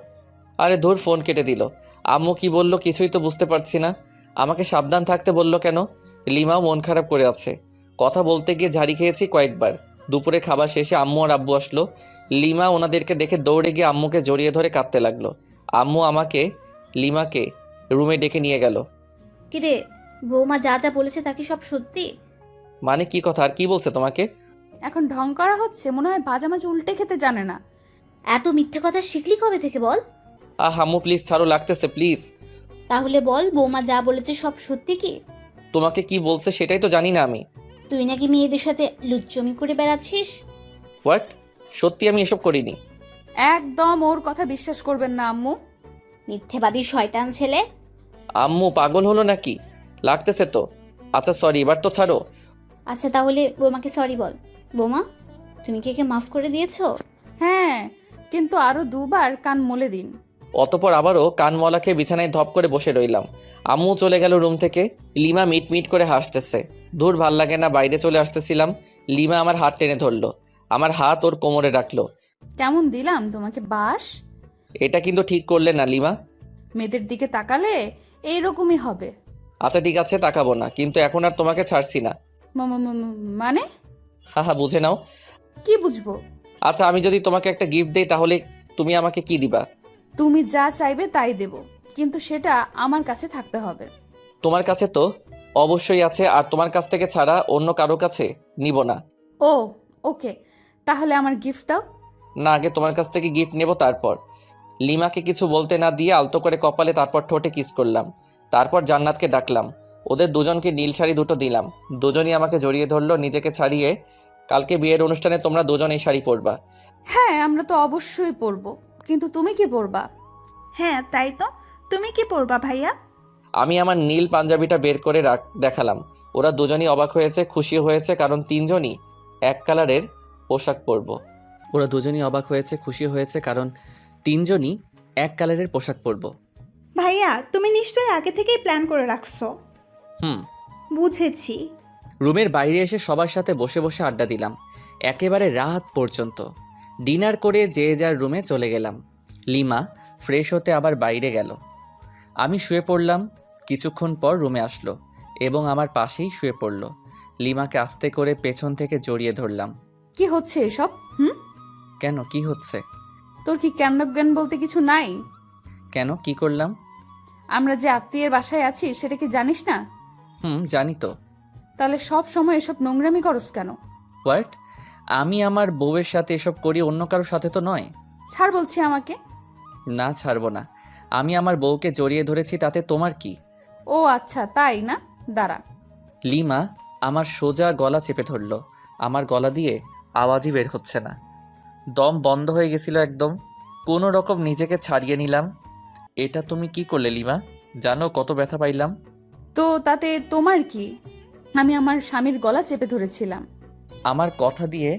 আরে ধুর, ফোন কেটে দিল। আম্মু কি বললো কিছুই তো বুঝতে পারছি না। আমাকে সাবধান থাকতে বললো কেন? লিমাও মন খারাপ করে আছে। কথা বলতে গিয়ে ঝাড়ি খেয়েছি কয়েকবার। দুপুরে খাবার শেষে আম্মু আর আব্বু আসলো। লিমা ওনাদেরকে দেখে দৌড়ে গিয়ে আম্মুকে জড়িয়ে ধরে কাঁদতে লাগলো। আম্মু আমাকে লিমাকে রুমে ডেকে নিয়ে গেল। কিরে, বৌমা যা যা বলেছে তা কি সব সত্যি? মানে কি কথা, আর কি বলছে তোমাকে? এখন ঢং করা হচ্ছে, মনে হয় বাজামাজি উল্টে খেতে জানে না। এত মিথ্যে কথা শিখলি কবে থেকে বল? আম্মু প্লিজ ছাড়ো, লাগতেছে প্লিজ। তাহলে বল, বৌমা যা বলেছে সব সত্যি কি? তোমাকে কি বলছে সেটাই তো জানি না আমি। তুই নাকি মেয়েদের সাথে লুচ্চমি করে বেড়াচ্ছিস? হোয়াট? সত্যি আমি এসব করিনি। একদম ওর কথা বিশ্বাস করবেন না আম্মু। মিথ্যেবাদী শয়তান ছেলে। আম্মু পাগল হলো নাকি? লাগতেছে তো। আচ্ছা সরি, এবার তো ছাড়ো। আচ্ছা তাহলে বৌমাকে সরি বল। বৌমা, তুমি কি একে মাফ করে দিয়েছো? হ্যাঁ, কিন্তু আরো দুবার কান মলে দিন। অতপর আবারও কানমলা খেয়ে বিছানায় ধপ করে বসে রইলাম। আম্মু চলে গেল রুম থেকে। লিমা মিট মিট করে হাসতেছে। দূর, ভাল লাগে না, বাইরে চলে আসতেছিলাম। লিমা আমার হাত টেনে ধরলো, আমার হাত ওর কোমরে রাখলো। কেমন দিলাম তোমাকে বাস? এটা কিন্তু ঠিক করলে না লিমা। মেয়েদের দিকে তাকালে এইরকমই হবে। আচ্ছা ঠিক আছে, তাকাবো না, কিন্তু এখন আর তোমাকে ছাড়ছি না। মানে? হ্যাঁ বুঝে নাও। কি বুঝবো? আচ্ছা, আমি যদি তোমাকে একটা গিফট দেই তাহলে তুমি আমাকে কি দিবা? তুমি যা চাইবে তাই দেব, কিন্তু সেটা আমার কাছে থাকতে হবে। তোমার কাছে তো অবশ্যই আছে, আর তোমার কাছ থেকে ছাড়া অন্য কারো কাছে নিব না। ও ওকে, তাহলে আমার গিফট দাও। না, আগে তোমার কাছ থেকে গিফট নেব তারপর। লিমাকে কিছু বলতে না দিয়ে আলতো করে কপালে, তারপর ঠোঁটে কিস করলাম। তারপর জান্নাতকে ডাকলাম। ওদের দুজনকে নীল শাড়ি দুটো দিলাম। দুজনই আমাকে জড়িয়ে ধরলো নিজেকে ছাড়িয়ে। কালকে বিয়ের অনুষ্ঠানে তোমরা দুজন এই শাড়ি পরবা। হ্যাঁ, আমরা তো অবশ্যই পরবো, কিন্তু তুমি কি পরবা? হ্যাঁ তাই তো, তুমি কি পরবা ভাইয়া? আমি আমার নীল পাঞ্জাবিটা বের করে দেখালাম। ওরা দুজনই অবাক হয়েছে, খুশি হয়েছে, কারণ তিনজনই এক কালারের পোশাক পরবো। ওরা দুজনই অবাক হয়েছে, খুশি হয়েছে, কারণ তিনজনই এক কালারের পোশাক পরব। ভাইয়া তুমি নিশ্চয়ই আগে থেকেই প্ল্যান করে রাখছো। হুম। বুঝেছি। রুমের বাইরে এসে সবার সাথে বসে বসে আড্ডা দিলাম একেবারে রাত পর্যন্ত। ডিনার করে যে যার রুমে চলে গেলাম। লিমা ফ্রেশ হতে আবার বাইরে গেল। আমি শুয়ে পড়লাম। কিছুক্ষণ পর রুমে আসলো এবং আমার পাশেই শুয়ে পড়ল। লিমাকে আস্তে করে পেছন থেকে জড়িয়ে ধরলাম। কি হচ্ছে এসব? কেন, কি হচ্ছে? তোর কি জ্ঞান বলতে কিছু নাই? কেন, কি করলাম? আমরা যে আত্মীয়ের বাসায় আছি সেটা কি জানিস না? জানি তো। তাহলে সব সময় এসব নোংরামি করস কেন? হোয়াট? আমি আমার বউয়ের সাথে এসব করি, অন্য কারোর সাথে তো নয়। ছাড় বলছি আমাকে। না, ছাড়বো না। আমি আমার বউকে জড়িয়ে ধরেছি, তাতে তোমার কি? ও আচ্ছা, তাই না? দাঁড়া। লিমা আমার সোজা গলা চেপে ধরল। আমার গলা দিয়ে আওয়াজই বের হচ্ছে না, দম বন্ধ হয়ে গেছিল একদম। কোনো রকম নিজেকে ছাড়িয়ে নিলাম। এটা তুমি কি করলে লিমা? জানো কত ব্যথা পাইলাম? তো তাতে তোমার কি? আমি আমার স্বামীর গলা চেপে ধরেছিলাম। আমার কথা দিয়ে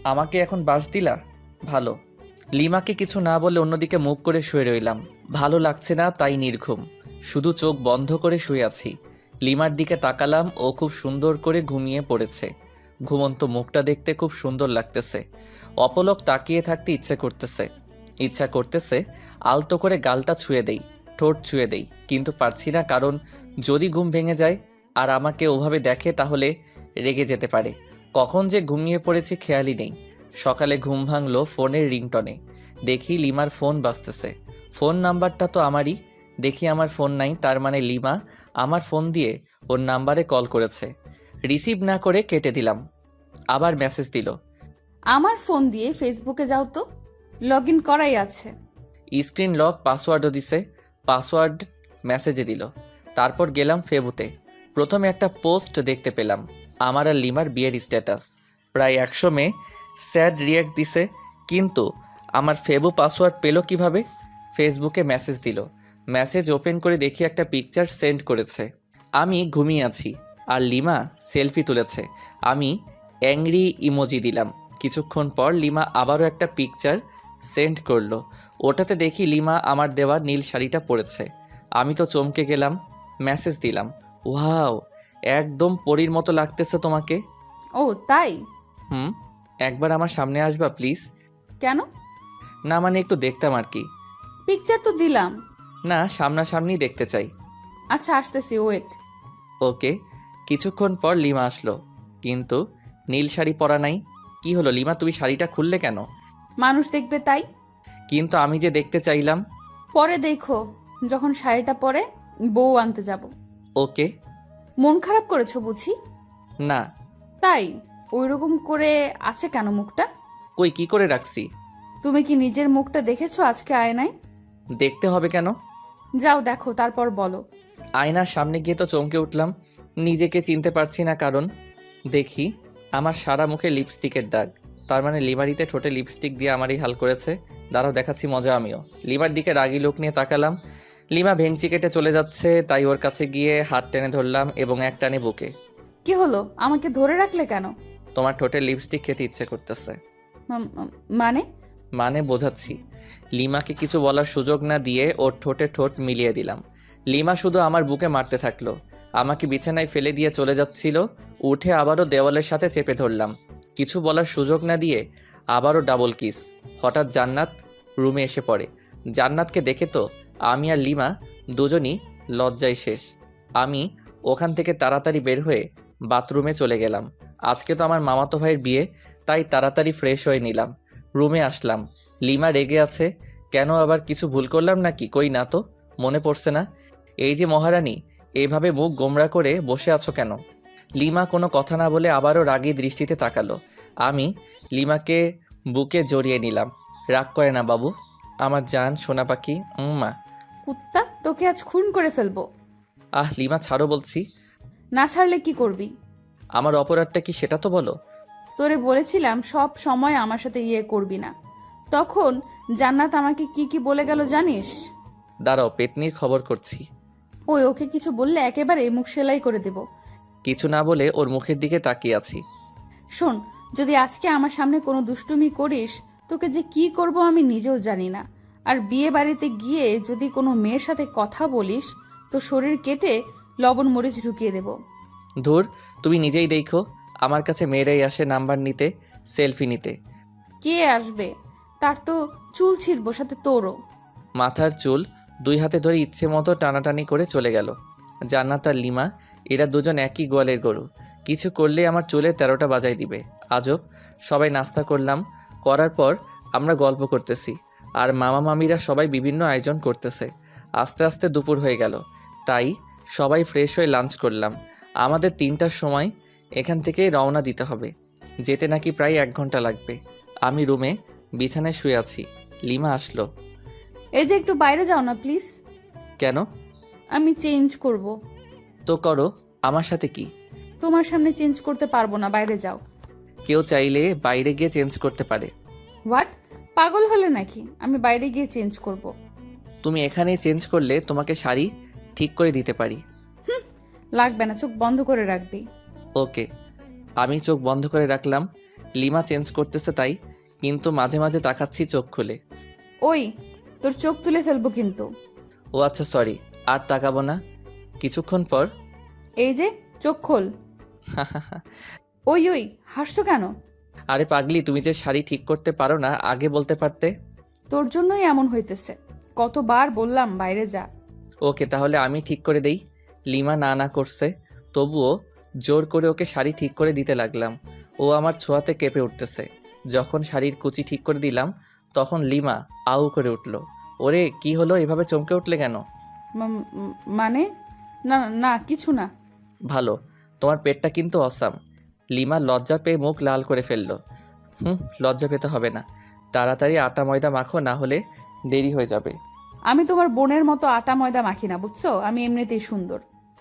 আমাকে এখন বাস দিলা? ভালো। লিমাকে কিছু না বলে অন্যদিকে মুখ করে শুয়ে রইলাম। ভালো লাগছে না তাই নির্ঘুম, শুধু চোখ বন্ধ করে শুয়ে আছি। লিমার দিকে তাকালাম, ও খুব সুন্দর করে ঘুমিয়ে পড়েছে। ঘুমন্ত মুখটা দেখতে খুব সুন্দর লাগতেছে। অপলক তাকিয়ে থাকতে ইচ্ছা করতেছে আলতো করে গালটা ছুঁয়ে দেই, ঠোঁট ছুঁয়ে দেই, কিন্তু পারছি না, কারণ যদি ঘুম ভেঙে যায় আর আমাকে ওভাবে দেখে তাহলে রেগে যেতে পারে। কখন যে ঘুমিয়ে পড়েছি খেয়ালই নেই। সকালে ঘুম ভাঙলো ফোনের রিংটনে। দেখি লিমার ফোন বাজতেছে। ফোন নাম্বারটা তো আমারই। দেখি আমার ফোন নাই, তার মানে লিমা আমার ফোন দিয়ে ওর নাম্বারে কল করেছে। রিসিভ না করে কেটে দিলাম। আবার মেসেজ দিল। আমার ফোন দিয়ে ফেসবুকে যাও তো, লগ ইন করাই আছে। স্ক্রিন লক, পাসওয়ার্ডও দিছে। পাসওয়ার্ড মেসেজে দিল। তারপর গেলাম ফেবুতে। প্রথমে একটা পোস্ট দেখতে পেলাম, আমার আর লিমার বিয়ের স্ট্যাটাস। প্রায় 100 মেয়ে স্যাড রিয়্যাক্ট দিছে, কিন্তু আমার ফেবু পাসওয়ার্ড পেল কিভাবে? ফেসবুকে মেসেজ দিল। মেসেজ ওপেন করে দেখি একটা পিকচার সেন্ড করেছে। আমি ঘুমিয়ে আছি আর লিমা সেলফি তুলেছে। আমি অ্যাংরি ইমোজি দিলাম। কিছুক্ষণ পর লিমা আবারও একটা পিকচার সেন্ড করলো। ওটাতে দেখি লিমা আমার দেওয়া নীল শাড়িটা পরেছে। আমি তো চমকে গেলাম। মেসেজ দিলাম, ওয়াও, একদম পরীর মতো লাগতেছে তোমাকে। ও তাই? একবার আমার সামনে আসবা প্লিজ? কেন? না মানে একটু দেখতাম আর কি। পিকচার তো দিলাম। না, সামনাসামনি দেখতে চাই। আচ্ছা আসতেছি, ওয়েট। ওকে। কিছুক্ষণ পর লিমা আসলো, কিন্তু নীল শাড়ি পরা নাই। কি হলো লিমা, তুমি শাড়িটা খুললে কেন? মানুষ দেখবে তাই। কিন্তু আমি যে দেখতে চাইলাম। পরে দেখো, যখন শাড়িটা পরে বউ আনতে যাব। ওকে। মন খারাপ করেছো বুঝি? না। তাই ওইরকম করে আছে কেন মুখটা? কই, কি করে রাখছি? তুমি কি নিজের মুখটা দেখেছো আজকে আয়নায়? দেখতে হবে কেন? যাও দেখো, তারপর বলো। আয়নার সামনে গিয়ে তো চমকে উঠলাম। নিজেকে চিনতে পারছি না, কারণ দেখি আমার সারা মুখে লিপস্টিকের দাগ। তার মানে লিমারিতে ঠোঁটে লিপস্টিক দিয়ে আমারই হাল করেছে। দাঁড়াও, দেখাচ্ছি মজা আমিও। লিমার দিকে রাগি লোক নিয়ে তাকালাম। লিমা ভেঙচি কেটে চলে যাচ্ছে, তাই ওর কাছে গিয়ে হাত টেনে ধরলাম এবং এক টানে বুকে। কি হলো, আমাকে ধরে রাখলে কেন? তোমার ঠোঁটে লিপস্টিক খেতে ইচ্ছে করতেছে। মানে? মানে বোঝাচ্ছি। লিমাকে কিছু বলার সুযোগ না দিয়ে ওর ঠোঁটে ঠোঁট মিলিয়ে দিলাম। লিমা শুধু আমার বুকে মারতে থাকলো। আমাকে বিছানায় ফেলে দিয়ে চলে যাচ্ছিল। উঠে আবারও দেওয়ালের সাথে চেপে ধরলাম। কিছু বলার সুযোগ না দিয়ে আবারও ডাবল কিস। হঠাৎ জান্নাত রুমে এসে পড়ে। জান্নাতকে দেখে তো আমি আর লিমা দুজনই লজ্জায় শেষ। আমি ওখান থেকে তাড়াতাড়ি বের হয়ে বাথরুমে চলে গেলাম। আজকে তো আমার মামাতো ভাইয়ের বিয়ে, তাই তাড়াতাড়ি ফ্রেশ হয়ে নিলাম। রুমে আসলাম। লিমা রেগে আছে। কেন, আবার কিছু ভুল করলাম নাকি? কই না তো, মনে পড়ছে না। এই যে মহারানী, এইভাবে মুখ গোমড়া করে বসে আছো কেন? লিমা কোনো কথা না বলে আবারও রাগী দৃষ্টিতে তাকালো। আমি লিমাকে বুকে জড়িয়ে নিলাম। রাগ করে না বাবু, আমার জান সোনা পাখি। মা। কুত্তা, তোকে আজ খুন করে ফেলবো। লিমা ছাড়ো বলছি। না ছাড়লে কি করবি? আমার অপরাধটা কি সেটা তো বলো। তোরে বলেছিলাম সব সময় আমার সাথে করবি না। তখন জান্নাত আমাকে কি কি বলে গেল জানিস? দাঁড়াও, পেতনির খবর করছি। ওকে কিছু বললে একেবারে মুখ সেলাই করে দেব। কিছু না বলে ওর মুখের দিকে তাকিয়ে আছি। শোন, যদি আজকে আমার সামনে কোনো দুষ্টুমি করিস, তোকে যে কি করব আমি নিজেও জানি না। আর বিয়ে বাড়িতে গিয়ে যদি কোনো মেয়ের সাথে কথা বলিস তো শরীর কেটে লবণ মরিচ ঢুকিয়ে দেব। ধুর, তুমি নিজেই দেখো, আমার কাছে মেয়েরাই আসে নাম্বার নিতে, সেলফি নিতে। কে আসবে? তার তো চুল ছিঁড়বো, সাথে তোরও। মাথার চুল 2 হাতে ধরে ইচ্ছে মতো টানাটানি করে চলে গেল। জান্নাত আর লিমা, এরা দুজন একই গোয়ালের গরু, কিছু করলে আমার চুলে 13টা বাজাই দিবে। আজব। সবাই নাস্তা করলাম, করার পর আমরা গল্প করতেছি, আর মামা মামিরা সবাই বিভিন্ন আয়োজন করতেছে। আস্তে আস্তে দুপুর হয়ে গেল, তাই সবাই ফ্রেশ হয়ে লাঞ্চ করলাম। আমাদের 3টার সময় এখান থেকে রওনা দিতে হবে, যেতে নাকি প্রায় 1 ঘন্টা লাগবে। আমি রুমে বিছানায় শুয়ে আছি, লিমা আসলো। এই যে একটু বাইরে যাও না প্লিজ। কেন? আমি চেঞ্জ করব। তো করো, আমার সাথে কি? তোমার সামনে চেঞ্জ করতে পারবো না, বাইরে যাও। কেউ চাইলে বাইরে গিয়ে চেঞ্জ করতে পারে। হোয়াট? পাগল হলে নাকি? আমি বাইরে গিয়ে চেঞ্জ করব। তুমি এখানে চেঞ্জ করলে তোমাকে শাড়ি ঠিক করে দিতে পারি। লাগবে না, চোখ বন্ধ করে রাখবি। ওকে। আমি চোখ বন্ধ করে রাখলাম। লিমা চেঞ্জ করতেছে তাই, কিন্তু মাঝে মাঝে তাকাচ্ছি চোখ খুলে। ওই, তোর চোখ তুলে ফেলবো কিন্তু। ও আচ্ছা, সরি, আর তাকাবো না। কিছুক্ষণ পর এই যে, চোখ খোল। ওই ওই, হাসছো কেন? আরে পাগলি, তুমি যে শাড়ি ঠিক করতে পারো না আগে বলতে পারতে। তোর জন্যই এমন হইতেছে। কতবার বললাম বাইরে যা। ওকে, তাহলে আমি ঠিক করে দেই। লিমা না না করছে, তবুও জোর করে ওকে শাড়ি ঠিক করে দিতে লাগলাম। ও আমার ছোঁয়াতে কেঁপে উঠতেছে। যখন শাড়ির কুচি ঠিক করে দিলাম, তখন লিমা আউ করে উঠল। ওরে, কি হলো, এভাবে চমকে উঠলে কেন? মানে? না না, কিছু না। ভালো, তোমার পেটটা কিন্তু অসাম। লিমা লজ্জা পেয়ে মুখ লাল করে ফেলল। লজ্জা পেতে হবে না, তাড়াতাড়ি আটা ময়দা মাখো, না হলে দেরি হয়ে যাবে। আমি তোমার বোনের মতো আটা ময়দা মাখি না, বুঝছো? আমি এমনিতেই সুন্দর।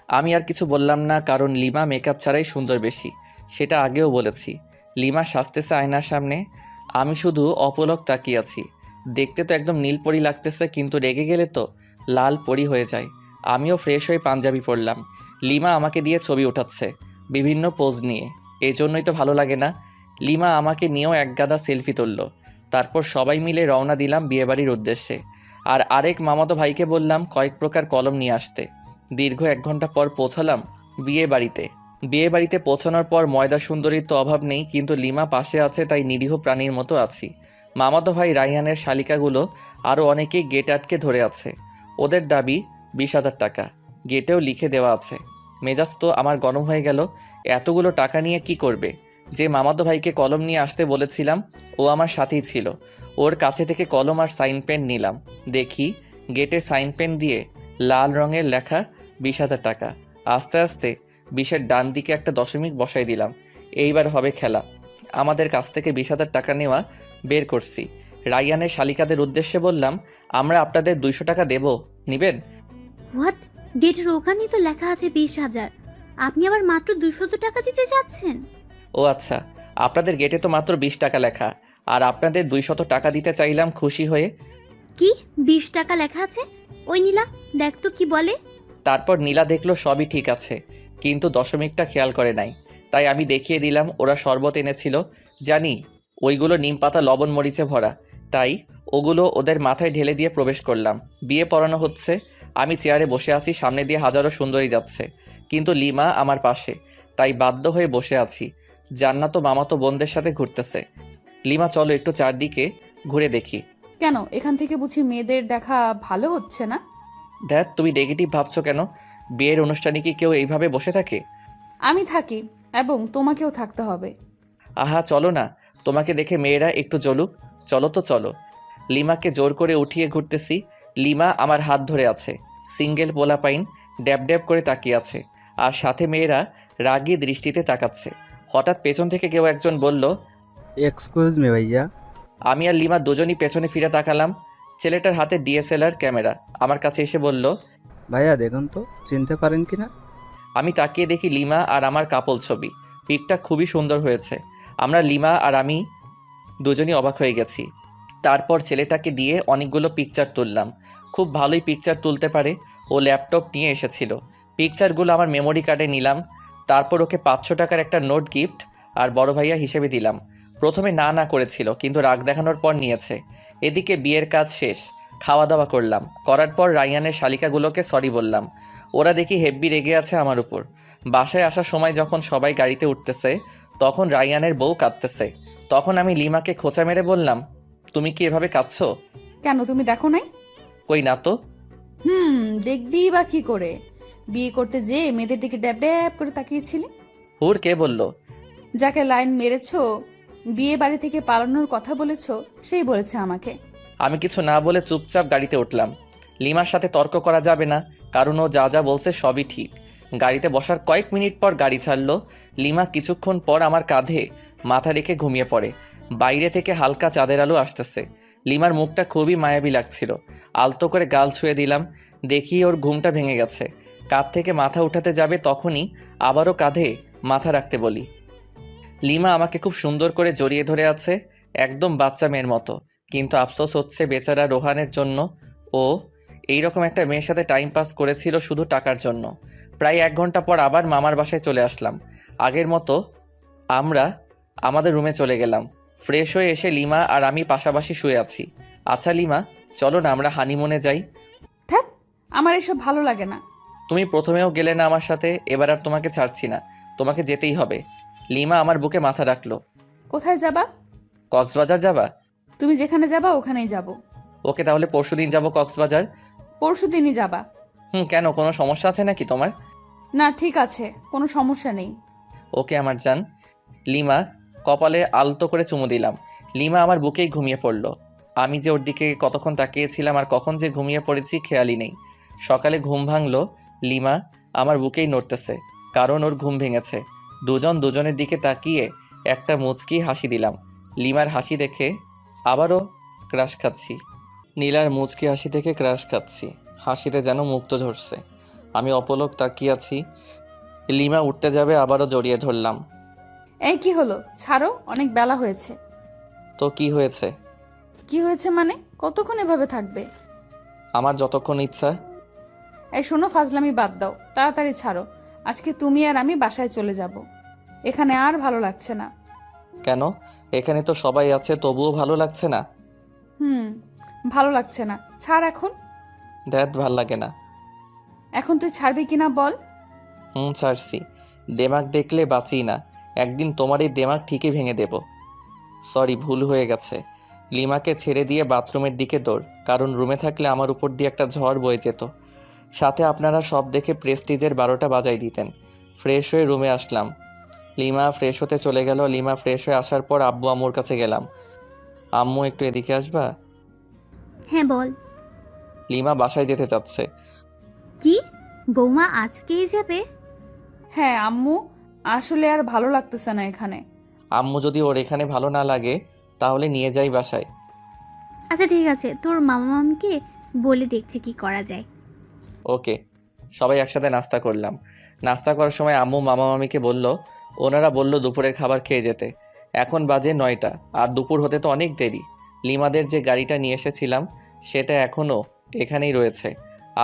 আমি আর কিছু বললাম না, কারণ লিমা মেকআপ ছাড়াই সুন্দর বেশি, সেটা আগেও বলেছি। লিমা সাজতেছে আয়নার সামনে, আমি শুধু অপলক তাকিয়ে আছি। দেখতে তো একদম নীলপরি লাগতেছে, কিন্তু রেগে গেলে তো লাল পরি হয়ে যায়। আমিও ফ্রেশ হয়ে পাঞ্জাবি পরলাম। লিমা আমাকে দিয়ে ছবি ওঠাচ্ছে বিভিন্ন পোজ নিয়ে, এজন্যই তো ভালো লাগে না। লিমা আমাকে নিয়েও একগাদা সেলফি তুলল। তারপর সবাই মিলে রওনা দিলাম বিয়েবাড়ির উদ্দেশ্যে। আর আরেক মামাতো ভাইকে বললাম কয়েক প্রকার কলম নিয়ে আসতে। দীর্ঘ 1 ঘন্টা পর পৌঁছালাম বিয়ে বাড়িতে পৌঁছানোর পর ময়দা সুন্দরীর তো অভাব নেই, কিন্তু লিমা পাশে আছে তাই নিরীহ প্রাণীর মতো আছি। মামাতো ভাই রাইহানের শালিকাগুলো আরও অনেকেই গেট আটকে ধরে আছে। ওদের দাবি 20,000 টাকা, গেটেও লিখে দেওয়া আছে। মেজাজ তো আমার গরম হয়ে গেল। এতগুলো টাকা নিয়ে কি করবে? যে মামাতো ভাইকে কলম নিয়ে আসতে বলেছিলাম, ও আমার সাথেই ছিল। ওর কাছে থেকে কলম আর সাইন পেন নিলাম। দেখি গেটে সাইন পেন দিয়ে লাল রঙের লেখা 20,000 টাকা। আস্তে আস্তে 20-এর ডান দিকে একটা দশমিক বসাই দিলাম। এইবার হবে খেলা। আমাদের কাছ থেকে 20,000 টাকা নেওয়া বের করছি। রাইয়ানের শালিকাদের উদ্দেশ্যে বললাম, আমরা আপনাদের 200 টাকা দেব, নিবেন? হোয়াট? ডেটের ওখানেই তো লেখা আছে 20,000, আপনি আবার মাত্র 200 টাকা দিতে যাচ্ছেন? ও আচ্ছা, আপনাদের গেটে তো মাত্র 20 টাকা লেখা, আর আপনাদের 200 টাকা দিতে চাইলাম খুশি হয়ে। কি 20 টাকা লেখা আছে? ওই নীলা, দেখ তো কি বলে। তারপর নীলা দেখলো সবই ঠিক আছে, কিন্তু দশমিকটা খেয়াল করে নাই। তাই আমি দেখিয়ে দিলাম ওরা শরবত এনেছিল। জানি ওইগুলো নিম পাতা লবণ মরিচে ভরা, তাই ওগুলো ওদের মাথায় ঢেলে দিয়ে প্রবেশ করলাম। বিয়ে পড়ানো হচ্ছে। আমি চেয়ারে বসে আছি, সামনে দিয়ে হাজারো সুন্দরী যাচ্ছে, কিন্তু লিমা আমার পাশে, তাই বাধ্য হয়ে বসে আছি। জান্নাত ও মামাতো বোনদের সাথে ঘুরতেছে। লিমা, চলো একটু চারদিকে ঘুরে দেখি। কেন, এখান থেকে বুঝি মেয়েদের দেখা ভালো হচ্ছে না? দেখ, তুমি নেগেটিভ ভাবছো কেন? বিয়ের অনুষ্ঠানে কি কেউ এইভাবে বসে থাকে? আমি থাকি, এবং তোমাকেও থাকতে হবে। আহা, চলো না, তোমাকে দেখে মেয়েরা একটু জ্বলুক। চলো তো চলো। লিমাকে জোর করে উঠিয়ে ঘুরতেছি। লিমা আমার হাত ধরে আছে। সিঙ্গেল পোলাপাইন ড্যাব ড্যাব করে তাকিয়ে আছে, আর সাথে মেয়েরা রাগী দৃষ্টিতে তাকাচ্ছে। হঠাৎ পেছন থেকে কেউ একজন বলল, এক্সকিউজ মি ভাইয়া। আমি আর লিমা দুজনই পেছনে ফিরে তাকালাম। ছেলেটার হাতে DSLR ক্যামেরা আমার কাছে এসে বলল, ভাইয়া দেখুন তো, চিনতে পারেন কি না? আমি তাকিয়ে দেখি লিমা আর আমার কাপল ছবি। পিকটা খুবই সুন্দর হয়েছে। আমরা লিমা আর আমি দুজনই অবাক হয়ে গেছি। তারপর ছেলেটাকে দিয়ে অনেকগুলো পিকচার তুললাম। খুব ভালোই পিকচার তুলতে পারে। ও ল্যাপটপ নিয়ে এসেছিল। পিকচারগুলো আমার মেমোরি কার্ডে নিলাম। তারপর ওকে 500 টাকার একটা নোট গিফট আর বড় ভাইয়া হিসেবে দিলাম। প্রথমে না না করেছিল, কিন্তু রাগ দেখানোর পর নিয়েছে। এদিকে বিয়ের কাজ শেষ। খাওয়া দাওয়া করলাম, করার পর রায়ানের শালিকাগুলোকে সরি বললাম। ওরা দেখি হেব্বি রেগে আছে আমার উপর। বাসায় আসার সময় যখন সবাই গাড়িতে উঠতেছে তখন রায়ানের বউ কাঁদতেছে। তখন আমি লিমাকে খোঁচা মেরে বললাম, তুমি কি এভাবে কাঁদছো? কেন, তুমি দেখো নাই? কই না তো। দেখবি বা কি করে? বিয়ে করতে যে মেয়েদের দিকে ড্যাব ড্যাব করে তাকিয়েছিলি। হুর কে বলল? যাকে লাইন মেরেছো, বিয়ে বাড়ি থেকে পালানোর কথা বলেছো, সেই বলেছে আমাকে। আমি কিছু না বলে চুপচাপ গাড়িতে উঠলাম। লিমার সাথে তর্ক করা যাবে না, কারণ ও যা যা বলছে সবই ঠিক। গাড়িতে বসার কয়েক মিনিট পর গাড়ি ছাড়লো। লিমা কিছুক্ষণ পর আমার কাঁধে মাথা রেখে ঘুমিয়ে পড়ে। বাইরে থেকে হালকা চাঁদের আলো আসতেছে। লিমার মুখটা খুবই মায়াবী লাগছিল। আলতো করে গাল ছুঁয়ে দিলাম, দেখি ওর ঘুমটা ভেঙে গেছে। কাঁধ থেকে মাথা উঠাতে যাবে তখনই আবারও কাঁধে মাথা রাখতে বলি। লিমা আমাকে খুব সুন্দর করে জড়িয়ে ধরে আছে, একদম বাচ্চা মেয়ের মতো। কিন্তু আফসোস হচ্ছে বেচারা রোহানের জন্য। ও এইরকম একটা মেয়ের সাথে টাইম পাস করেছিল শুধু টাকার জন্য। প্রায় 1 ঘন্টা পর আবার মামার বাসায় চলে আসলাম। আগের মতো আমরা আমাদের রুমে চলে গেলাম। ফ্রেশ হয়ে এসে লিমা আর আমি পাশাপাশি শুয়ে আছি। আচ্ছা লিমা, চলো না আমরা হানিমুনে যাই। ধ্যাৎ, আমার এসব ভালো লাগে না। তুমি প্রথমেও গেলে না আমার সাথে, এবার আর তোমাকে ছাড়ছি না, তোমাকে যেতেই হবে। লিমা আমার বুকে মাথা রাখলো। কোথায় যাবা? কক্সবাজার যাবা? তুমি যেখানে যাবা ওখানেই যাব। ওকে, তাহলে পরশুদিন যাবো কক্সবাজার। পরশু দিনই যাবা? কেন, কোনো সমস্যা আছে নাকি তোমার? না, ঠিক আছে, কোনো সমস্যা নেই। ওকে আমার জান। লিমা কপালে আলতো করে চুমু দিলাম। লিমা আমার বুকেই ঘুমিয়ে পড়লো। আমি যে ওর দিকে কতক্ষণ তাকিয়েছিলাম আর কখন যে ঘুমিয়ে পড়েছি খেয়ালই নেই। সকালে ঘুম ভাঙলো, লিমা আমার বুকেই নড়তেছে, কারণ ওর ঘুম ভেঙেছে। দুজন দুজনের দিকে তাকিয়ে একটা মুচকি হাসি দিলাম। লিমার হাসি দেখে আবারও ক্রাশ খাচ্ছি। নীলার মুচকি হাসি থেকে ক্রাশ খাচ্ছি, হাসিতে যেন মুক্ত ঝরছে। আমি অপলক তাকিয়ে আছি। লিমা উঠতে যাবে, আবারও জড়িয়ে ধরলাম। এই কি হলো? ছাড়ো, অনেক বেলা হয়েছে। তো কি হয়েছে? কি হয়েছে মানে? কতক্ষণ এভাবে থাকবে? আমার যতক্ষণ ইচ্ছা। এই শোনো, ফাজলামি বাদ দাও, তাড়াতাড়ি ছাড়ো। আজকে তুমি আর আমি বাসায় চলে যাব। এখানে আর ভালো লাগছে না। কেন? এখানে তো সবাই আছে, তবুও ভালো লাগছে না? ভালো লাগছে না, ছাড় এখন। ধ্যাত, ভাল লাগে না। এখন তুই ছাড়বি কিনা বল। ছাড়ছি। দেমাগ দেখলে বাঁচি না, একদিন তোমার এই দেমাগ ঠিকই ভেঙে দেব। সরি, ভুল হয়ে গেছে। লিমাকে ছেড়ে দিয়ে বাথরুমের দিকে দৌড়, কারণ রুমে থাকলে আমার উপর দিয়ে একটা ঝড় বয়ে যেত। সাথে আপনারা সব দেখে প্রেস্টিজের 12টা বাজাই দিতেন। ফ্রেশ হয়ে রুমে আসলাম। লিমা ফ্রেশ হতে চলে গেল। লিমা ফ্রেশ হয়ে আসার পর আব্বু আম্মুর কাছে গেলাম। আম্মু, একটু এদিকে আসবা? হ্যাঁ বল। লিমা বাসায় যেতে চাচ্ছে। কি, বৌমা আজকেই যাবে? হ্যাঁ আম্মু, আসলে আর ভালো লাগতেছে না এখানে। আম্মু, যদি ওর এখানে ভালো না লাগে তাহলে নিয়ে যাই বাসায়। আচ্ছা ঠিক আছে, তোর মামা মামিকে বলে দেখছি কি করা যায়। ওকে। সবাই একসাথে নাস্তা করলাম। নাস্তা করার সময় আম্মু মামা মামিকে বলল, ওনারা বলল দুপুরের খাবার খেয়ে যেতে। এখন বাজে 9টা, আর দুপুর হতে তো অনেক দেরি। লিমাদের যে গাড়িটা নিয়ে এসেছিলাম সেটা এখনও এখানেই রয়েছে।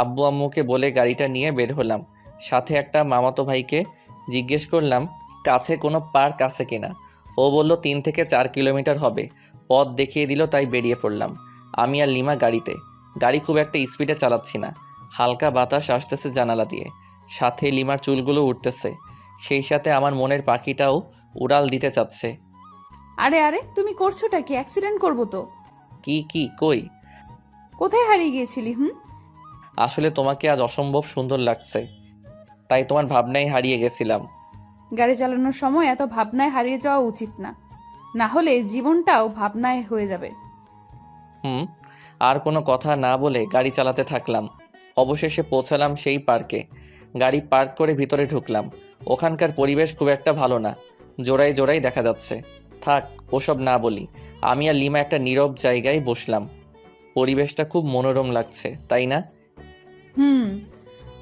আব্বু আম্মুকে বলে গাড়িটা নিয়ে বের হলাম। সাথে একটা মামাতো ভাইকে জিজ্ঞেস করলাম কাছে কোনো পার্ক আছে কিনা। ও বলল 3 থেকে 4 কিলোমিটার হবে। পথ দেখিয়ে দিল, তাই বেরিয়ে পড়লাম। আমি আর লিমা গাড়িতে। গাড়ি খুব একটা স্পিডে চালাচ্ছি না, হালকা বাতাস আসতেছে জানালা দিয়ে, সাথে লিমার চুলগুলো উঠতেছে, সেই সাথে আমার মনের পাখিটাও উড়াল দিতে চাচ্ছে। আরে আরে, তুমি করছোটা কি? অ্যাক্সিডেন্ট করবো তো। কি কই? কোথায় হারিয়ে গিয়েছিলি? আসলে তোমাকে আজ অসম্ভব সুন্দর লাগছে, তাই তোমার ভাবনায় হারিয়ে গেছিলাম। গাড়ি চালানোর সময় এত ভাবনায় হারিয়ে যাওয়া উচিত না, না হলে জীবনটাও ভাবনায় হয়ে যাবে। আর কোনো কথা না বলে গাড়ি চালাতে থাকলাম। অবশেষে পৌঁছালাম সেই পার্কে। গাড়ি পার্ক করে ভিতরে ঢুকলাম। ওখানকার পরিবেশ খুব একটা ভালো না, জোড়ায় জোড়াই দেখা যাচ্ছে। থাক, ওসব না বলি। আমি আর লিমা একটা নীরব জায়গায় বসলাম। পরিবেশটা খুব মনোরম লাগছে, তাই না?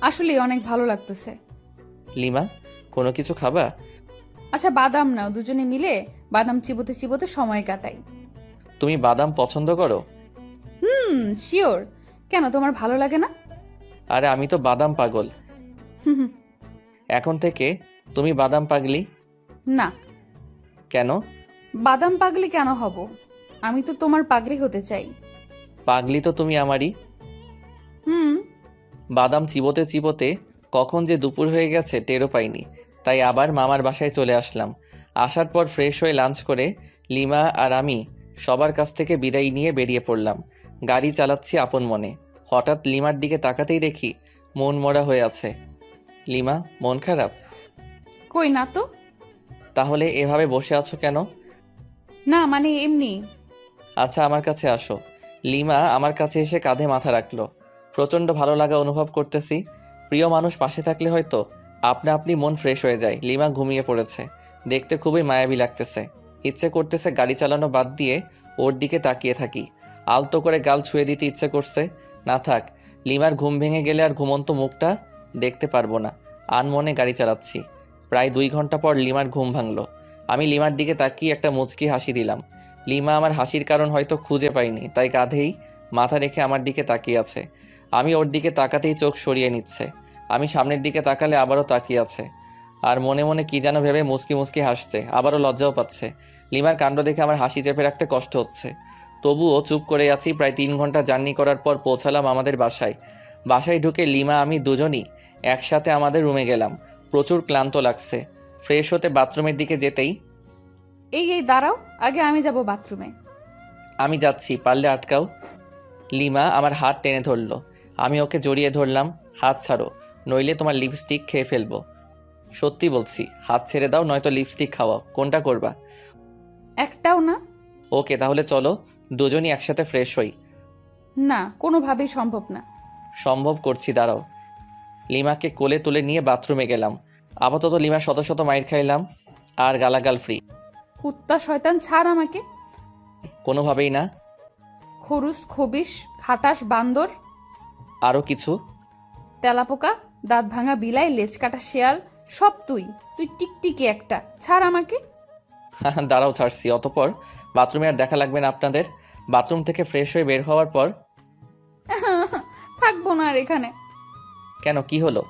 আসলে অনেক ভালো লাগতেছে। লিমা, কোনো কিছু খাবা? আচ্ছা বাদাম নাও, দুজনে মিলে বাদাম চিবোতে চিবোতে সময় কাটাই। তুমি বাদাম পছন্দ করো? শিওর। কেন, তোমার ভালো লাগে না? আরে আমি তো বাদাম পাগল। এখন থেকে তুমি বাদাম পাগলি? না। কেন? বাদাম পাগলি কেন হব? আমি তো তোমার পাগলি হতে চাই। পাগলি তো তুমি আমারই। হুম। বাদাম চিবোতে চিবোতে কখন যে দুপুর হয়ে গেছে টেরও পাইনি, তাই আবার মামার বাসায় চলে আসলাম। আসার পর ফ্রেশ হয়ে লাঞ্চ করে লিমা আর আমি সবার কাছ থেকে বিদায় নিয়ে বেরিয়ে পড়লাম। গাড়ি চালাচ্ছি আপন মনে। হঠাৎ লিমার দিকে তাকাতেই দেখি মন মরা হয়ে আছে। লিমা, মন খারাপ? কই না তো। তাহলে এভাবে বসে আছো কেন? না মানে এমনি। আচ্ছা, আমার কাছে আসো। লিমা আমার কাছে এসে কাঁধে মাথা রাখলো। প্রচণ্ড ভালো লাগা অনুভব করতেছি। প্রিয় মানুষ পাশে থাকলে হয়তো আপনা আপনি মন ফ্রেশ হয়ে যায়। লিমা ঘুমিয়ে পড়েছে, দেখতে খুবই মায়াবী লাগতেছে। ইচ্ছে করতেছে গাড়ি চালানো বাদ দিয়ে ওর দিকে তাকিয়ে থাকি, আলতো করে গাল ছুঁয়ে দিতে ইচ্ছে করছে। না থাক, লিমার ঘুম ভেঙে গেলে আর ঘুমন্ত মুখটা দেখতে পারবো না। আনমনে গাড়ি চালাচ্ছি। প্রায় 2 ঘন্টা পর লিমার ঘুম ভাঙলো। আমি লিমার দিকে তাকিয়ে একটা মুচকি হাসি দিলাম। লিমা আমার হাসির কারণ হয়তো খুঁজে পাইনি, তাই কাঁধেই মাথা রেখে আমার দিকে তাকিয়ে আছে। আমি ওর দিকে তাকাতেই চোখ সরিয়ে নিচ্ছে। আমি সামনের দিকে তাকালে আবারও তাকিয়ে আছে, আর মনে মনে কি যেন ভেবে মুচকি মুচকি হাসছে। আবারও লজ্জাও পাচ্ছে। লিমার কাণ্ড দেখে আমার হাসি চেপে রাখতে কষ্ট হচ্ছে, তবুও চুপ করে আছি। প্রায় 3 ঘন্টা জার্নি করার পর পৌঁছালাম আমাদের বাসায়। বাসায় ঢুকে লিমা আমি দুজনই একসাথে আমাদের রুমে গেলাম। প্রচুর ক্লান্ত লাগছে। ফ্রেশ হতে বাথরুমের দিকে যেতেই, এই দাঁড়াও, আগে আমি যাব বাথরুমে। আমি যাচ্ছি, পারলে আটকাও। লিমা আমার হাত টেনে ধরলো। আমি ওকে জড়িয়ে ধরলাম। হাত ছাড়ো, নইলে তোমার লিপস্টিক খেয়ে ফেলবো। সত্যি বলছি, হাত ছেড়ে দাও, নয়তো লিপস্টিক খাওয়াও। কোনটা করবা? একটাও না। ওকে, তাহলে চলো দুজনই একসাথে ফ্রেশ হই। না, কোনোভাবেই সম্ভব না। সম্ভব করছি, দাঁড়াও। লিমাকে কোলে তুলে নিয়ে বাথরুমে গেলাম। আপাতত লিমার শত শত মাইর খাইলাম, আর গালাগাল ফ্রি। কুত্তা শয়তান, ছাড় আমাকে। কোনোভাবেই না। খরুস, খবিস, খাটাস, বান্দর, আরও কিছু? তেলাপোকা, দাঁত ভাঙা বিলাই, লেজ কাটা শেয়াল, সব তুই। তুই টিকটিকি একটা, ছাড় আমাকে। দাঁড়াও, ছাড়ছি। অতপর বাথরুমে আর দেখা লাগবে না আপনাদের। বাথরুম থেকে ফ্রেশ হয়ে বের হওয়ার পর, থাকবো না আর এখানে। কেন, কি হলো?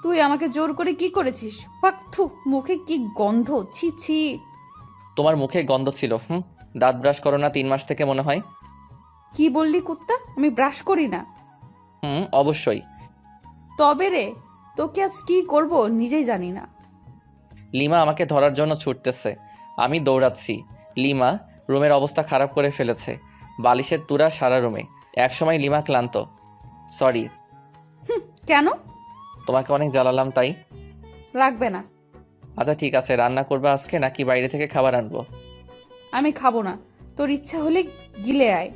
তুই আমাকে জোর করে কি করেছিস? পাকথু, মুখে কি গন্ধ, ছি ছি। তোমার মুখে গন্ধ ছিল। দাঁত ব্রাশ করো না 3 মাস থেকে মনে হয়। কি বললি কুত্তা? আমি ব্রাশ করি না। অবশ্যই। তবে রে, তোকে আজ কি করব নিজেই জানি না। লিমা আমাকে ধরার জন্য ছুটতেছে, আমি দৌড়াচ্ছি। লিমা রুমের অবস্থা খারাপ করে ফেলেছে, বালিশের তুরা সারা রুমে। একসময় লিমা ক্লান্ত। সরি। কেন? তোমাকে অনেক জ্বালালাম তাই। লাগবে না। আচ্ছা ঠিক আছে, রান্না করবে আজকে নাকি বাইরে থেকে খাবার আনবো? আমি খাবো না, তোর ইচ্ছা হলে গিলে আয়।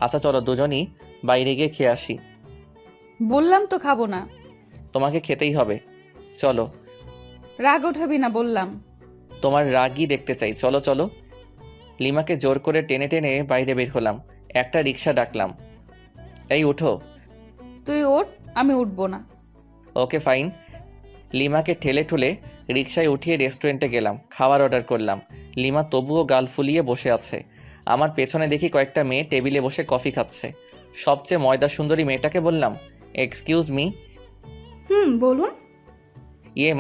আচ্ছা চলো দুজনই বাইরে গিয়ে খেয়ে আসি। বললাম তো খাবো না। তোমাকে খেতেই হবে, চলো। রাগ ওঠাবি না বললাম। তোমার রাগই দেখতে চাই, চলো চলো। লিমাকে জোর করে টেনে টেনে বাইরে বের হলাম। একটা রিক্সা ডাকলাম। এই উঠো। তুই ওঠ, আমি উঠবো না। Okay fine. লিমাকে ঠেলে ঠুলে রিকশায় উঠিয়ে রেস্টুরেন্টে গেলাম, খাবার অর্ডার করলাম। লিমা তবুও গাল ফুলিয়ে বসে আছে। আমার পেছনে দেখি কয়েকটা মেয়ে টেবিলে বসে কফি খাচ্ছে। সবচেয়ে ময়দা সুন্দরী মেয়েটাকে বললাম, এক্সকিউজ মি। বলুন।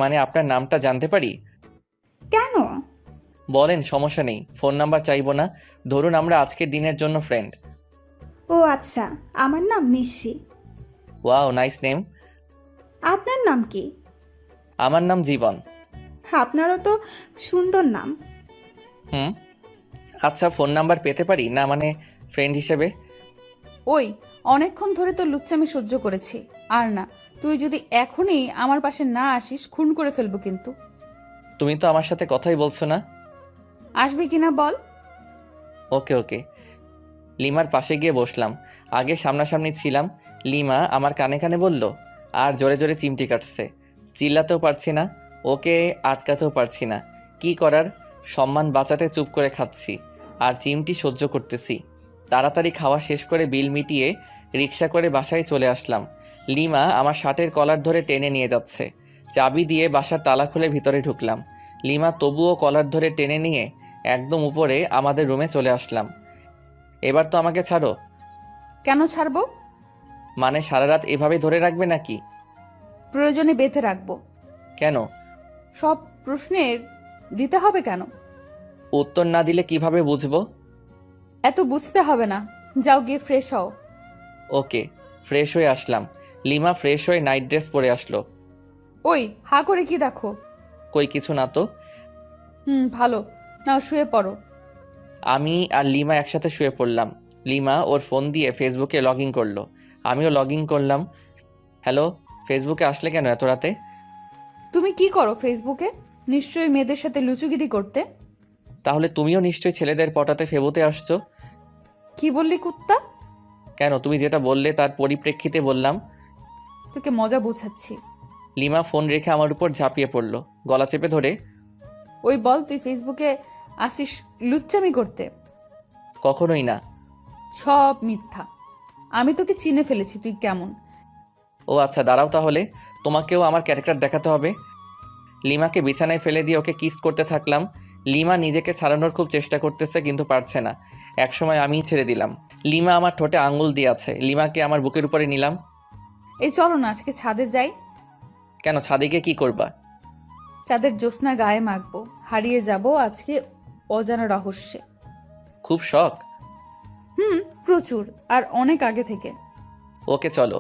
মানে আপনার নামটা জানতে পারি? কেন? বলেন, সমস্যা নেই। ফোন নাম্বার চাইবো না, ধরুন আমরা আজকের দিনের জন্য ফ্রেন্ড। ও আচ্ছা, আমার নাম নিশি। Wow, nice name. আপনার নাম কি? আমার নাম জীবন। আপনারও তো সুন্দর নাম। আচ্ছা, ফোন নাম্বার পেতে পারি না, মানে ফ্রেন্ড হিসেবে? ওই, অনেকক্ষণ ধরে তো লুচ্চামি সহ্য করেছি, আর না। তুই যদি এখনই আমার পাশে না আসিস, খুন করে ফেলবো কিন্তু। তুমি তো আমার সাথে কথাই বলছো না। আসবি কিনা বল। ওকে ওকে। লিমার পাশে গিয়ে বসলাম। আগে সামনাসামনি ছিলাম। লিমা আমার কানে কানে বলল, আর জোরে জোরে চিমটি কাটছে। চিল্লাতেও পারছি না, ওকে আটকাতেও পারছি না। কি করার, সম্মান বাঁচাতে চুপ করে খাচ্ছি আর চিমটি সহ্য করতেছি। তাড়াতাড়ি খাওয়া শেষ করে বিল মিটিয়ে রিক্সা করে বাসায় চলে আসলাম। লিমা আমার শার্টের কলার ধরে টেনে নিয়ে যাচ্ছে। চাবি দিয়ে বাসার তালা খুলে ভিতরে ঢুকলাম। লিমা তবুও কলার ধরে টেনে নিয়ে একদম উপরে আমাদের রুমে চলে আসলাম। এবার তো আমাকে ছাড়ো। কেন ছাড়বো? মানে সারা রাত এভাবে ধরে রাখবে নাকি? প্রয়োজনে বেঁধে রাখবো। কেন? সব প্রশ্নের দিতে হবে কেন? উত্তর না দিলে কিভাবে বুঝবো? এত বুঝতে হবে না, যাও গিয়ে ফ্রেশ হও। ওকে, ফ্রেশ হয়ে আসলাম। লিমা ফ্রেশ হয়ে নাইট ড্রেস পরে আসলো। ওই হা করে কি দেখো? কই কিছু না তো। ভালো। নাও শুয়ে পড়ো। আমি আর লিমা একসাথে শুয়ে পড়লাম। লিমা ওর ফোন দিয়ে ফেসবুকে লগ ইন করলো, আমিও লগ ইন করলাম। হ্যালো, ফেসবুকে আসলে কেন এত রাতে? তুমি কি করো ফেসবুকে? নিশ্চয়ই মেয়েদের সাথে লুচুগিরি করতে। তাহলে তুমিও নিশ্চয়ই ছেলেদের পটাতে ফেবুতে আসছো। কি বললি কুত্তা? কেন, তুমি যেটা বললে তার পরিপ্রেক্ষিতে বললাম। তোকে মজা বোঝাচ্ছি। লিমা ফোন রেখে আমার উপর ঝাঁপিয়ে পড়লো, গলা চেপে ধরে। ওই বল, তুই ফেসবুকে আসিস লুচ্চামি করতে? কখনোই না। সব মিথ্যা। আমি তোকে চিনে ফেলেছি তুই কেমন। ও আচ্ছা, দাঁড়াও তাহলে, তোমাকেও আমার ক্যারেক্টার দেখাতে হবে। লিমাকে বিছানায় ফেলে দিয়ে ওকে কিস করতে থাকলাম। লিমা নিজেকে ছাড়ানোর খুব চেষ্টা করতেছে কিন্তু পারছে না। একসময় আমিই ছেড়ে দিলাম। লিমা আমার ঠোঁটে আঙ্গুল দিয়ে আছে। লিমাকে আমার বুকের উপরে নিলাম। এই চলো না আজকে ছাদে যাই। কেন, ছাদে গিয়ে কি করবা? চাঁদের জ্যোৎস্না গায়ে মাখবো, হারিয়ে যাব আজকে অজানা রহস্যে। খুব শখ? প্রচুর, আর অনেক আগে থেকে। ওকে চলো।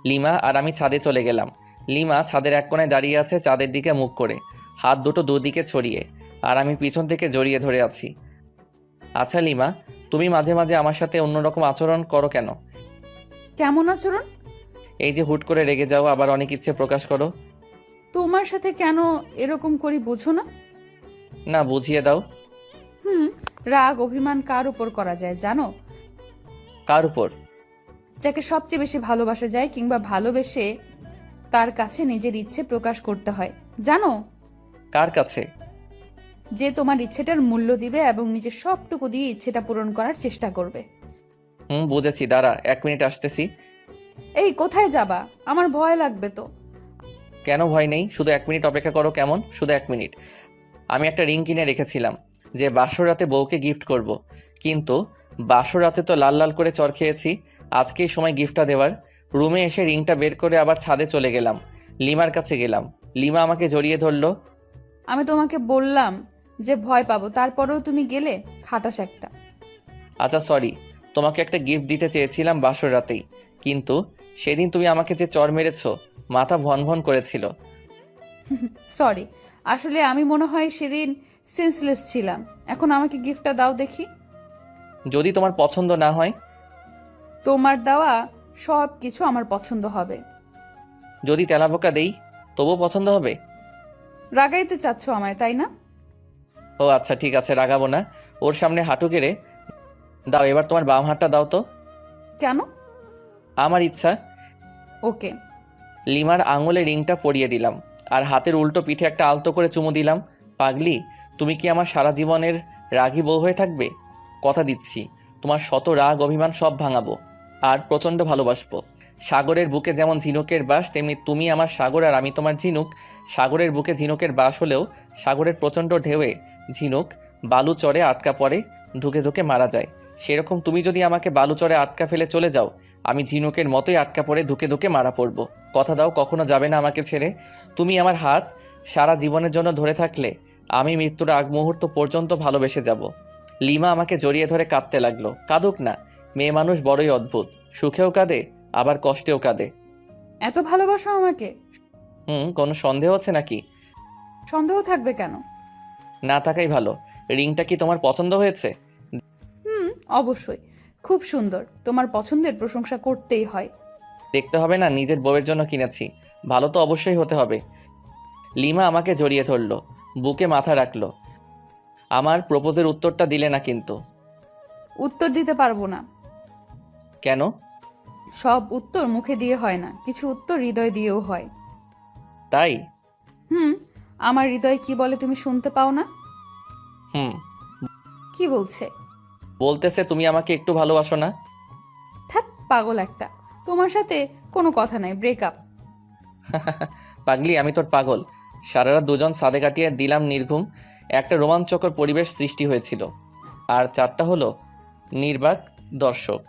লিমা আর আমি ছাদে চলে গেলাম। লিমা ছাদের এক কোণায় দাঁড়িয়ে আছে চাঁদের দিকে মুখ করে, হাত দুটো দুদিকে ছড়িয়ে, আর আমি পিছন থেকে জড়িয়ে ধরে আছি। আচ্ছা লিমা, তুমি মাঝে মাঝে আমার সাথে অন্যরকম আচরণ করো কেন? কেমন আচরণ? এই যে হুট করে রেগে যাও, আবার অনেক ইচ্ছে প্রকাশ করো। তোমার সাথে কেন এরকম করি বুঝো না? না, বুঝিয়ে দাও। রাগ অভিমান কার উপর করা যায় জানো? কার উপর? যাকে সবচেয়ে বেশি ভালোবাসা যায় কিংবা ভালোবেসে তার কাছে নিজের ইচ্ছে প্রকাশ করতে হয়, জানো? কার কাছে? যে তোমার ইচ্ছেটার মূল্য দিবে এবং নিজের সবটুকু দিয়ে ইচ্ছেটা পূরণ করার চেষ্টা করবে। বুঝেছি, দাঁড়া 1 মিনিট আসতেছি। এই কোথায় যাবা? আমার ভয় লাগবে তো। কেন ভয় নেই, শুধু 1 মিনিট অপেক্ষা করো কেমন, শুধু 1 মিনিট। আমি একটা রিং কিনে রেখেছিলাম যে বাসর রাতে বউকে গিফট করব, কিন্তু বাসর রাতে তো লাল লাল করে চর খেয়েছি। আজকেই সময় গিফটটা দেওয়ার। রুমে এসে রিংটা বের করে আবার ছাদে চলে গেলাম। লিমার কাছে গেলাম। লিমা আমাকে জড়িয়ে ধরলো। আমি তোমাকে বললাম যে ভয় পাবো, তারপরেও তুমি গেলে। খাটাস একটা। আচ্ছা সরি, তোমাকে একটা গিফট দিতে চেয়েছিলাম বাসর রাতেই, কিন্তু সেদিন তুমি আমাকে যে চর মেরেছো, মাথা ভন ভন করেছিল। সরি, আসলে আমি মনে হয় সেদিন সেন্সলেস ছিলাম। এখন আমাকে গিফটটা দাও দেখি। যদি তোমার পছন্দ না হয়? তোমার দেওয়া সব কিছু আমার পছন্দ হবে। যদি তেলাপোকা দেই তবুও পছন্দ হবে? রাগাইতে চাচ্ছ আমায়, তাই না? ও আচ্ছা ঠিক আছে, রাগাবো না। ওর সামনে হাঁটু গেড়ে দাও, এবার তোমার বাম হাতটা দাও তো। কেন? আমার ইচ্ছা। ওকে। লিমার আঙুলে রিংটা পরিয়ে দিলাম আর হাতের উল্টো পিঠে একটা আলতো করে চুমু দিলাম। পাগলি, তুমি কি আমার সারা জীবনের রাগী বউ হয়ে থাকবে? কথা দিচ্ছি, তোমার শত রাগ অভিমান সব ভাঙাবো আর প্রচণ্ড ভালোবাসবো। সাগরের বুকে যেমন ঝিনুকের বাস, তেমনি তুমি আমার সাগর আর আমি তোমার ঝিনুক। সাগরের বুকে ঝিনুকের বাস হলেও সাগরের প্রচণ্ড ঢেউয়ে ঝিনুক বালু চরে আটকা পড়ে, ধুকে ধুকে মারা যায়। সেরকম তুমি যদি আমাকে বালু চরে আটকা ফেলে চলে যাও, আমি ঝিনুকের মতোই আটকা পড়ে ধুকে ধুকে মারা পড়ব। কথা দাও কখনো যাবে না আমাকে ছেড়ে। তুমি আমার হাত সারা জীবনের জন্য ধরে থাকলে আমি মৃত্যুর আগ মুহূর্ত পর্যন্ত ভালোবেসে যাব। লিমা আমাকে জড়িয়ে ধরে কাঁদতে লাগলো। কাঁদুক না, মেয়ে মানুষ বড়ই অদ্ভুত, সুখেও কাঁদে আবার কষ্টেও কাঁদে। এত ভালোবাসো আমাকে? কোনো সন্দেহ আছে নাকি? সন্দেহ থাকবে কেন? না থাকাই ভালো। রিংটা কি তোমার পছন্দ হয়েছে? অবশ্যই, খুব সুন্দর। তোমার পছন্দের প্রশংসা করতেই হয়। দেখতে হবে না, নিজের বউয়ের জন্য কিনেছি, ভালো তো অবশ্যই হতে হবে। লিমা আমাকে জড়িয়ে ধরলো, বুকে মাথা রাখলো। আমার প্রপোজের উত্তরটা দিলে না কিন্তু। উত্তর দিতে পারবো না। কেন? সব উত্তর মুখে দিয়ে হয় না, কিছু উত্তর হৃদয় দিয়েও হয়। তাই? আমার হৃদয় কি বলে তুমি শুনতে পাও না? কি বলছে? বলতেছে তুমি আমাকে একটু ভালোবাসো না। থাক পাগল একটা, তোমার সাথে কোনো কথা নাই, ব্রেকআপ। পাগলি, আমি তোর পাগল। সারা রাত দুজন সাদে কাটিয়ে দিলাম নির্ঘুম। একটা রোমাঞ্চকর পরিবেশ সৃষ্টি হয়েছিল, আর 4টা হলো নির্বাক দর্শক।